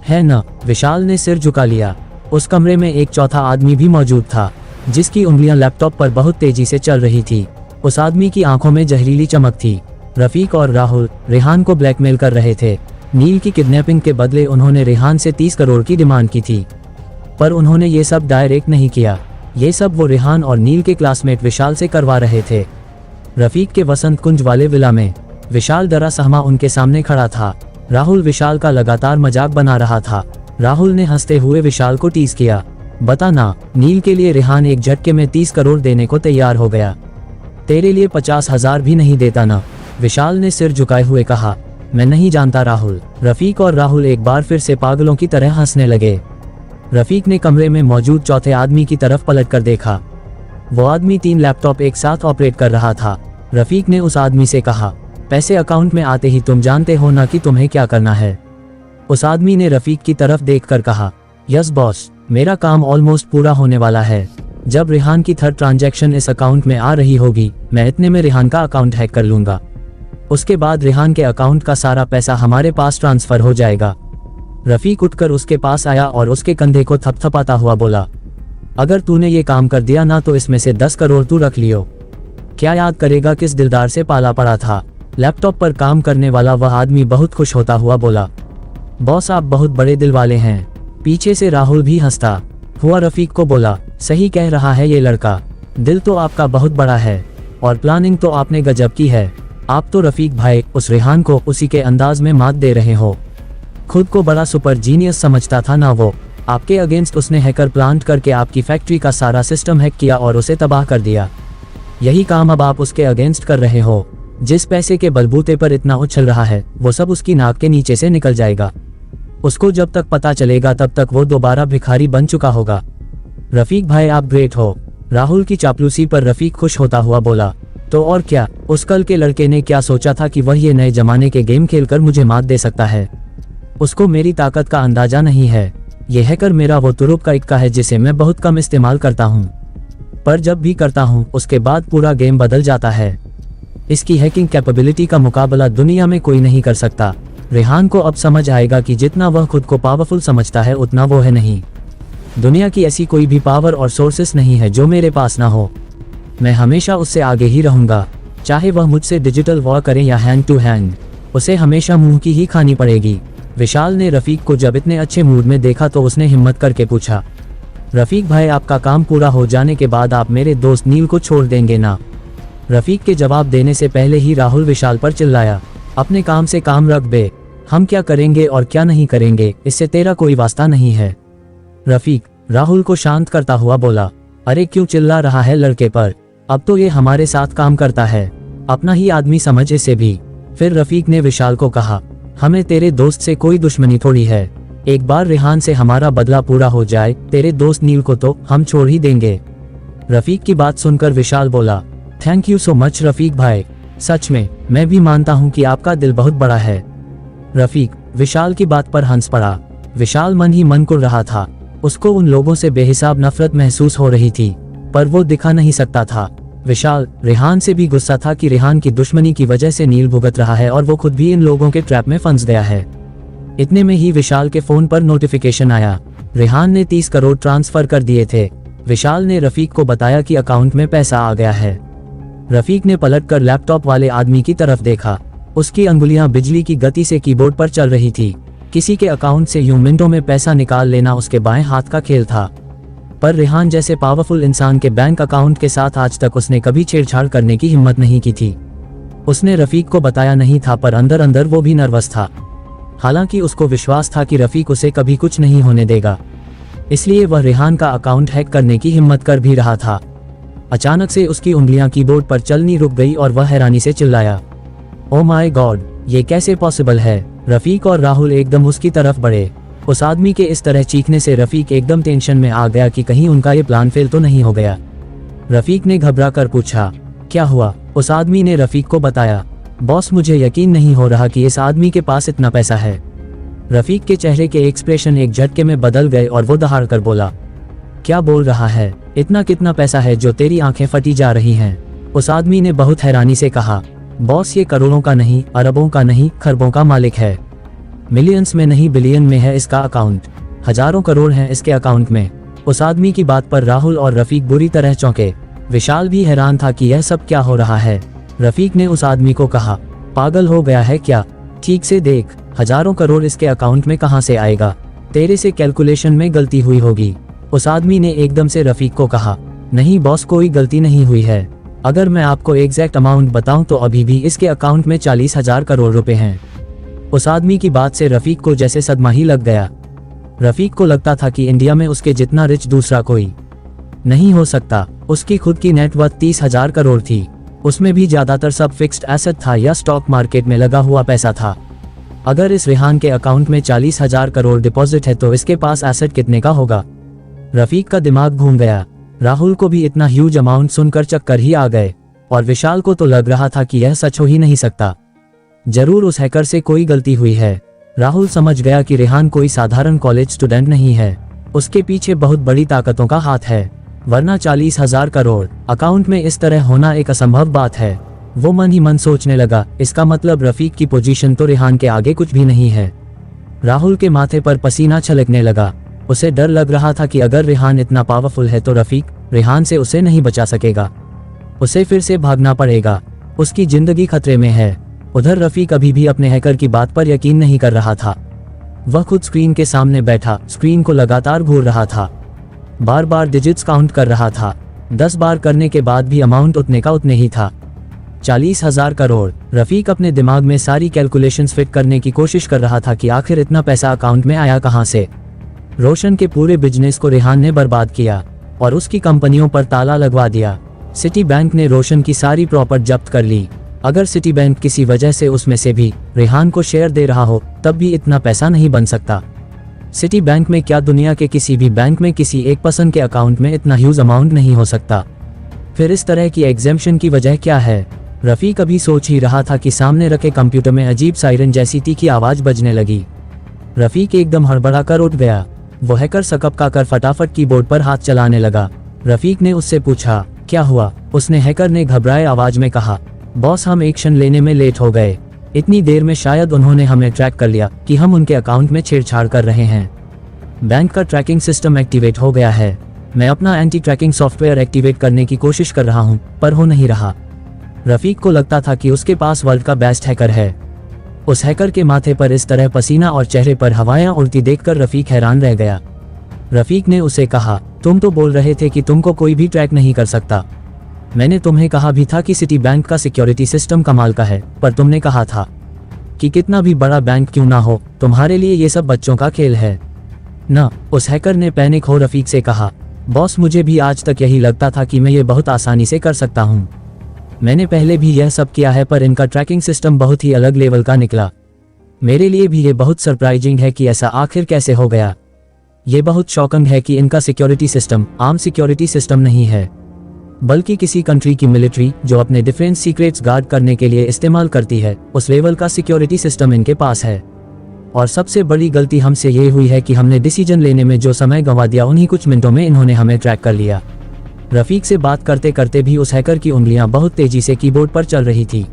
S2: है न। विशाल ने सिर झुका लिया। उस कमरे में एक चौथा आदमी भी मौजूद था जिसकी उंगलियां लैपटॉप पर बहुत तेजी से चल रही थी। उस आदमी की आंखों में जहरीली चमक थी। रफीक और राहुल रेहान को ब्लैकमेल कर रहे थे। नील की किडनैपिंग के बदले उन्होंने रेहान से 30 करोड़ की डिमांड की थी, पर उन्होंने ये सब डायरेक्ट नहीं किया, ये सब वो रेहान और नील के क्लासमेट विशाल से करवा रहे थे। रफीक के वसंत कुंज वाले विला में विशाल डरा सहमा उनके सामने खड़ा था। राहुल विशाल का लगातार मजाक बना रहा था। राहुल ने हंसते हुए विशाल को टीज किया, बता ना, नील के लिए रेहान एक झटके में 30 करोड़ देने को तैयार हो गया, तेरे लिए 50,000 भी नहीं देता ना। विशाल ने सिर झुकाए हुए कहा, मैं नहीं जानता राहुल। रफीक और राहुल एक बार फिर से पागलों की तरह हंसने लगे। रफीक ने कमरे में मौजूद चौथे आदमी की तरफ पलट कर देखा। वो आदमी 3 लैपटॉप एक साथ ऑपरेट कर रहा था। रफीक ने उस आदमी से कहा, पैसे अकाउंट में आते ही तुम जानते हो ना कि तुम्हें क्या करना है। उस आदमी ने रफीक की तरफ देखकर कहा, यस बॉस, मेरा काम ऑलमोस्ट पूरा होने वाला है। जब रेहान की 3rd ट्रांजैक्शन इस अकाउंट में आ रही होगी, मैं इतने में रेहान का अकाउंट हैक कर लूंगा। उसके बाद रेहान के अकाउंट का सारा पैसा हमारे पास ट्रांसफर हो जाएगा। रफीक उठकर उसके पास आया और उसके कंधे को थपथपाता हुआ बोला, अगर तूने ये काम कर दिया ना तो इसमें से 10 करोड़ तू रख लियो। क्या याद करेगा किस दिलदार से पाला पड़ा था। लैपटॉप पर काम करने वाला वह आदमी बहुत खुश होता हुआ बोला, बॉस आप बहुत बड़े दिल वाले हैं। पीछे से राहुल भी हंसता हुआ रफीक को बोला, सही कह रहा है ये लड़का, दिल तो आपका बहुत बड़ा है और प्लानिंग तो आपने गजब की है। आप तो रफीक भाई उस रेहान को उसी के अंदाज में मात दे रहे हो। खुद को बड़ा सुपर जीनियस समझता था ना वो। आपके अगेंस्ट उसने हैकर प्लांट करके आपकी फैक्ट्री का सारा सिस्टम हैक किया और उसे तबाह कर दिया। यही काम अब आप उसके अगेंस्ट कर रहे हो। जिस पैसे के बलबूते पर इतना उछल रहा है वो सब उसकी नाक के नीचे से निकल जाएगा। उसको जब तक पता चलेगा तब तक वो दोबारा भिखारी बन चुका होगा। रफीक भाई आप ग्रेट हो। राहुल की चापलूसी पर रफीक खुश होता हुआ बोला, तो और क्या, उस कल के लड़के ने क्या सोचा था कि वह ये नए जमाने के गेम खेलकर मुझे मात दे सकता है। उसको मेरी ताकत का अंदाजा नहीं है। यह हैकर मेरा वो तुरुप का इक्का है जिसे मैं बहुत कम इस्तेमाल करता हूँ, पर जब भी करता हूँ उसके बाद पूरा गेम बदल जाता है। इसकी हैकिंग कैपेबिलिटी का मुकाबला दुनिया में कोई नहीं कर सकता। रेहान को अब समझ आएगा कि जितना वह खुद को पावरफुल समझता है उतना वो है नहीं। दुनिया की ऐसी कोई भी पावर और सोर्सेस नहीं है जो मेरे पास ना हो। मैं हमेशा उससे आगे ही रहूंगा, चाहे वह मुझसे डिजिटल वॉर करे या हैंड टू हैंड, उसे हमेशा मुंह की ही खानी पड़ेगी। विशाल ने रफीक को जब इतने अच्छे मूड में देखा तो उसने हिम्मत करके पूछा, रफीक भाई आपका काम पूरा हो जाने के बाद आप मेरे दोस्त नील को छोड़ देंगे ना। रफीक के जवाब देने से पहले ही राहुल विशाल पर चिल्लाया, अपने काम से काम रख बे, हम क्या करेंगे और क्या नहीं करेंगे इससे तेरा कोई वास्ता नहीं है। रफीक राहुल को शांत करता हुआ बोला, अरे क्यों चिल्ला रहा है लड़के पर, अब तो ये हमारे साथ काम करता है, अपना ही आदमी समझ इसे भी। फिर रफीक ने विशाल को कहा, हमें तेरे दोस्त से कोई दुश्मनी थोड़ी है, एक बार रेहान से हमारा बदला पूरा हो जाए तेरे दोस्त नील को तो हम छोड़ ही देंगे। रफीक की बात सुनकर विशाल बोला, thank you so much Rafiq भाई, सच में मैं भी मानता हूँ कि आपका दिल बहुत बड़ा है। रफीक विशाल की बात पर हंस पड़ा। विशाल मन ही मन कुड़ रहा था। उसको उन लोगों से बेहिसाब नफरत महसूस हो रही थी, पर वो दिखा नहीं सकता था। विशाल रेहान से भी गुस्सा था कि रेहान की दुश्मनी की वजह से नील भुगत रहा है और वो खुद भी इन लोगों के ट्रैप में फंस गया है। इतने में ही विशाल के फोन पर नोटिफिकेशन आया, रेहान ने 30 करोड़ ट्रांसफर कर दिए थे। विशाल ने रफीक को बताया कि अकाउंट में पैसा आ गया है। रफीक ने पलटकर लैपटॉप वाले आदमी की तरफ देखा। उसकी अंगुलियां बिजली की गति से कीबोर्ड पर चल रही थी। किसी के अकाउंट से यूं मिनटों में पैसा निकाल लेना उसके बाएं हाथ का खेल था, पर रेहान जैसे पावरफुल इंसान के बैंक अकाउंट के साथ आज तक उसने कभी छेड़छाड़ करने की हिम्मत नहीं की थी। उसने रफीक को बताया नहीं था, पर अंदर अंदर वो भी नर्वस था। हालांकि उसको विश्वास था कि रफीक उसे कभी कुछ नहीं होने देगा, इसलिए वह रेहान का अकाउंट हैक करने की हिम्मत कर भी रहा था। अचानक से उसकी उंगलियां कीबोर्ड पर चलनी रुक गई और वह हैरानी से चिल्लाया, ओ माय गॉड, ये कैसे पॉसिबल है। रफीक और राहुल एकदम उसकी तरफ बढ़े। उस आदमी के इस तरह चीखने से रफीक एकदम टेंशन में आ गया कि कहीं उनका ये प्लान फेल तो नहीं हो गया। रफीक ने घबरा कर पूछा, क्या हुआ। उस आदमी ने रफीक को बताया, बॉस मुझे यकीन नहीं हो रहा कि इस आदमी के पास इतना पैसा है। रफीक के चेहरे के एक्सप्रेशन एक झटके में बदल गए और वो दहाड़ कर बोला, क्या बोल रहा है, इतना कितना पैसा है जो तेरी आंखें फटी जा रही हैं। उस आदमी ने बहुत हैरानी से कहा, बॉस ये करोड़ों का नहीं, अरबों का नहीं, खरबों का मालिक है। मिलियंस में नहीं बिलियन में है इसका अकाउंट, हजारों करोड़ हैं इसके अकाउंट में। उस आदमी की बात पर राहुल और रफीक बुरी तरह चौंके। विशाल भी हैरान था कि यह सब क्या हो रहा है। रफीक ने उस आदमी को कहा, पागल हो गया है क्या, ठीक से देख, हजारों करोड़ इसके अकाउंट में कहां से आएगा, तेरे से कैलकुलेशन में गलती हुई होगी। उस आदमी ने एकदम से रफीक को कहा, नहीं बॉस कोई गलती नहीं हुई है, अगर मैं आपको एग्जैक्ट अमाउंट बताऊं तो अभी भी इसके अकाउंट में 40,000 करोड़ रुपए हैं। उस आदमी की बात से रफीक को जैसे सदमा ही लग गया। रफीक को लगता था कि इंडिया में उसके जितना रिच दूसरा कोई नहीं हो सकता। उसकी खुद की नेटवर्थ 30,000 करोड़ थी, उसमें भी ज्यादातर सब फिक्स्ड एसेट था या स्टॉक मार्केट में लगा हुआ पैसा था। अगर इस रेहान के अकाउंट में 40,000 करोड़ डिपॉजिट है तो इसके पास एसेट कितने का होगा। रफीक का दिमाग घूम गया। राहुल को भी इतना ह्यूज अमाउंट सुनकर चक्कर ही आ गए और विशाल को तो लग रहा था कि यह सच हो ही नहीं सकता। जरूर उस हैकर से कोई गलती हुई है। राहुल समझ गया कि रेहान कोई साधारण कॉलेज स्टूडेंट नहीं है, उसके पीछे बहुत बड़ी ताकतों का हाथ है, वरना 40,000 करोड़ अकाउंट में इस तरह होना एक असंभव बात है। वो मन ही मन सोचने लगा, इसका मतलब रफीक की पोजीशन तो रेहान के आगे कुछ भी नहीं है। राहुल के माथे पर पसीना छलकने लगा। उसे डर लग रहा था कि अगर रेहान इतना पावरफुल है तो रफीक रेहान से उसे नहीं बचा सकेगा, उसे फिर से भागना पड़ेगा, उसकी जिंदगी खतरे में है। उधर रफीक अभी भी अपने हैकर की बात पर यकीन नहीं कर रहा था। वह खुद स्क्रीन के सामने बैठा स्क्रीन को लगातार घूर रहा था, बार बार डिजिट्स काउंट कर रहा था। 10 बार करने के बाद भी अमाउंट उतने का उतने ही था, 40,000 करोड़। रफीक अपने दिमाग में सारी कैलकुलेशंस फिट करने की कोशिश कर रहा था कि आखिर इतना पैसा अकाउंट में आया कहां से। रोशन के पूरे बिजनेस को रेहान ने बर्बाद किया और उसकी कंपनियों पर ताला लगवा दिया। सिटी बैंक ने रोशन की सारी प्रॉपर्टी जब्त कर ली। अगर सिटी बैंक किसी वजह से उसमें से भी रेहान को शेयर दे रहा हो तब भी इतना पैसा नहीं बन सकता। सिटी बैंक में क्या दुनिया के किसी भी बैंक में किसी एक पर्सन के अकाउंट में इतना ह्यूज अमाउंट नहीं हो सकता। फिर इस तरह की एग्जेम्पशन की वजह क्या है। रफीक अभी सोच ही रहा था कि सामने रखे कंप्यूटर में अजीब सायरन जैसी तीखी आवाज बजने लगी। रफीक एकदम हड़बड़ा कर उठ गया। वो हैकर सकपका कर फटाफट कीबोर्ड पर हाथ चलाने लगा। रफीक ने उससे पूछा, क्या हुआ? उसने हैकर ने घबराए आवाज में कहा, बॉस हम एक्शन लेने में लेट हो गए। इतनी देर में शायद उन्होंने हमें ट्रैक कर लिया कि हम उनके अकाउंट में छेड़छाड़ कर रहे हैं। बैंक का ट्रैकिंग सिस्टम एक्टिवेट हो गया है। मैं अपना एंटी ट्रैकिंग सॉफ्टवेयर एक्टिवेट करने की कोशिश कर रहा हूं, पर हो नहीं रहा। रफीक को लगता था कि उसके पास वर्ल्ड का बेस्ट हैकर है। उस हैकर के माथे पर इस तरह पसीना और चेहरे पर हवाएं उड़ती देखकर रफीक हैरान रह गया। रफीक ने उसे कहा, तुम तो बोल रहे थे कि तुमको कोई भी ट्रैक नहीं कर सकता। मैंने तुम्हें कहा भी था कि सिटी बैंक का सिक्योरिटी सिस्टम कमाल का है, पर तुमने कहा था कि कितना भी बड़ा बैंक क्यों ना हो तुम्हारे लिए ये सब बच्चों का खेल है ना। उस हैकर ने पैनिक हो रफीक से कहा, बॉस मुझे भी आज तक यही लगता था कि मैं ये बहुत आसानी से कर सकता हूँ। मैंने पहले भी यह सब किया है, पर इनका ट्रैकिंग सिस्टम बहुत ही अलग लेवल का निकला। मेरे लिए भी ये बहुत सरप्राइजिंग है कि ऐसा आखिर कैसे हो गया। ये बहुत शॉकिंग है कि इनका सिक्योरिटी सिस्टम आम सिक्योरिटी सिस्टम नहीं है, बल्कि किसी कंट्री की मिलिट्री जो अपने डिफेंस सीक्रेट्स गार्ड करने के लिए इस्तेमाल करती है उस लेवल का सिक्योरिटी सिस्टम इनके पास है। और सबसे बड़ी गलती हमसे ये हुई है कि हमने डिसीजन लेने में जो समय गंवा दिया, उन्हीं कुछ मिनटों में इन्होंने हमें ट्रैक कर लिया। रफीक से बात करते करते भी उस हैकर की उंगलियां बहुत तेजी से कीबोर्ड पर चल रही थी,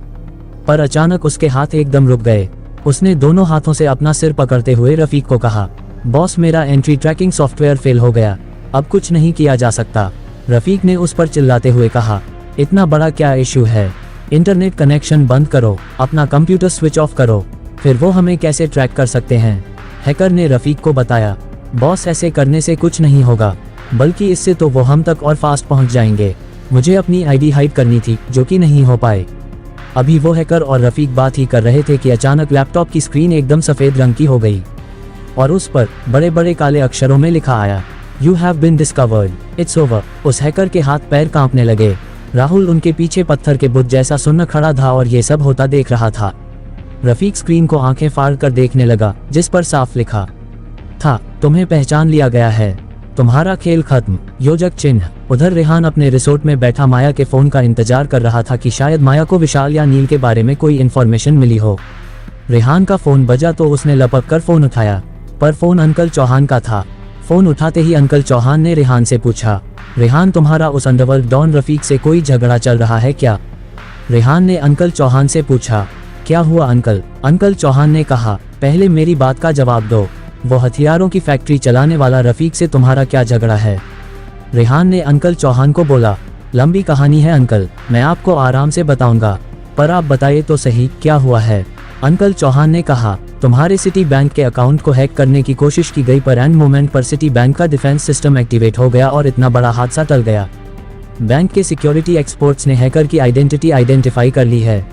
S2: पर अचानक उसके हाथ एकदम रुक गए। उसने दोनों हाथों से अपना सिर पकड़ते हुए रफीक को कहा, बॉस मेरा एंट्री ट्रैकिंग सॉफ्टवेयर फेल हो गया, अब कुछ नहीं किया जा सकता। रफीक ने उस पर चिल्लाते हुए कहा, इतना बड़ा क्या इशू है? इंटरनेट कनेक्शन बंद करो, अपना कंप्यूटर स्विच ऑफ करो, फिर वो हमें कैसे ट्रैक कर सकते हैं? हैकर ने रफीक को बताया, बॉस ऐसे करने से कुछ नहीं होगा, बल्कि इससे तो वो हम तक और फास्ट पहुंच जाएंगे। मुझे अपनी आईडी हाइड करनी थी जो कि नहीं हो पाए। अभी वो हैकर और रफीक बात ही कर रहे थे कि अचानक लैपटॉप की स्क्रीन एकदम सफेद रंग की हो गई और उस पर बड़े बड़े काले अक्षरों में लिखा आया, You have been discovered. It's over. उस हैकर के हाथ पैर कांपने लगे। राहुल उनके पीछे पत्थर के बुत जैसा सुन्न खड़ा था और ये सब होता देख रहा था। रफीक स्क्रीन को आंखें फाड़ कर देखने लगा, जिस पर साफ लिखा था, तुम्हें पहचान लिया गया है, तुम्हारा खेल खत्म, योजक चिन्ह। उधर रेहान अपने रिसोर्ट में बैठा माया के फोन का इंतजार कर रहा था कि शायद माया को विशाल या नील के बारे में कोई इन्फॉर्मेशन मिली हो। रेहान का फोन बजा तो उसने लपक कर फोन उठाया, पर फोन अंकल चौहान का था। फोन उठाते ही अंकल चौहान ने रेहान से पूछा, रेहान तुम्हारा उस अंडरवर्ल्ड डॉन रफीक से कोई झगड़ा चल रहा है क्या? रेहान ने अंकल चौहान से पूछा, क्या हुआ अंकल? अंकल चौहान ने कहा, पहले मेरी बात का जवाब दो, वो हथियारों की फैक्ट्री चलाने वाला रफीक से तुम्हारा क्या झगड़ा है? रेहान ने अंकल चौहान को बोला, लंबी कहानी है अंकल, मैं आपको आराम से बताऊंगा, पर आप बताइए तो सही क्या हुआ है? अंकल चौहान ने कहा, तुम्हारे सिटी बैंक के अकाउंट को हैक करने की कोशिश की गई, पर एंड मोमेंट पर सिटी बैंक का डिफेंस सिस्टम एक्टिवेट हो गया और इतना बड़ा हादसा टल गया। बैंक के सिक्योरिटी एक्सपर्ट्स ने हैकर की आइडेंटिटी आइडेंटिफाई कर ली है।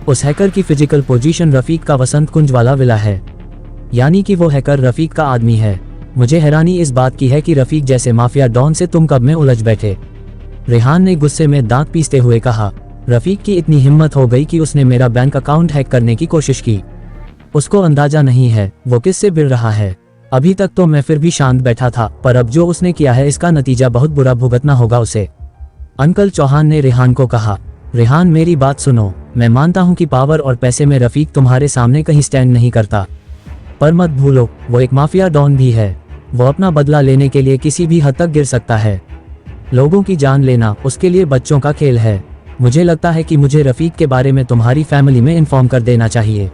S2: उस हैकर की फिजिकल पोजीशन रफीक का वसंत कुंज वाला विला है, यानी कि वो हैकर रफीक का आदमी है। मुझे हैरानी इस बात की है कि रफीक जैसे माफिया डॉन से तुम कब में उलझ बैठे। रेहान ने गुस्से में दांत पीसते हुए कहा, रफीक की इतनी हिम्मत हो गई कि उसने मेरा बैंक अकाउंट हैक करने की कोशिश की। उसको अंदाजा नहीं है वो किससे भिड़ रहा है। अभी तक तो मैं फिर भी शांत बैठा था, पर अब जो उसने किया है इसका नतीजा बहुत बुरा भुगतना होगा उसे। अंकल चौहान ने रेहान को कहा, रेहान मेरी बात सुनो, मैं मानता हूँ कि पावर और पैसे में रफीक तुम्हारे सामने कहीं स्टैंड नहीं करता, पर मत भूलो वो एक माफिया डॉन भी है। वो अपना बदला लेने के लिए किसी भी हद तक गिर सकता है। लोगों की जान लेना उसके लिए बच्चों का खेल है। मुझे लगता है कि मुझे रफीक के बारे में तुम्हारी फैमिली में इन्फॉर्म कर देना चाहिए।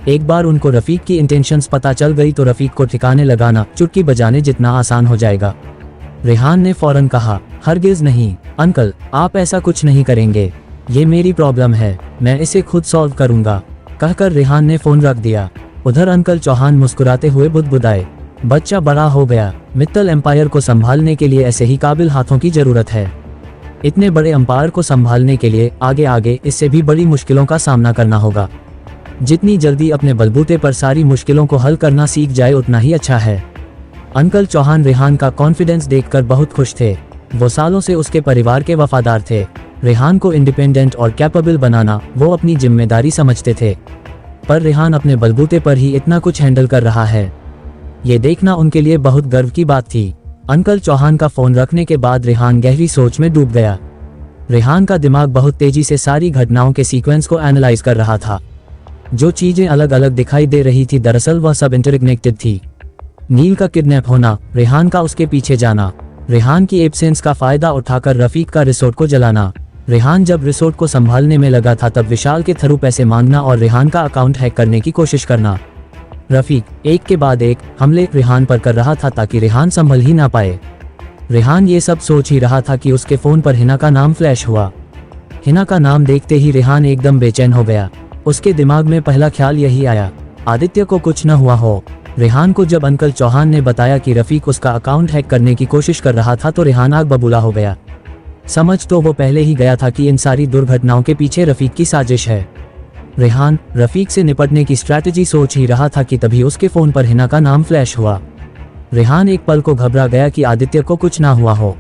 S2: एक बार उनको रफीक की इंटेंशंस पता चल गई तो रफीक को ठिकाने लगाना चुटकी बजाने जितना आसान हो जाएगा। रेहान ने फौरन कहा, हरगिज नहीं अंकल, आप ऐसा कुछ नहीं करेंगे, ये मेरी प्रॉब्लम है, मैं इसे खुद सॉल्व करूंगा। कहकर रेहान ने फोन रख दिया। उधर अंकल चौहान मुस्कुराते हुए बुदबुदाए, बच्चा बड़ा हो गया, मित्तल एम्पायर को संभालने के लिए ऐसे ही काबिल हाथों की जरूरत है। इतने बड़े एम्पायर को संभालने के लिए आगे आगे इससे भी बड़ी मुश्किलों का सामना करना होगा। जितनी जल्दी अपने बलबूते पर सारी मुश्किलों को हल करना सीख जाए उतना ही अच्छा है। अंकल चौहान रेहान का कॉन्फिडेंस देखकर बहुत खुश थे। वो सालों से उसके परिवार के वफादार थे। रेहान को इंडिपेंडेंट और कैपेबल बनाना वो अपनी जिम्मेदारी समझते थे, पर रेहान अपने बलबूते पर ही इतना कुछ हैंडल कर रहा है, ये देखना उनके लिए बहुत गर्व की बात थी। अंकल चौहान का फोन रखने के बाद रेहान गहरी सोच में डूब गया। रेहान का दिमाग बहुत तेजी से सारी घटनाओं के सीक्वेंस को एनालाइज कर रहा था। जो चीजें अलग अलग दिखाई दे रही थी दरअसल वह सब इंटरकनेक्टेड थी। नील का किडनैप होना, रेहान का उसके पीछे जाना, रेहान की एब्सेंस का फायदा उठाकर रफीक का रिसोर्ट को जलाना, रेहान जब रिसोर्ट को संभालने में लगा था तब विशाल के थ्रू पैसे मांगना और रेहान का अकाउंट हैक करने की कोशिश करना। रफीक एक के बाद एक हमले रेहान पर कर रहा था ताकि रेहान संभल ही ना पाए। रेहान ये सब सोच ही रहा था कि उसके फोन पर हिना का नाम फ्लैश हुआ। हिना का नाम देखते ही रेहान एकदम बेचैन हो गया। उसके दिमाग में पहला ख्याल यही आया, आदित्य को कुछ न हुआ हो। रेहान को जब अंकल चौहान ने बताया कि रफीक उसका अकाउंट हैक करने की कोशिश कर रहा था तो रेहान आग बबूला हो गया। समझ तो वो पहले ही गया था कि इन सारी दुर्घटनाओं के पीछे रफीक की साजिश है। रेहान रफीक से निपटने की स्ट्रैटेजी सोच ही रहा था कि तभी उसके फोन पर हिना का नाम फ्लैश हुआ। रेहान एक पल को घबरा गया कि आदित्य को कुछ ना हुआ हो।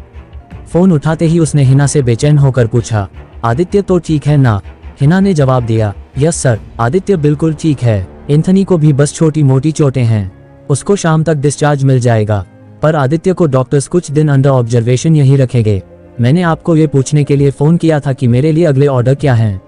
S2: फोन उठाते ही उसने हिना से बेचैन होकर पूछा, आदित्य तो ठीक है ना? हिना ने जवाब दिया, यस सर, आदित्य बिल्कुल ठीक है। एंथनी को भी बस छोटी मोटी चोटें हैं, उसको शाम तक डिस्चार्ज मिल जाएगा, पर आदित्य को डॉक्टर्स कुछ दिन अंडर ऑब्जर्वेशन यहीं रखेंगे। मैंने आपको ये पूछने के लिए फोन किया था कि मेरे लिए अगले ऑर्डर क्या हैं।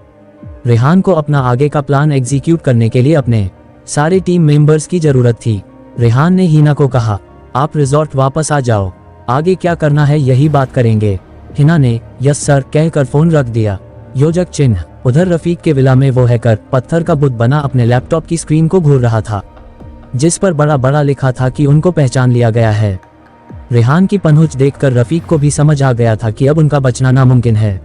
S2: रेहान को अपना आगे का प्लान एग्जीक्यूट करने के लिए अपने सारे टीम मेंबर्स की जरूरत थी। रेहान ने हिना को कहा, आप रिजॉर्ट वापस आ जाओ, आगे क्या करना है यही बात करेंगे। हिना ने यस सर कहकर फोन रख दिया। योजक चिन्ह। उधर रफीक के विला में वो हैकर पत्थर का बुत बना अपने लैपटॉप की स्क्रीन को घूर रहा था, जिस पर बड़ा बड़ा लिखा था कि उनको पहचान लिया गया है। रेहान की पनहुच देखकर रफीक को भी समझ आ गया था कि अब उनका बचना नामुमकिन है।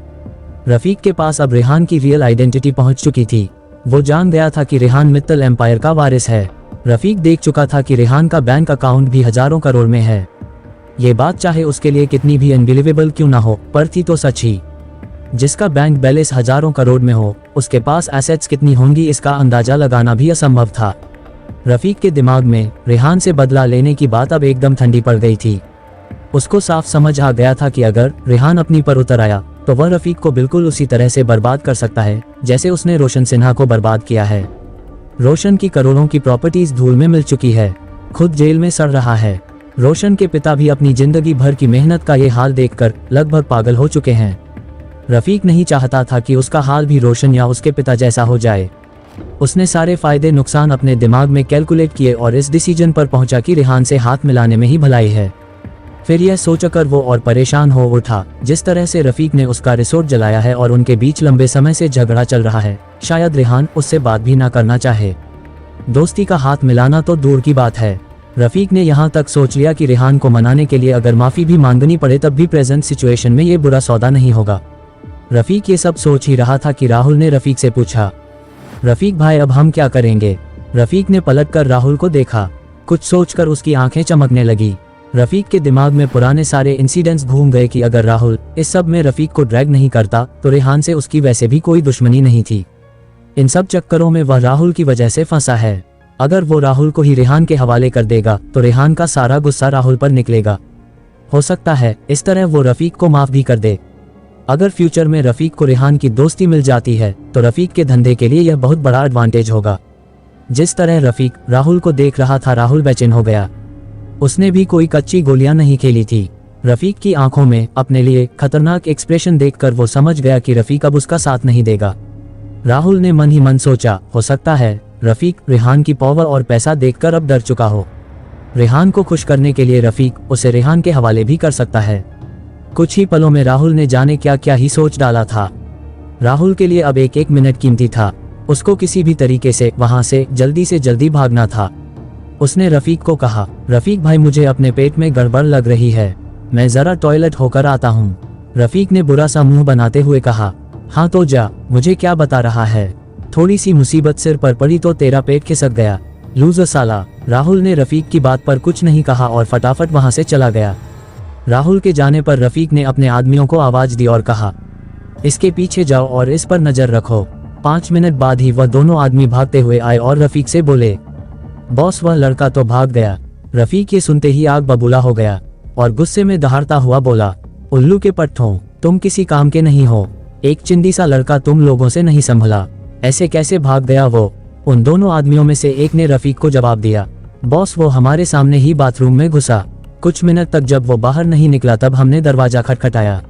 S2: रफीक के पास अब रेहान की रियल आइडेंटिटी पहुंच चुकी थी। वो जान गया था कि रेहान मित्तल एम्पायर का वारिस है। रफीक देख चुका था कि रेहान का बैंक अकाउंट भी हजारों करोड़ में है। ये बात चाहे उसके लिए कितनी भी अनबिलीवेबल क्यों ना हो, पर थी तो सच ही। जिसका बैंक बैलेंस हजारों करोड़ में हो, उसके पास एसेट्स कितनी होंगी इसका अंदाजा लगाना भी असंभव था। रफीक के दिमाग में रेहान से बदला लेने की बात अब एकदम ठंडी पड़ गई थी। उसको साफ समझ आ गया था कि अगर रेहान अपनी पर उतर आया तो वह रफीक को बिल्कुल उसी तरह से बर्बाद कर सकता है जैसे उसने रोशन सिन्हा को बर्बाद किया है। रोशन की करोड़ों की प्रॉपर्टीज धूल में मिल चुकी है, खुद जेल में सड़ रहा है। रोशन के पिता भी अपनी जिंदगी भर की मेहनत का ये हाल देखकर लगभग पागल हो चुके हैं। रफीक नहीं चाहता था कि उसका हाल भी रोशन या उसके पिता जैसा हो जाए। उसने सारे फायदे नुकसान अपने दिमाग में कैलकुलेट किए और इस डिसीजन पर पहुंचा कि रेहान से हाथ मिलाने में ही भलाई है। फिर यह सोचकर वो और परेशान हो उठा, जिस तरह से रफीक ने उसका रिसोर्ट जलाया है और उनके बीच लंबे समय से झगड़ा चल रहा है, शायद रेहान उससे बात भी ना करना चाहे। दोस्ती का हाथ मिलाना तो दूर की बात है। रफीक ने यहाँ तक सोच लिया कि रेहान को मनाने के लिए अगर माफी भी मांगनी पड़े तब भी प्रेजेंट सिचुएशन में ये बुरा सौदा नहीं होगा। रफीक ये सब सोच ही रहा था कि राहुल ने रफीक से पूछा, रफीक भाई अब हम क्या करेंगे? रफीक ने पलटकर राहुल को देखा। कुछ सोचकर उसकी आंखें चमकने लगी। रफीक के दिमाग में पुराने सारे इंसिडेंट्स घूम गए कि अगर राहुल इस सब में रफीक को ड्रैग नहीं करता तो रेहान से उसकी वैसे भी कोई दुश्मनी नहीं थी। इन सब चक्करों में वह राहुल की वजह से फंसा है। अगर वो राहुल को ही रेहान के हवाले कर देगा तो रेहान का सारा गुस्सा राहुल पर निकलेगा। हो सकता है इस तरह वो रफीक को माफ भी कर दे। अगर फ्यूचर में रफीक को रेहान की दोस्ती मिल जाती है तो रफीक के धंधे के लिए यह बहुत बड़ा एडवांटेज होगा। जिस तरह रफीक राहुल को देख रहा था, राहुल बेचैन हो गया। उसने भी कोई कच्ची गोलियां नहीं खेली थी। रफीक की आंखों में अपने लिए खतरनाक एक्सप्रेशन देखकर वो समझ गया कि रफीक अब उसका साथ नहीं देगा। राहुल ने मन ही मन सोचा, हो सकता है रफीक रेहान की पावर और पैसा देखकर अब डर चुका हो। रेहान को खुश करने के लिए रफीक उसे रेहान के हवाले भी कर सकता है। कुछ ही पलों में राहुल ने जाने क्या क्या ही सोच डाला था। राहुल के लिए अब एक एक मिनट कीमती था। उसको किसी भी तरीके से वहां से जल्दी भागना था। उसने रफीक को कहा, रफीक भाई मुझे अपने पेट में गड़बड़ लग रही है, मैं जरा टॉयलेट होकर आता हूँ। रफीक ने बुरा सा मुंह बनाते हुए कहा, हाँ तो जा, मुझे क्या बता रहा है, थोड़ी सी मुसीबत सिर पर पड़ी तो तेरा पेट खिसक गया, लूजर साला। राहुल ने रफीक की बात पर कुछ नहीं कहा और फटाफट वहां से चला गया। राहुल के जाने पर रफीक ने अपने आदमियों को आवाज दी और कहा, इसके पीछे जाओ और इस पर नजर रखो। 5 मिनट बाद ही वह दोनों आदमी भागते हुए आए और रफीक से बोले, बॉस वह लड़का तो भाग गया। रफीक ये सुनते ही आग बबूला हो गया और गुस्से में दहाड़ता हुआ बोला, उल्लू के पट्टों, तुम किसी काम के नहीं हो, एक चिंदी सा लड़का तुम लोगों से नहीं संभला, ऐसे कैसे भाग गया वो। उन दोनों आदमियों में से एक ने रफीक को जवाब दिया, बॉस वो हमारे सामने ही बाथरूम में घुसा, कुछ मिनट तक जब वो बाहर नहीं निकला तब हमने दरवाजा खटखटाया,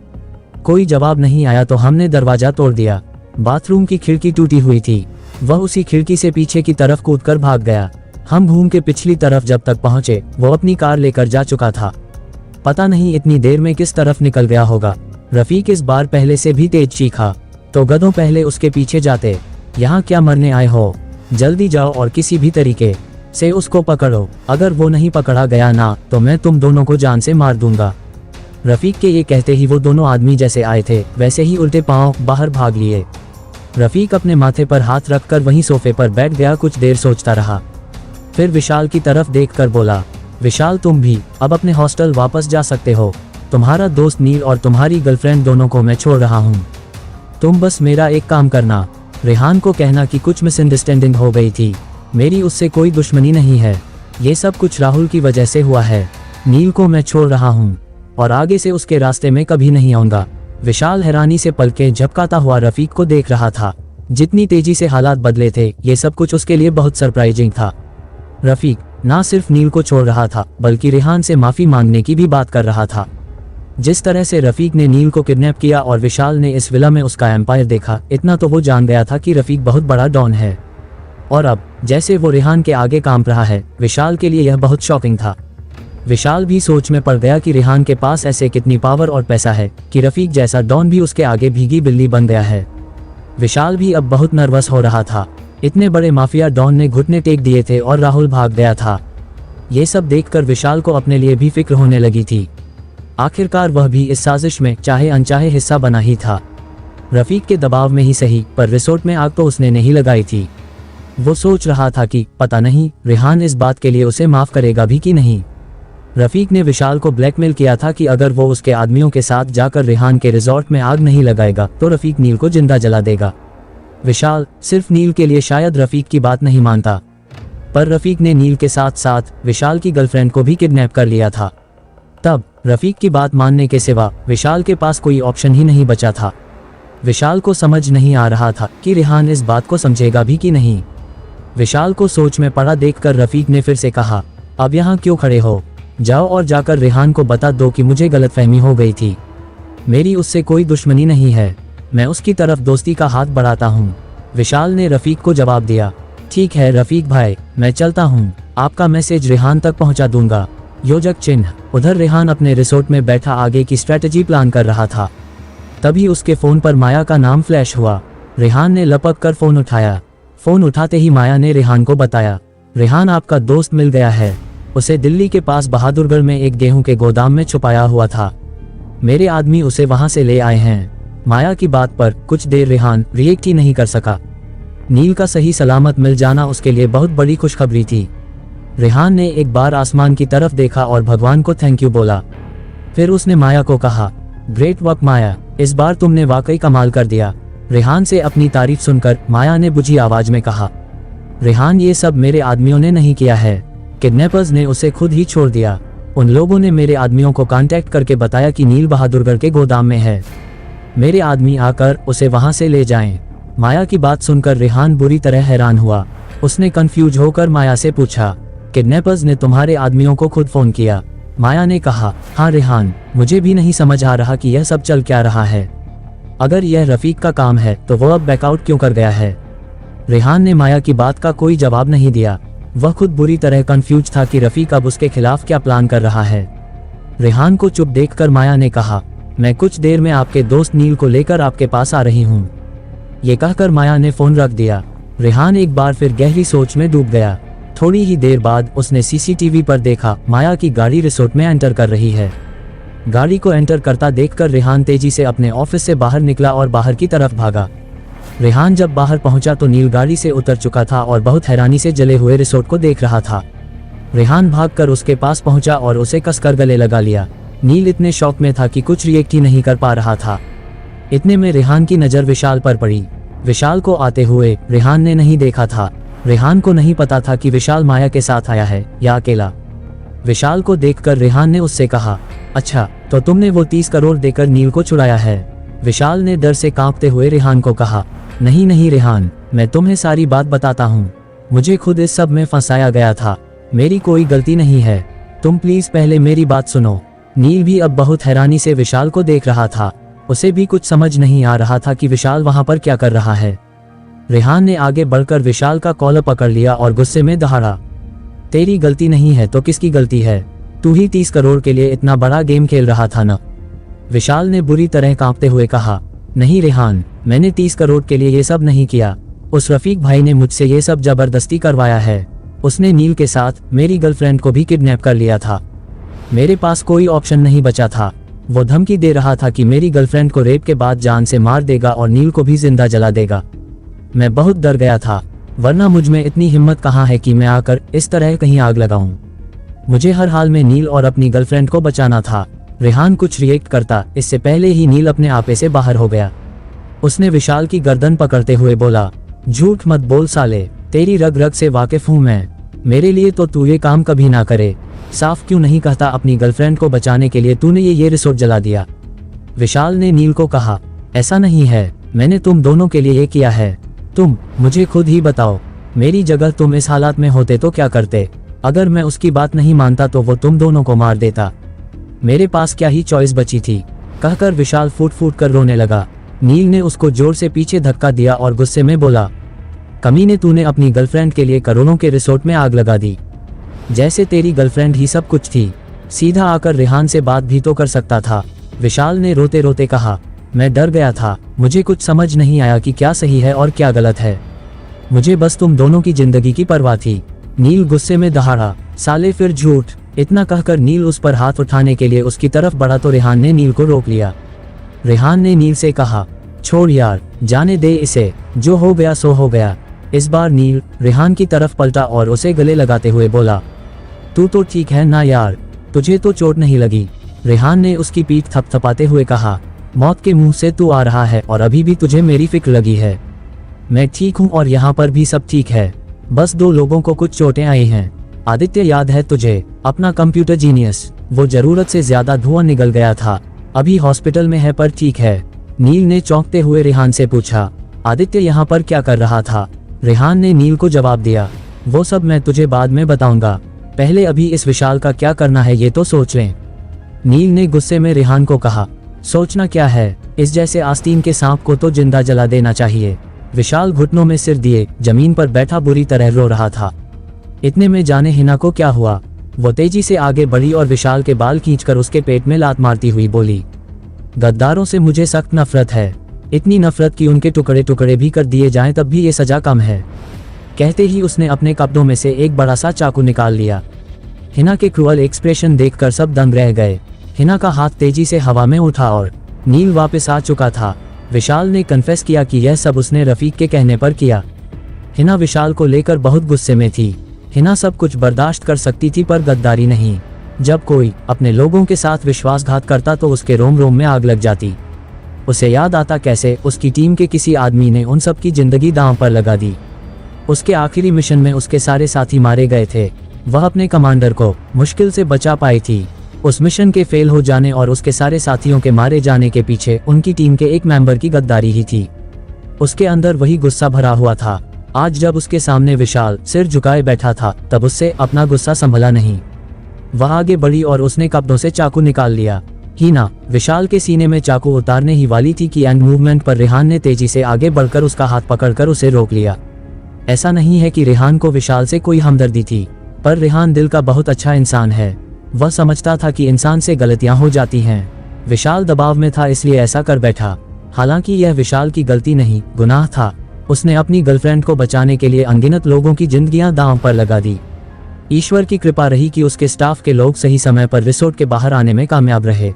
S2: कोई जवाब नहीं आया तो हमने दरवाजा तोड़ दिया। बाथरूम की खिड़की टूटी हुई थी, वह उसी खिड़की से पीछे की तरफ कूदकर भाग गया। हम घूम के पिछली तरफ जब तक पहुंचे वो अपनी कार लेकर जा चुका था। पता नहीं इतनी देर में किस तरफ निकल गया होगा। रफीक इस बार पहले से भी तेज चीखा, तो गधों पहले उसके पीछे जाते, यहाँ क्या मरने आए हो, जल्दी जाओ और किसी भी तरीके से उसको पकड़ो, अगर वो नहीं पकड़ा गया ना तो मैं तुम दोनों को जान से मार दूंगा। रफीक के ये कहते ही वो दोनों आदमी जैसे आए थे वैसे ही उल्टे पांव बाहर भाग लिए। रफीक अपने माथे पर हाथ रखकर वहीं सोफे पर बैठ गया, कुछ देर सोचता रहा, फिर विशाल की तरफ देखकर बोला, विशाल तुम भी अब अपने हॉस्टल वापस जा सकते हो, तुम्हारा दोस्त नील और तुम्हारी गर्लफ्रेंड दोनों को मैं छोड़ रहा हूँ, तुम बस मेरा एक काम करना, रेहान को कहना कि कुछ मिसअंडरस्टैंडिंग हो गई थी, मेरी उससे कोई दुश्मनी नहीं है, ये सब कुछ राहुल की वजह से हुआ है, नील को मैं छोड़ रहा हूँ और आगे से उसके रास्ते में कभी नहीं आऊंगा। विशाल हैरानी से पलकें झपकाता हुआ रफीक को देख रहा था। जितनी तेजी से हालात बदले थे ये सब कुछ उसके लिए बहुत सरप्राइजिंग था। रफीक ना सिर्फ नील को छोड़ रहा था बल्कि रेहान से माफी मांगने की भी बात कर रहा था। जिस तरह से रफीक ने नील को किडनैप किया और विशाल ने इस विला में उसका एम्पायर देखा, इतना तो वो जान गया था कि रफीक बहुत बड़ा डॉन है। और अब जैसे वो रेहान के आगे कांप रहा है, विशाल के लिए यह बहुत शॉकिंग था। विशाल भी सोच में पड़ गया कि रेहान के पास ऐसे कितनी पावर और पैसा है कि रफीक जैसा डॉन भी उसके आगे भीगी बिल्ली बन गया है। विशाल भी अब बहुत नर्वस हो रहा था। इतने बड़े माफिया डॉन ने घुटने टेक दिए थे और राहुल भाग गया था। ये सब देखकर विशाल को अपने लिए भी फिक्र होने लगी थी। आखिरकार वह भी इस साजिश में चाहे अनचाहे हिस्सा बना ही था। रफीक के दबाव में ही सही, पर रिसोर्ट में आग तो उसने नहीं लगाई थी। वो सोच रहा था कि पता नहीं रेहान इस बात के लिए उसे माफ करेगा भी कि नहीं। रफीक ने विशाल को ब्लैकमेल किया था कि अगर वो उसके आदमियों के साथ जाकर रेहान के रिजॉर्ट में आग नहीं लगाएगा तो रफीक नील को जिंदा जला देगा। विशाल सिर्फ नील के लिए शायद रफीक की बात नहीं मानता, पर रफीक ने नील के साथ साथ विशाल की गर्लफ्रेंड को भी किडनैप कर लिया था। तब रफीक की बात मानने के सिवा विशाल के पास कोई ऑप्शन ही नहीं बचा था। विशाल को समझ नहीं आ रहा था कि रेहान इस बात को समझेगा भी कि नहीं। विशाल को सोच में पड़ा देखकर रफीक ने फिर से कहा, अब यहाँ क्यों खड़े हो, जाओ और जाकर रेहान को बता दो कि मुझे गलतफहमी हो गई थी, मेरी उससे कोई दुश्मनी नहीं है, मैं उसकी तरफ दोस्ती का हाथ बढ़ाता हूँ। विशाल ने रफीक को जवाब दिया, ठीक है रफीक भाई, मैं चलता हूँ, आपका मैसेज रेहान तक पहुँचा दूंगा। योजक चिन्ह। उधर रेहान अपने रिसोर्ट में बैठा आगे की स्ट्रेटजी प्लान कर रहा था। तभी उसके फोन पर माया का नाम फ्लैश हुआ। रेहान ने लपक कर फोन उठाया। फोन उठाते ही माया ने रेहान को बताया, रेहान आपका दोस्त मिल गया है, उसे दिल्ली के पास बहादुरगढ़ में एक गेहूं के गोदाम में छुपाया हुआ था, मेरे आदमी उसे वहां से ले आए हैं। माया की बात पर कुछ देर रेहान रिएक्ट ही नहीं कर सका। नील का सही सलामत मिल जाना उसके लिए बहुत बड़ी खुशखबरी थी। रेहान ने एक बार आसमान की तरफ देखा और भगवान को थैंक यू बोला। फिर उसने माया को कहा, ग्रेट वर्क माया, इस बार तुमने वाकई कमाल कर दिया। रेहान से अपनी तारीफ सुनकर माया ने बुझी आवाज में कहा, रेहान ये सब मेरे आदमियों ने नहीं किया है, किडनैपर्स ने उसे खुद ही छोड़ दिया। उन लोगों ने मेरे आदमियों को कांटेक्ट करके बताया कि नील बहादुरगढ़ के गोदाम में है, मेरे आदमी आकर उसे वहां से ले जाएं। माया की बात सुनकर रेहान बुरी तरह हैरान हुआ। उसने कंफ्यूज होकर माया से पूछा, किडनैपर्स ने तुम्हारे आदमियों को खुद फोन किया? माया ने कहा, हाँ रेहान, मुझे भी नहीं समझ आ रहा कि यह सब चल क्या रहा है। अगर यह रफीक का काम है तो वो अब बैकआउट क्यों कर गया है? रेहान ने माया की बात का कोई जवाब नहीं दिया। वह खुद बुरी तरह कंफ्यूज था कि रफीक अब उसके खिलाफ क्या प्लान कर रहा है। रेहान को चुप देखकर माया ने कहा, मैं कुछ देर में आपके दोस्त नील को लेकर आपके पास आ रही हूँ। ये कहकर माया ने फोन रख दिया। रेहान एक बार फिर गहरी सोच में डूब गया। थोड़ी ही देर बाद उसने सीसीटीवी पर देखा माया की गाड़ी रिसोर्ट में एंटर कर रही है। गाड़ी को एंटर करता देखकर रेहान तेजी से अपने ऑफिस से बाहर निकला और बाहर की तरफ भागा। रेहान जब बाहर पहुंचा तो नील गाड़ी से उतर चुका था और बहुत हैरानी से जले हुए रिसोर्ट को देख रहा था। रेहान भागकर उसके पास पहुंचा और उसे कसकर गले लगा लिया। नील इतने शॉक में था कि कुछ रिएक्ट ही नहीं कर पा रहा था। इतने में रेहान की नज़र विशाल पर पड़ी। विशाल को आते हुए रेहान ने नहीं देखा था। रेहान को नहीं पता था कि विशाल माया के साथ आया है या अकेला। विशाल को देखकर रेहान ने उससे कहा, अच्छा तो तुमने वो 30 करोड़ देकर नील को छुड़ाया है? विशाल ने डर से कांपते हुए रेहान को कहा, नहीं नहीं रेहान, मैं तुम्हें सारी बात बताता हूँ। मुझे खुद इस सब में फंसाया गया था, मेरी कोई गलती नहीं है। तुम प्लीज पहले मेरी बात सुनो। नील भी अब बहुत हैरानी से विशाल को देख रहा था। उसे भी कुछ समझ नहीं आ रहा था कि विशाल वहां पर क्या कर रहा है। रेहान ने आगे बढ़कर विशाल का कॉलर पकड़ लिया और गुस्से में दहाड़ा, तेरी गलती नहीं है तो किसकी गलती है? तू ही 30 करोड़ के लिए इतना बड़ा गेम खेल रहा था ना? विशाल ने बुरी तरह कांपते हुए कहा, नहीं रेहान, मैंने 30 करोड़ के लिए ये सब नहीं किया। उस रफीक भाई ने मुझसे ये सब जबरदस्ती करवाया है। उसने नील के साथ मेरी गर्लफ्रेंड को भी किडनैप कर लिया था। मेरे पास कोई ऑप्शन नहीं बचा था। वो धमकी दे रहा था कि मेरी गर्लफ्रेंड को रेप के बाद जान से मार देगा और नील को भी जिंदा जला देगा। मैं बहुत डर गया था, वरना मुझ में इतनी हिम्मत कहाँ है कि मैं आकर इस तरह कहीं आग लगाऊं। मुझे हर हाल में नील और अपनी गर्लफ्रेंड को बचाना था। रेहान कुछ रिएक्ट करता इससे पहले ही नील अपने आपे से बाहर हो गया। उसने विशाल की गर्दन पकड़ते हुए बोला, झूठ मत बोल साले, तेरी रग रग से वाकिफ हूँ मैं। मेरे लिए तो तू ये काम कभी ना करे। साफ क्यों नहीं कहता अपनी गर्लफ्रेंड को बचाने के लिए तूने ये रिसोर्ट जला दिया? विशाल ने नील को कहा, ऐसा नहीं है, मैंने तुम दोनों के लिए ये किया है। तुम मुझे खुद ही बताओ, मेरी जगह तुम इस हालात में होते तो क्या करते? अगर मैं उसकी बात नहीं मानता तो वो तुम दोनों को मार देता। मेरे पास क्या ही चॉइस बची थी? कहकर विशाल फूट फूट कर रोने लगा। नील ने उसको जोर से पीछे धक्का दिया और गुस्से में बोला, कमीने, तूने अपनी गर्लफ्रेंड के लिए करोड़ों के रिसोर्ट में आग लगा दी। जैसे तेरी गर्लफ्रेंड ही सब कुछ थी। सीधा आकर रेहान से बात भी तो कर सकता था। विशाल ने रोते रोते कहा, मैं डर गया था, मुझे कुछ समझ नहीं आया कि क्या सही है और क्या गलत है। मुझे बस तुम दोनों की जिंदगी की परवाह थी। नील गुस्से में दहाड़ा, साले फिर झूठ। इतना कहकर नील उस पर हाथ उठाने के लिए उसकी तरफ बढ़ा तो रेहान ने नील को रोक लिया। रेहान ने नील से कहा, छोड़ यार, जाने दे इसे, जो हो गया सो हो गया। इस बार नील रेहान की तरफ पलटा और उसे गले लगाते हुए बोला, तू तो ठीक है ना यार, तुझे तो चोट नहीं लगी? रेहान ने उसकी पीठ थपथपाते हुए कहा, मौत के मुंह से तू आ रहा है और अभी भी तुझे मेरी फिक्र लगी है। मैं ठीक हूँ और यहाँ पर भी सब ठीक है, बस 2 लोगों को कुछ चोटें आई हैं। आदित्य याद है तुझे, अपना कंप्यूटर जीनियस? वो जरूरत से ज्यादा धुआं निकल गया था, अभी हॉस्पिटल में है पर ठीक है। नील ने चौंकते हुए रेहान से पूछा, आदित्य यहाँ पर क्या कर रहा था? रेहान ने नील को जवाब दिया, वो सब मैं तुझे बाद में बताऊंगा, पहले अभी इस विशाल का क्या करना है ये तो सोच लें। नील ने गुस्से में रेहान को कहा, सोचना क्या है, इस जैसे आस्तीन के सांप को तो जिंदा जला देना चाहिए। विशाल घुटनों में सिर दिए जमीन पर बैठा बुरी तरह रो रहा था। इतने में जाने हिना को क्या हुआ, वो तेजी से आगे बढ़ी और विशाल के बाल खींचकर उसके पेट में लात मारती हुई बोली, गद्दारों से मुझे सख्त नफरत है, इतनी नफरत कि उनके टुकड़े टुकड़े भी कर दिए जाएं तब भी ये सजा कम है। कहते ही उसने अपने कपड़ों में से एक बड़ा सा चाकू निकाल लिया। हिना के क्रूअल एक्सप्रेशन देखकर सब दंग रह गए। हिना का हाथ तेजी से हवा में उठा और नील वापस आ चुका था। विशाल ने कन्फेस किया कि यह सब उसने रफीक के कहने पर किया। हिना विशाल को लेकर बहुत गुस्से में थी। हिना सब कुछ बर्दाश्त कर सकती थी पर गद्दारी नहीं। जब कोई अपने लोगों के साथ विश्वासघात करता तो उसके रोम रोम में आग लग जाती। उसे याद आता कैसे उसकी टीम के किसी आदमी ने उन सब की जिंदगी दांव पर लगा दी। उसके आखिरी मिशन में उसके सारे साथी मारे गए थे। वह अपने कमांडर को मुश्किल से बचा पाई थी। उस मिशन के फेल हो जाने और उसके सारे साथियों के मारे जाने के पीछे उनकी टीम के एक मेंबर की गद्दारी ही थी। उसके अंदर वही गुस्सा भरा हुआ था। आज जब उसके सामने विशाल सिर झुकाए बैठा था तब उससे अपना गुस्सा संभला नहीं। वह आगे बढ़ी और उसने कपड़ों से चाकू निकाल लिया। हिना विशाल के सीने में चाकू उतारने ही वाली थी कि एंड मूवमेंट पर रेहान ने तेजी से आगे बढ़कर उसका हाथ पकड़कर उसे रोक लिया। ऐसा नहीं है कि रेहान को विशाल से कोई हमदर्दी थी, पर रेहान दिल का बहुत अच्छा इंसान है। वह समझता था कि इंसान से गलतियां हो जाती हैं। विशाल दबाव में था इसलिए ऐसा कर बैठा। हालांकि यह विशाल की गलती नहीं, गुनाह था। उसने अपनी गर्लफ्रेंड को बचाने के लिए अनगिनत लोगों की जिंदगियां दांव पर लगा दी। ईश्वर की कृपा रही कि उसके स्टाफ के लोग सही समय पर रिसोर्ट के बाहर आने में कामयाब रहे।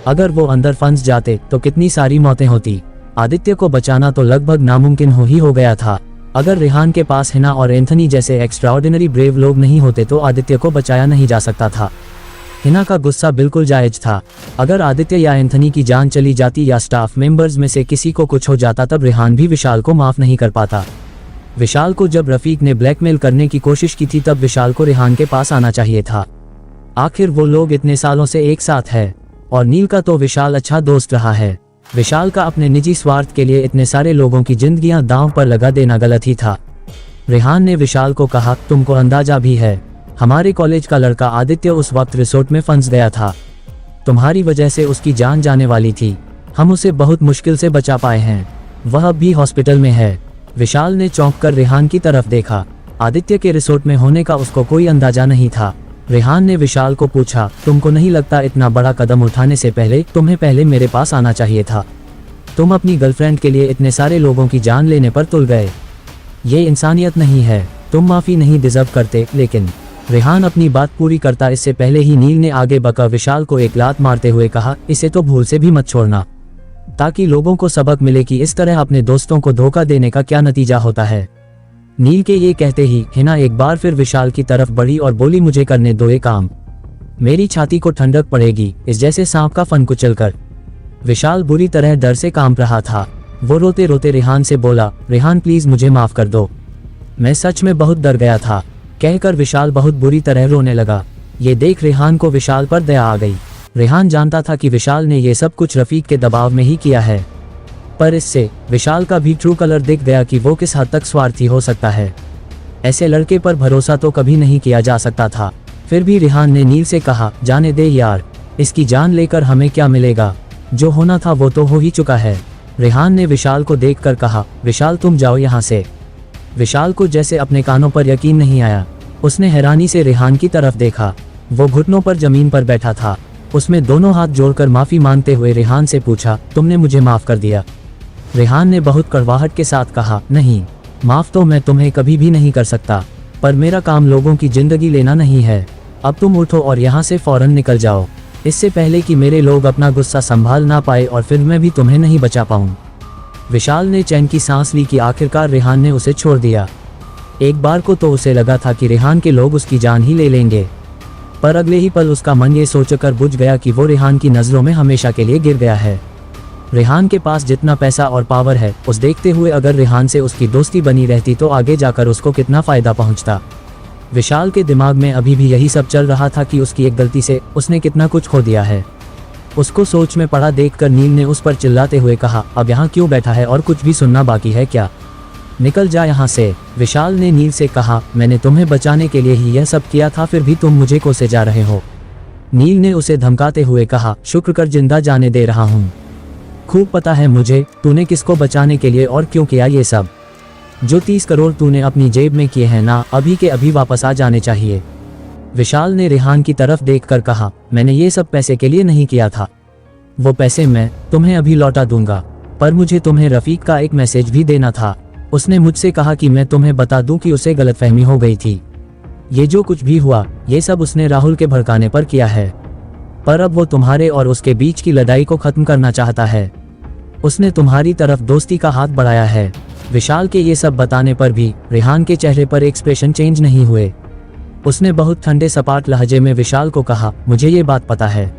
S2: अगर वो अंदर फंस जाते तो कितनी सारी मौतें होती। आदित्य को बचाना तो लगभग नामुमकिन हो गया था। अगर रेहान के पास हिना और एंथनी जैसे एक्स्ट्राऑर्डिनरी ब्रेव लोग नहीं होते तो आदित्य को बचाया नहीं जा सकता था। हिना का गुस्सा बिल्कुल जायज था। अगर आदित्य या एंथनी की जान चली जाती या स्टाफ मेंबर्स में से किसी को कुछ हो जाता तब रेहान भी विशाल को माफ नहीं कर पाता। विशाल को जब रफीक ने ब्लैकमेल करने की कोशिश की थी तब विशाल को रेहान के पास आना चाहिए था। आखिर वो लोग इतने सालों से एक साथ है और नील का तो विशाल अच्छा दोस्त रहा है। विशाल का अपने निजी स्वार्थ के लिए इतने सारे लोगों की जिंदगियां दांव पर लगा देना गलत ही था। रेहान ने विशाल को कहा, तुमको अंदाजा भी है, हमारे कॉलेज का लड़का आदित्य उस वक्त रिसोर्ट में फंस गया था। तुम्हारी वजह से उसकी जान जाने वाली थी। हम उसे बहुत मुश्किल से बचा पाए हैं। वह अब भी हॉस्पिटल में है। विशाल ने चौंक कर रेहान की तरफ देखा। आदित्य के रिसोर्ट में होने का उसको कोई अंदाजा नहीं था। रेहान ने विशाल को पूछा, तुमको नहीं लगता इतना बड़ा कदम उठाने से पहले तुम्हें पहले मेरे पास आना चाहिए था? तुम अपनी गर्लफ्रेंड के लिए इतने सारे लोगों की जान लेने पर तुल गए। ये इंसानियत नहीं है। तुम माफी नहीं डिजर्व करते। लेकिन रेहान अपनी बात पूरी करता इससे पहले ही नील ने आगे बढ़कर विशाल को एक लात मारते हुए कहा, इसे तो भूल से भी मत छोड़ना, ताकि लोगों को सबक मिले कि इस तरह अपने दोस्तों को धोखा देने का क्या नतीजा होता है। नील के ये कहते ही हिना एक बार फिर विशाल की तरफ बढ़ी और बोली, मुझे करने दो ये काम, मेरी छाती को ठंडक पड़ेगी इस जैसे सांप का फन कुचलकर। विशाल बुरी तरह डर से कांप रहा था। वो रोते रोते रेहान से बोला, रेहान प्लीज मुझे माफ कर दो, मैं सच में बहुत डर गया था। कहकर विशाल बहुत बुरी तरह रोने लगा। ये देख रेहान को विशाल पर दया आ गई। रेहान जानता था कि विशाल ने ये सब कुछ रफीक के दबाव में ही किया है, पर इससे विशाल का भी ट्रू कलर दिख गया कि वो किस हद तक स्वार्थी हो सकता है। ऐसे लड़के पर भरोसा तो कभी नहीं किया जा सकता था। फिर भी रेहान ने नील से कहा, जाने दे यार, इसकी जान लेकर हमें क्या मिलेगा, जो होना था वो तो हो ही चुका है। रेहान ने विशाल को देखकर कहा, विशाल तुम जाओ यहाँ से। विशाल को जैसे अपने कानों पर यकीन नहीं आया। उसने हैरानी से रेहान की तरफ देखा। वो घुटनों पर जमीन पर बैठा था। उसमें दोनों हाथ जोड़कर माफी मांगते हुए रेहान से पूछा, तुमने मुझे माफ कर दिया? रेहान ने बहुत कड़वाहट के साथ कहा, नहीं, माफ तो मैं तुम्हें कभी भी नहीं कर सकता, पर मेरा काम लोगों की जिंदगी लेना नहीं है। अब तुम उठो और यहाँ से फौरन निकल जाओ, इससे पहले कि मेरे लोग अपना गुस्सा संभाल ना पाए और फिर मैं भी तुम्हें नहीं बचा पाऊं। विशाल ने चैन की सांस ली कि आखिरकार रेहान ने उसे छोड़ दिया। एक बार को तो उसे लगा था कि रेहान के लोग उसकी जान ही ले लेंगे, पर अगले ही पल उसका मन ये सोचकर बुझ गया कि वो रेहान की नज़रों में हमेशा के लिए गिर गया है। रेहान के पास जितना पैसा और पावर है, उस देखते हुए अगर रेहान से उसकी दोस्ती बनी रहती तो आगे जाकर उसको कितना फ़ायदा पहुंचता। विशाल के दिमाग में अभी भी यही सब चल रहा था कि उसकी एक गलती से उसने कितना कुछ खो दिया है। उसको सोच में पड़ा देखकर नील ने उस पर चिल्लाते हुए कहा, अब यहाँ क्यों बैठा है और कुछ भी सुनना बाकी है क्या? निकल जा यहाँ से। विशाल ने नील से कहा, मैंने तुम्हें बचाने के लिए ही यह सब किया था, फिर भी तुम मुझे कोसे जा रहे हो। नील ने उसे धमकाते हुए कहा, शुक्र कर जिंदा जाने दे रहा हूँ। खूब पता है मुझे तूने किसको बचाने के लिए और क्यों किया ये सब। जो 30 करोड़ तूने अपनी जेब में किए हैं ना, अभी के अभी वापस आ जाने चाहिए। विशाल ने रेहान की तरफ देखकर कहा, मैंने ये सब पैसे के लिए नहीं किया था, वो पैसे मैं तुम्हें अभी लौटा दूंगा, पर मुझे तुम्हें रफीक का एक मैसेज भी देना था। उसने मुझसे कहा कि मैं तुम्हें बता दूं कि उसे गलतफहमी हो गई थी। ये जो कुछ भी हुआ ये सब उसने राहुल के भड़काने पर किया है, पर अब वो तुम्हारे और उसके बीच की लड़ाई को खत्म करना चाहता है। उसने तुम्हारी तरफ दोस्ती का हाथ बढ़ाया है। विशाल के ये सब बताने पर भी रेहान के चेहरे पर एक्सप्रेशन चेंज नहीं हुए। उसने बहुत ठंडे सपाट लहजे में विशाल को कहा, मुझे ये बात पता है,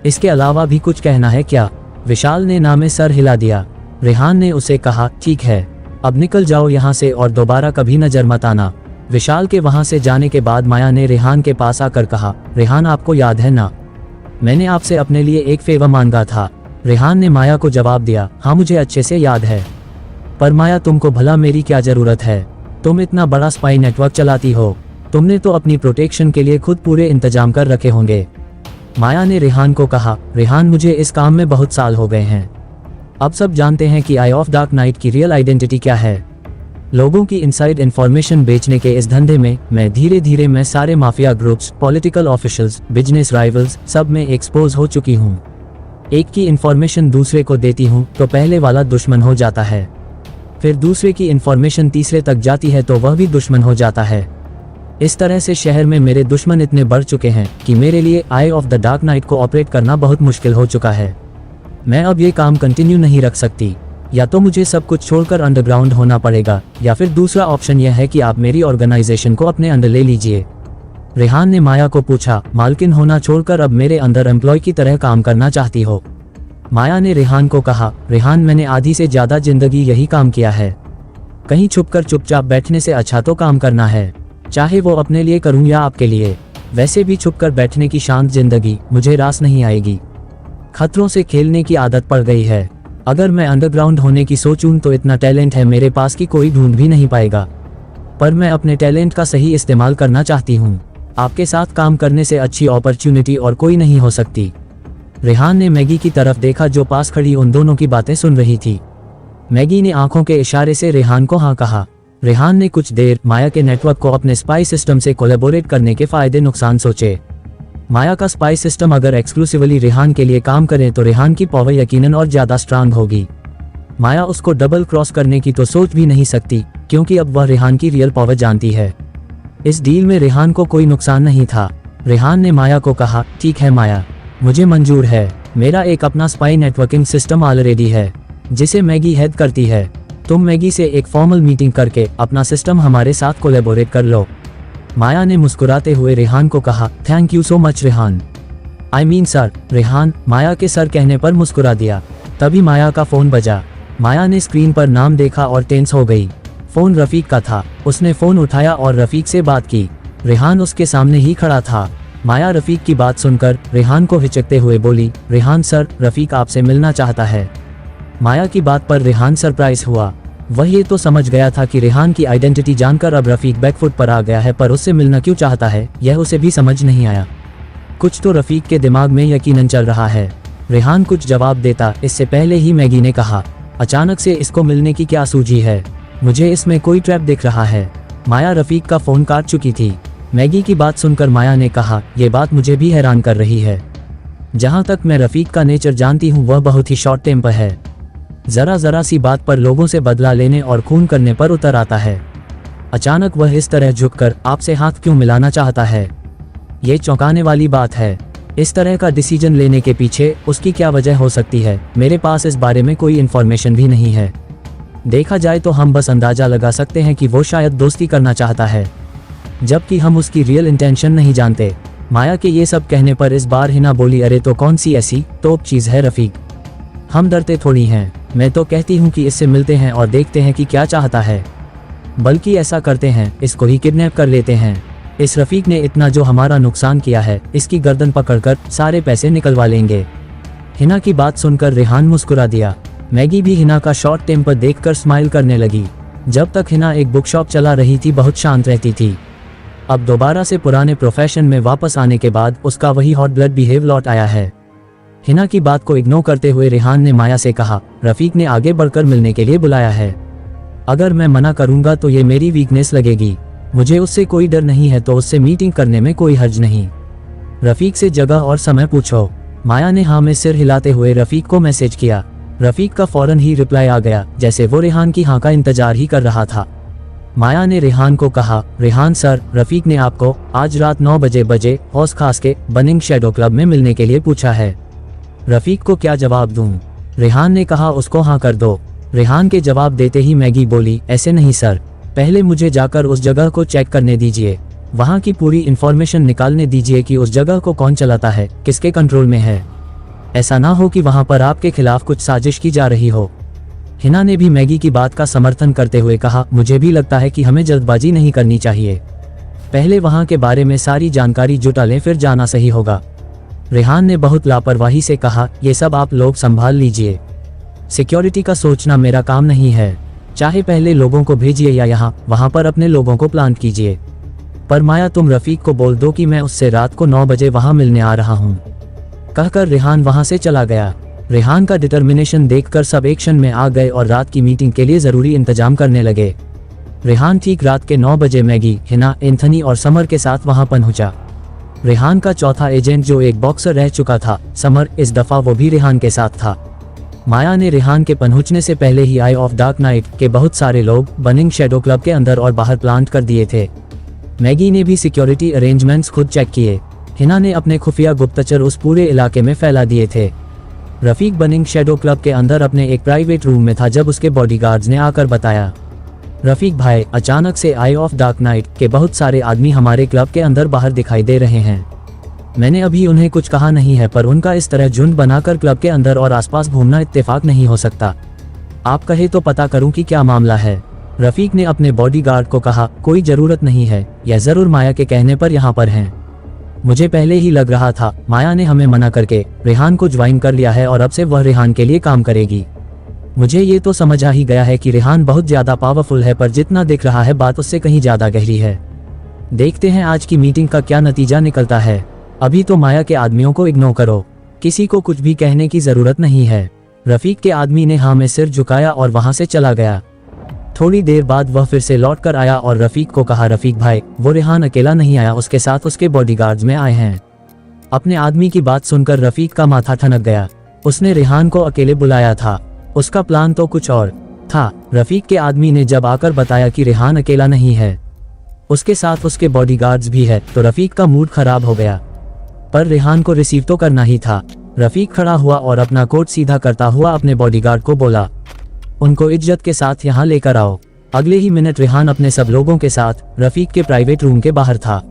S2: इसके अलावा भी कुछ कहना है क्या? विशाल ने ना में सर हिला दिया। रेहान ने उसे कहा, ठीक है, अब निकल जाओ यहाँ से और दोबारा कभी नजर मत आना। विशाल के वहाँ से जाने के बाद माया ने रेहान के पास आकर कहा, रेहान आपको याद है ना, मैंने आपसे अपने लिए एक फेवर मांगा था। रेहान ने माया को जवाब दिया, हाँ मुझे अच्छे से याद है। पर माया तुमको भला मेरी क्या जरूरत है? तुम इतना बड़ा स्पाई नेटवर्क चलाती हो, तुमने तो अपनी प्रोटेक्शन के लिए खुद पूरे इंतजाम कर रखे होंगे। माया ने रेहान को कहा, रेहान मुझे इस काम में बहुत साल हो गए हैं। अब सब जानते हैं कि आई ऑफ डार्क नाइट की रियल आइडेंटिटी क्या है। लोगों की इनसाइड इंफॉर्मेशन बेचने के इस धंधे में मैं धीरे धीरे मैं सारे mafia groups, political officials, business rivals सब में एक्सपोज हो चुकी हूँ। एक की इंफॉर्मेशन दूसरे को देती हूँ तो पहले वाला दुश्मन हो जाता है, फिर दूसरे की इंफॉर्मेशन तीसरे तक जाती है तो वह भी दुश्मन हो जाता है। इस तरह से शहर में मेरे दुश्मन इतने बढ़ चुके हैं कि मेरे लिए आई ऑफ द डार्क नाइट को ऑपरेट करना बहुत मुश्किल हो चुका है। मैं अब ये काम कंटिन्यू नहीं रख सकती, या तो मुझे सब कुछ छोड़कर अंडरग्राउंड होना पड़ेगा, या फिर दूसरा ऑप्शन यह है कि आप मेरी ऑर्गेनाइजेशन को अपने अंडर ले लीजिए। रेहान ने माया को पूछा, मालकिन होना छोड़कर अब मेरे अंदर एम्प्लॉय की तरह काम करना चाहती हो? माया ने रेहान को कहा, रेहान मैंने आधी से ज्यादा जिंदगी यही काम किया है। कहीं छुपकर चुपचाप बैठने से अच्छा तो काम करना है, चाहे वो अपने लिए करूं या आपके लिए। वैसे भी छुपकर बैठने की शांत जिंदगी मुझे रास नहीं आएगी। खतरों से खेलने की आदत पड़ गई है। अगर मैं अंडरग्राउंड होने की सोचूं तो इतना टैलेंट है मेरे पास कि कोई ढूंढ भी नहीं पाएगा, पर मैं अपने टैलेंट का सही इस्तेमाल करना चाहती हूँ। आपके साथ काम करने से अच्छी अपॉर्चुनिटी और कोई नहीं हो सकती। रेहान ने मैगी की तरफ देखा जो पास खड़ी उन दोनों की बातें सुन रही थी। मैगी ने आंखों के इशारे से रेहान को हाँ कहा। रेहान ने कुछ देर माया के नेटवर्क को अपने स्पाई सिस्टम से कोलैबोरेट करने के फायदे नुकसान सोचे। माया का स्पाई सिस्टम अगर एक्सक्लूसिवली रेहान के लिए काम करे तो रेहान की पावर यकीनन और ज्यादा स्ट्रांग होगी। माया उसको डबल क्रॉस करने की तो सोच भी नहीं सकती, क्योंकि अब वह रेहान की रियल पावर जानती है। इस डील में रेहान को कोई नुकसान नहीं था। रेहान ने माया को कहा, ठीक है माया, मुझे मंजूर है। मेरा एक अपना स्पाई नेटवर्किंग सिस्टम ऑलरेडी है जिसे मैगी हेड करती है। तुम मैगी से एक फॉर्मल मीटिंग करके अपना सिस्टम हमारे साथ कोलैबोरेट कर लो। माया ने मुस्कुराते हुए रेहान को कहा, thank you so much Rehan. I mean sir. Rehan Maya के सर कहने पर मुस्कुरा दिया। तभी माया का फोन बजा। माया ने स्क्रीन पर नाम देखा और टेंस हो गई। फोन रफीक का था। उसने फोन उठाया और रफीक से बात की। रेहान उसके सामने ही खड़ा था। माया रफीक की बात सुनकर रेहान को हिचकते हुए बोली, रेहान सर, रफीक आपसे मिलना चाहता है। माया की बात पर रेहान सरप्राइज हुआ। वह ये तो समझ गया था कि रेहान की आइडेंटिटी जानकर अब रफीक बैकफुट पर आ गया है, पर उससे मिलना क्यों चाहता है यह उसे भी समझ नहीं आया। कुछ तो रफीक के दिमाग में यकीनन चल रहा है। रेहान कुछ जवाब देता इससे पहले ही मैगी ने कहा, अचानक से इसको मिलने की क्या सूझी है? मुझे इसमें कोई ट्रैप दिख रहा है। माया रफीक का फोन काट चुकी थी। मैगी की बात सुनकर माया ने कहा, यह बात मुझे भी हैरान कर रही है। जहां तक मैं रफीक का नेचर जानती हूँ वह बहुत ही शॉर्ट टेम्पर है। जरा सी बात पर लोगों से बदला लेने और खून करने पर उतर आता है। अचानक वह इस तरह झुककर आपसे हाथ क्यों मिलाना चाहता है? ये चौंकाने वाली बात है। इस तरह का डिसीजन लेने के पीछे उसकी क्या वजह हो सकती है? मेरे पास इस बारे में कोई इन्फॉर्मेशन भी नहीं है। देखा जाए तो हम बस अंदाजा लगा सकते हैं कि वो शायद दोस्ती करना चाहता है, जबकि हम उसकी रियल इंटेंशन नहीं जानते। माया के ये सब कहने पर इस बार हिना बोली, अरे तो कौन सी ऐसी टॉप चीज है रफीक, हम डरते थोड़ी हैं। मैं तो कहती हूँ कि इससे मिलते हैं और देखते हैं कि क्या चाहता है। बल्कि ऐसा करते हैं, इसको ही किडनैप कर लेते हैं। इस रफीक ने इतना जो हमारा नुकसान किया है, इसकी गर्दन पकड़कर सारे पैसे निकलवा लेंगे। हिना की बात सुनकर रेहान मुस्कुरा दिया। मैगी भी हिना का शॉर्ट टेम्पर देखकर स्माइल करने लगी। जब तक हिना एक बुक शॉप चला रही थी बहुत शांत रहती थी। अब दोबारा से पुराने प्रोफेशन में वापस आने के बाद उसका वही हॉट ब्लड बिहेव लौट आया है। हिना की बात को इग्नोर करते हुए रेहान ने माया से कहा, रफीक ने आगे बढ़कर मिलने के लिए बुलाया है। अगर मैं मना करूंगा तो ये मेरी वीकनेस लगेगी। मुझे उससे कोई डर नहीं है, तो उससे मीटिंग करने में कोई हर्ज नहीं। रफीक से जगह और समय पूछो। माया ने हाँ में सिर हिलाते हुए रफीक को मैसेज किया। रफीक का फौरन ही रिप्लाई आ गया, जैसे वो रेहान की हाँ का इंतजार ही कर रहा था। माया ने रेहान को कहा, रेहान सर, रफीक ने आपको आज रात 9 बजे हौस खास के बनिंग शैडो क्लब में मिलने के लिए पूछा है। रफीक को क्या जवाब दूं? रेहान ने कहा, उसको हाँ कर दो। रेहान के जवाब देते ही मैगी बोली, ऐसे नहीं सर, पहले मुझे जाकर उस जगह को चेक करने दीजिए। वहाँ की पूरी इन्फॉर्मेशन निकालने दीजिए कि उस जगह को कौन चलाता है, किसके कंट्रोल में है। ऐसा ना हो कि वहाँ पर आपके खिलाफ कुछ साजिश की जा रही हो। हिना ने भी मैगी की बात का समर्थन करते हुए कहा, मुझे भी लगता है कि हमें जल्दबाजी नहीं करनी चाहिए। पहले वहाँ के बारे में सारी जानकारी जुटा लें, फिर जाना सही होगा। रेहान ने बहुत लापरवाही से कहा, ये सब आप लोग संभाल लीजिए। सिक्योरिटी का सोचना मेरा काम नहीं है। चाहे पहले लोगों को भेजिए या यहाँ वहाँ पर अपने लोगों को प्लांट कीजिए। पर माया तुम रफीक को बोल दो कि मैं उससे रात को 9 बजे वहाँ मिलने आ रहा हूँ। कहकर रेहान वहाँ से चला गया। रेहान का डिटर्मिनेशन देखकर सब एक्शन में आ गए और रात की मीटिंग के लिए ज़रूरी इंतजाम करने लगे। रेहान ठीक रात के 9 बजे मैगी, हिना, एंथनी और समर के साथ वहाँ पहुँचा। रेहान का चौथा एजेंट जो एक बॉक्सर रह चुका था, समर, इस दफ़ा वो भी रेहान के साथ था। माया ने रेहान के पहुंचने से पहले ही आई ऑफ डार्क नाइट के बहुत सारे लोग बनिंग शैडो क्लब के अंदर और बाहर प्लांट कर दिए थे। मैगी ने भी सिक्योरिटी अरेंजमेंट्स खुद चेक किए। हिना ने अपने खुफिया गुप्तचर उस पूरे इलाके में फैला दिए थे। रफीक बनिंग शैडो क्लब के अंदर अपने एक प्राइवेट रूम में था जब उसके बॉडीगार्ड्स ने आकर बताया, रफीक भाई, अचानक से आई ऑफ डार्क नाइट के बहुत सारे आदमी हमारे क्लब के अंदर बाहर दिखाई दे रहे हैं। मैंने अभी उन्हें कुछ कहा नहीं है, पर उनका इस तरह झुंड बनाकर क्लब के अंदर और आसपास घूमना इत्तेफाक नहीं हो सकता। आप कहे तो पता करूं कि क्या मामला है। रफीक ने अपने बॉडीगार्ड को कहा, कोई जरूरत नहीं है, यह जरूर माया के कहने पर यहाँ पर हैं। मुझे पहले ही लग रहा था, माया ने हमें मना करके रेहान को ज्वाइन कर लिया है और अब से वह रेहान के लिए काम करेगी। मुझे ये तो समझ आ ही गया है कि रेहान बहुत ज्यादा पावरफुल है, पर जितना दिख रहा है बात उससे कहीं ज्यादा गहरी है। देखते हैं आज की मीटिंग का क्या नतीजा निकलता है। अभी तो माया के आदमियों को इग्नोर करो, किसी को कुछ भी कहने की जरूरत नहीं है। रफीक के आदमी ने हाँ में सिर झुकाया और वहां से चला गया। थोड़ी देर बाद वह फिर से लौट कर आया और रफीक को कहा, रफीक भाई, वो रेहान अकेला नहीं आया, उसके साथ उसके बॉडीगार्ड्स में आए हैं। अपने आदमी की बात सुनकर रफीक का माथा ठनक गया। उसने रेहान को अकेले बुलाया था, उसका प्लान तो कुछ और था। रफीक के आदमी ने जब आकर बताया कि रेहान अकेला नहीं है, उसके साथ उसके बॉडीगार्ड्स भी है, तो रफीक का मूड खराब हो गया। पर रेहान को रिसीव तो करना ही था। रफीक खड़ा हुआ और अपना कोट सीधा करता हुआ अपने बॉडीगार्ड को बोला, उनको इज्जत के साथ यहाँ लेकर आओ। अगले ही मिनट रेहान अपने सब लोगों के साथ रफीक के प्राइवेट रूम के बाहर था।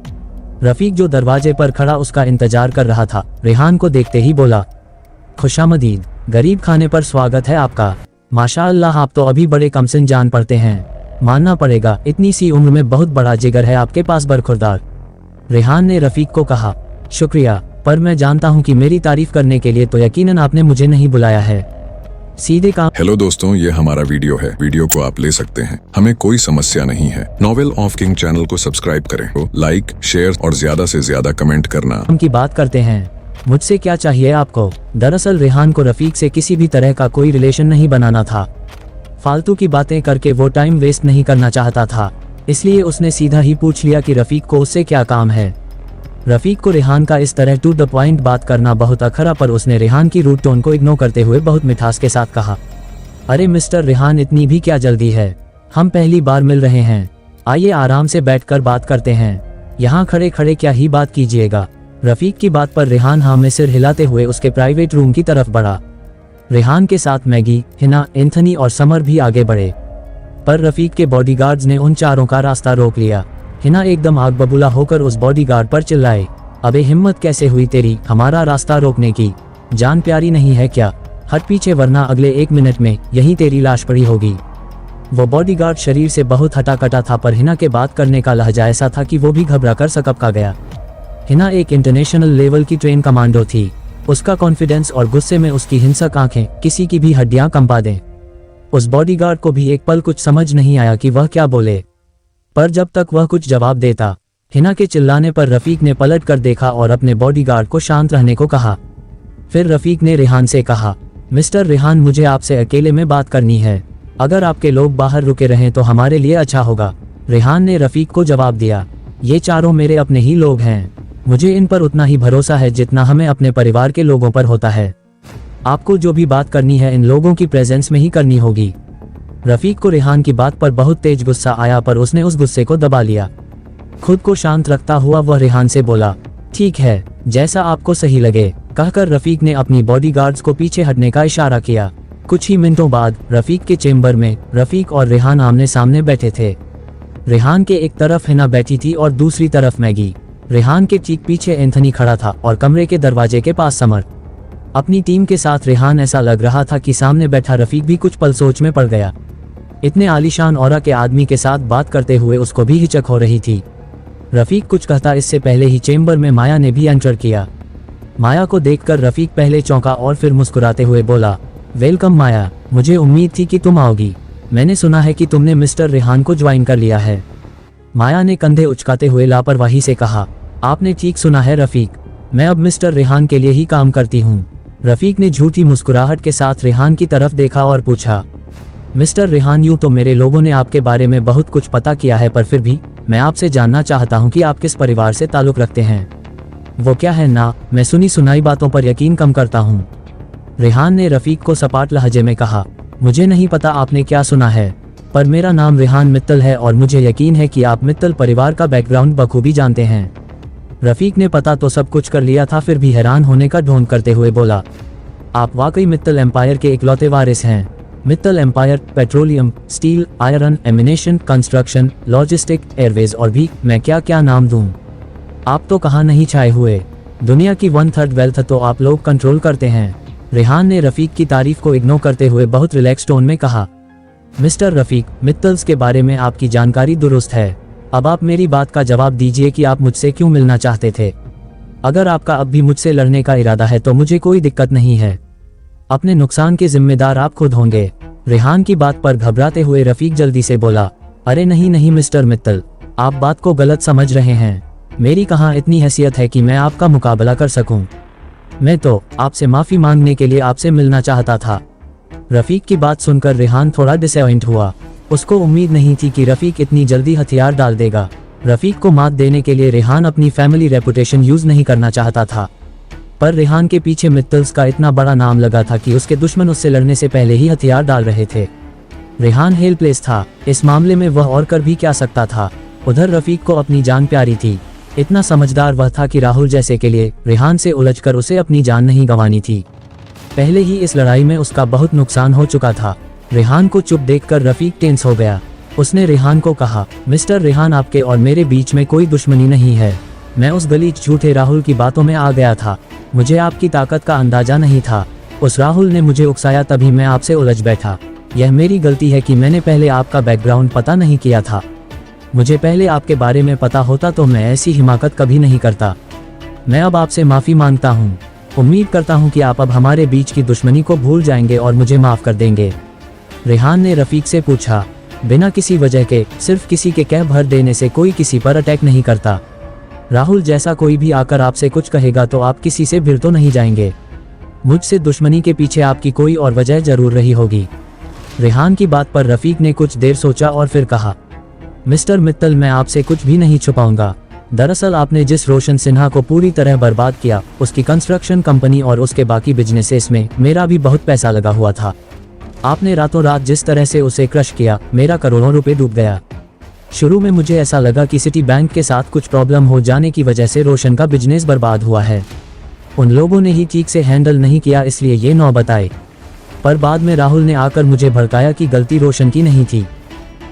S2: रफीक जो दरवाजे पर खड़ा उसका इंतजार कर रहा था, रेहान को देखते ही बोला, खुशामदीद, गरीब खाने पर स्वागत है आपका। माशाअल्लाह, आप तो अभी बड़े कमसिन जान पड़ते हैं। मानना पड़ेगा, इतनी सी उम्र में बहुत बड़ा जिगर है आपके पास बरखुरदार। रेहान ने रफीक को कहा, शुक्रिया, पर मैं जानता हूं कि मेरी तारीफ करने के लिए तो यकीनन आपने मुझे नहीं बुलाया है। सीधे काम।
S1: हेलो दोस्तों, ये हमारा वीडियो है। वीडियो को आप ले सकते हैं, हमें कोई समस्या नहीं है। नॉवेल ऑफ किंग चैनल को सब्सक्राइब करें, लाइक, शेयर और ज्यादा से ज्यादा कमेंट करना।
S2: हम की बात करते हैं। मुझसे क्या चाहिए आपको? दरअसल रेहान को रफीक से किसी भी तरह का कोई रिलेशन नहीं बनाना था। फालतू की बातें करके वो टाइम वेस्ट नहीं करना चाहता था, इसलिए उसने सीधा ही पूछ लिया कि रफीक को उससे क्या काम है। रफीक को रेहान का इस तरह टू द पॉइंट बात करना बहुत अखरा, पर उसने रेहान की रूट टोन को इग्नोर करते हुए बहुत मिठास के साथ कहा, अरे मिस्टर रेहान, इतनी भी क्या जल्दी है? हम पहली बार मिल रहे हैं, आइए आराम से बैठकर बात करते हैं। यहाँ खड़े खड़े क्या ही बात कीजिएगा। रफीक की बात पर रेहान हाँ में सिर हिलाते हुए उसके प्राइवेट रूम की तरफ बढ़ा। रेहान के साथ मैगी, हिना, एंथनी और समर भी आगे बढ़े, पर रफीक के बॉडीगार्ड्स ने उन चारों का रास्ता रोक लिया। हिना एकदम आग बबूला होकर उस बॉडीगार्ड पर चिल्लाए, अबे हिम्मत कैसे हुई तेरी हमारा रास्ता रोकने की? जान प्यारी नहीं है क्या? हट पीछे, वरना अगले 1 मिनट में यहीं तेरी लाश पड़ी होगी। वो बॉडीगार्ड शरीर से बहुत हटा कटा था, पर हिना के बात करने का लहजा ऐसा था कि वो भी घबरा कर सकपका गया। हिना एक इंटरनेशनल लेवल की ट्रेन कमांडो थी। उसका कॉन्फिडेंस और गुस्से में उसकी हिंसक आंखें किसी की भी हड्डियां कंपा दें। उस बॉडीगार्ड को भी एक पल कुछ समझ नहीं आया कि वह क्या बोले, पर जब तक वह कुछ जवाब देता, हिना के चिल्लाने पर रफीक ने पलट कर देखा और अपने बॉडीगार्ड को शांत रहने को कहा। फिर रफीक ने रेहान से कहा, मिस्टर रेहान, मुझे आपसे अकेले में बात करनी है। अगर आपके लोग बाहर रुके रहें तो हमारे लिए अच्छा होगा। रेहान ने रफीक को जवाब दिया, ये चारों मेरे अपने ही लोग हैं, मुझे इन पर उतना ही भरोसा है जितना हमें अपने परिवार के लोगों पर होता है। आपको जो भी बात करनी है इन लोगों की प्रेजेंस में ही करनी होगी। रफीक को रेहान की बात पर बहुत तेज गुस्सा आया, पर उसने उस गुस्से को दबा लिया। खुद को शांत रखता हुआ वह रेहान से बोला, ठीक है, जैसा आपको सही लगे, कहकर रफीक ने अपनी बॉडीगार्ड्स को पीछे हटने का इशारा किया। कुछ ही मिनटों बाद रफीक के चेम्बर में रफीक और रेहान आमने सामने बैठे थे। रेहान के एक तरफ हिना बैठी थी और दूसरी तरफ मैगी। रेहान के ठीक पीछे एंथनी खड़ा था और कमरे के दरवाजे के पास समर। अपनी टीम के साथ रेहान ऐसा लग रहा था कि सामने बैठा रफीक भी कुछ पल सोच में पड़ गया। इतने आलीशान औरा के आदमी के साथ बात करते हुए उसको भी हिचक हो रही थी। रफीक कुछ कहता इससे पहले ही चेम्बर में माया ने भी एंटर किया। माया को देखकर रफीक पहले चौंका और फिर मुस्कुराते हुए बोला, वेलकम माया, मुझे उम्मीद थी कि तुम आओगी। मैंने सुना है कि तुमने मिस्टर रेहान को ज्वाइन कर लिया है। माया ने कंधे उचकाते हुए लापरवाही से कहा, आपने ठीक सुना है रफीक, मैं अब मिस्टर रेहान के लिए ही काम करती हूँ। रफीक ने झूठी मुस्कुराहट के साथ रेहान की तरफ देखा और पूछा, मिस्टर रेहान, यूँ तो मेरे लोगों ने आपके बारे में बहुत कुछ पता किया है, पर फिर भी मैं आपसे जानना चाहता हूँ कि आप किस परिवार से ताल्लुक़ रखते हैं। वो क्या है ना, मैं सुनी सुनाई बातों पर यकीन कम करता हूँ। रेहान ने रफीक को सपाट लहजे में कहा, मुझे नहीं पता आपने क्या सुना है, पर मेरा नाम रेहान मित्तल है और मुझे यकीन है कि आप मित्तल परिवार का बैकग्राउंड बखूबी जानते हैं। रफीक ने पता तो सब कुछ कर लिया था, फिर भी हैरान होने का ढोंग करते हुए बोला, आप वाकई मित्तल एम्पायर के इकलौते वारिस हैं। Mittal empire petroleum, steel, iron, एमिनेशन, कंस्ट्रक्शन, लॉजिस्टिक, एयरवेज और भी मैं क्या क्या नाम दूं। आप तो कहाँ नहीं छाए हुए, दुनिया की 1/3 वेल्थ तो आप लोग कंट्रोल करते हैं। रेहान ने रफीक की तारीफ को इग्नोर करते हुए बहुत रिलैक्स टोन में कहा, मिस्टर रफीक, मित्तल्स के बारे में आपकी जानकारी दुरुस्त है। अब आप मेरी बात का जवाब दीजिए कि आप मुझसे क्यों मिलना चाहते थे। अगर आपका अब भी मुझसे लड़ने का इरादा है तो मुझे कोई दिक्कत नहीं है। अपने नुकसान के जिम्मेदार आप खुद होंगे। रेहान की बात पर घबराते हुए रफीक जल्दी से बोला, अरे नहीं नहीं मिस्टर मित्तल, आप बात को गलत समझ रहे हैं। मेरी कहाँ इतनी हैसियत है कि मैं आपका मुकाबला कर सकूं। मैं तो आपसे माफी मांगने के लिए आपसे मिलना चाहता था। रफीक की बात सुनकर रेहान थोड़ा डिसअपॉइंट हुआ। उसको उम्मीद नहीं थी कि रफीक इतनी जल्दी हथियार डाल देगा। रफीक को मात देने के लिए रेहान अपनी फैमिली रेपुटेशन यूज नहीं करना चाहता था, पर रेहान के पीछे मित्तल्स का इतना बड़ा नाम लगा था कि उसके दुश्मन उससे लड़ने से पहले ही हथियार डाल रहे थे। रेहान हेल्पलेस था, इस मामले में वह और कर भी क्या सकता था। उधर रफीक को अपनी जान प्यारी थी। इतना समझदार वह था कि राहुल जैसे के लिए रेहान से उलझकर उसे अपनी जान नहीं गंवानी थी। पहले ही इस लड़ाई में उसका बहुत नुकसान हो चुका था। रेहान को चुप देखकर रफीक टेंस हो गया। उसने रेहान को कहा, मिस्टर रेहान, आपके और मेरे बीच में कोई दुश्मनी नहीं है। मैं उस गलीच झूठे राहुल की बातों में आ गया था। मुझे आपकी ताकत का अंदाजा नहीं था। उस राहुल ने मुझे उकसाया, तभी मैं आपसे उलझ बैठा। यह मेरी गलती है कि मैंने पहले आपका बैकग्राउंड पता नहीं किया था। मुझे पहले आपके बारे में पता होता तो मैं ऐसी हिमाकत कभी नहीं करता। मैं अब आपसे माफ़ी मांगता हूँ। उम्मीद करता हूँ कि आप अब हमारे बीच की दुश्मनी को भूल जाएंगे और मुझे माफ़ कर देंगे। रेहान ने रफीक से पूछा, बिना किसी वजह के सिर्फ किसी के कह भर देने से कोई किसी पर अटैक नहीं करता। राहुल जैसा कोई भी आकर आपसे कुछ कहेगा तो आप किसी से भिड़ तो नहीं जाएंगे। मुझसे दुश्मनी के पीछे आपकी कोई और वजह जरूर रही होगी। रेहान की बात पर रफीक ने कुछ देर सोचा और फिर कहा, मिस्टर मित्तल, मैं आपसे कुछ भी नहीं छुपाऊंगा। दरअसल आपने जिस रोशन सिन्हा को पूरी तरह बर्बाद किया, उसकी कंस्ट्रक्शन कंपनी और उसके बाकी बिजनेसेस में मेरा भी बहुत पैसा लगा हुआ था। आपने रातों रात जिस तरह से उसे क्रश किया, मेरा करोड़ों रुपए डूब गया। शुरू में मुझे ऐसा लगा कि सिटी बैंक के साथ कुछ प्रॉब्लम हो जाने की वजह से रोशन का बिजनेस बर्बाद हुआ है। उन लोगों ने ही ठीक से हैंडल नहीं किया, इसलिए ये नौबत आई। पर बाद में राहुल ने आकर मुझे भड़काया कि गलती रोशन की नहीं थी।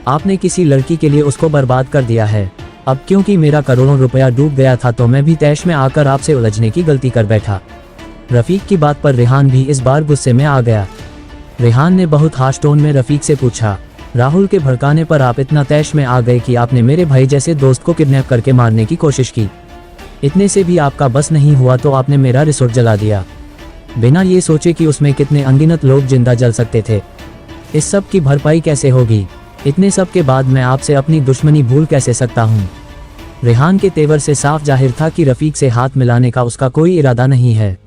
S2: आपने किसी लड़की के लिए उसको बर्बाद कर दिया है। अब क्योंकि मेरा करोड़ों रुपया डूब गया था तो मैं भी तैश में आकर आपसे उलझने की गलती कर बैठा। रफीक की बात पर रेहान भी इस बार गुस्से में आ गया। रेहान ने बहुत हार्श टोन में रफीक से पूछा, राहुल के भड़काने पर आप इतना तैश में आ गए कि आपने मेरे भाई जैसे दोस्त को किडनैप करके मारने की कोशिश की। इतने से भी आपका बस नहीं हुआ तो आपने मेरा रिसोर्ट जला दिया, बिना ये सोचे कि उसमें कितने अनगिनत लोग जिंदा जल सकते थे। इस सब की भरपाई कैसे होगी? इतने सब के बाद मैं आपसे अपनी दुश्मनी भूल कैसे सकता हूँ? रेहान के तेवर से साफ जाहिर था कि रफीक से हाथ मिलाने का उसका कोई इरादा नहीं है।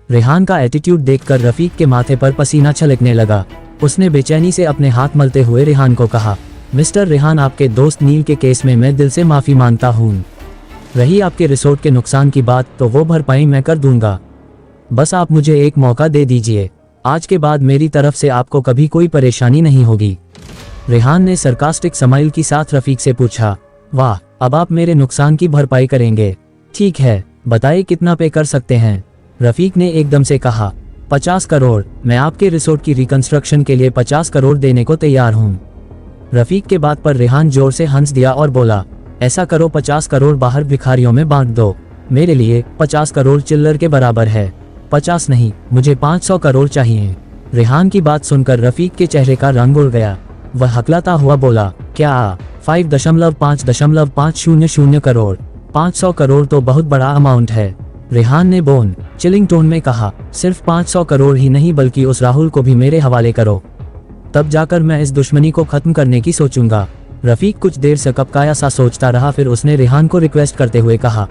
S2: रेहान का एटीट्यूड देखकर रफीक के माथे पर पसीना छलकने लगा। उसने बेचैनी से अपने हाथ मलते हुए रेहान को कहा, मिस्टर रेहान, आपके दोस्त नील के केस में मैं दिल से माफ़ी मांगता हूँ। रही आपके रिसोर्ट के नुकसान की बात, तो वो भरपाई मैं कर दूंगा। बस आप मुझे एक मौका दे दीजिए। आज के बाद मेरी तरफ से आपको कभी कोई परेशानी नहीं होगी। रेहान ने सरकास्टिक स्माइल के साथ रफीक से पूछा, वाह, अब आप मेरे नुकसान की भरपाई करेंगे? ठीक है, बताइए कितना पे कर सकते हैं? रफीक ने एकदम से कहा, 50 करोड़। मैं आपके रिसोर्ट की रिकंस्ट्रक्शन के लिए 50 करोड़ देने को तैयार हूँ। रफीक के बात पर रेहान जोर से हंस दिया और बोला, ऐसा करो, 50 करोड़ बाहर भिखारियों में बांट दो। मेरे लिए 50 करोड़ चिल्लर के बराबर है। 50 नहीं, मुझे 500 करोड़ चाहिए। रेहान की बात सुनकर रफीक के चेहरे का रंग उड़ गया। वह हकलाता हुआ बोला, क्या 5.550 करोड़? 500 करोड़ तो बहुत बड़ा अमाउंट है। रेहान ने बोन चिलिंग टोन में कहा, सिर्फ 500 करोड़ ही नहीं बल्कि उस राहुल को भी मेरे हवाले करो। तब जाकर मैं इस दुश्मनी को खत्म करने की सोचूंगा। रफीक कुछ देर से कपकाया सा सोचता रहा, फिर उसने रेहान को रिक्वेस्ट करते हुए कहा,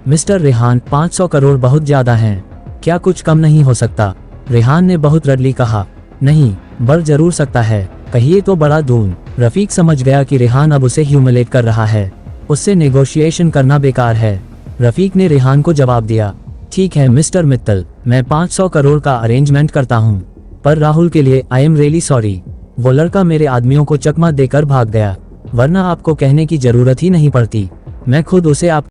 S2: मिस्टर रेहान, 500 करोड़ बहुत ज्यादा हैं, क्या कुछ कम नहीं हो सकता? रेहान ने बहुत रडली कहा, नहीं, बढ़ जरूर सकता है, कहिए तो बड़ा दून। रफीक समझ गया कि रेहान अब उसे ह्यूमिलेट कर रहा है, उससे नेगोशिएशन करना बेकार है। रफीक ने रेहान को जवाब दिया, ठीक है मिस्टर मित्तल, मैं 500 करोड़ का अरेंजमेंट करता हूँ, पर राहुल के लिए आई एम रियली सॉरी। वो लड़का मेरे आदमियों को चकमा देकर भाग गया, वरना आपको कहने की जरूरत ही नहीं पड़ती, मैं खुद उसे आप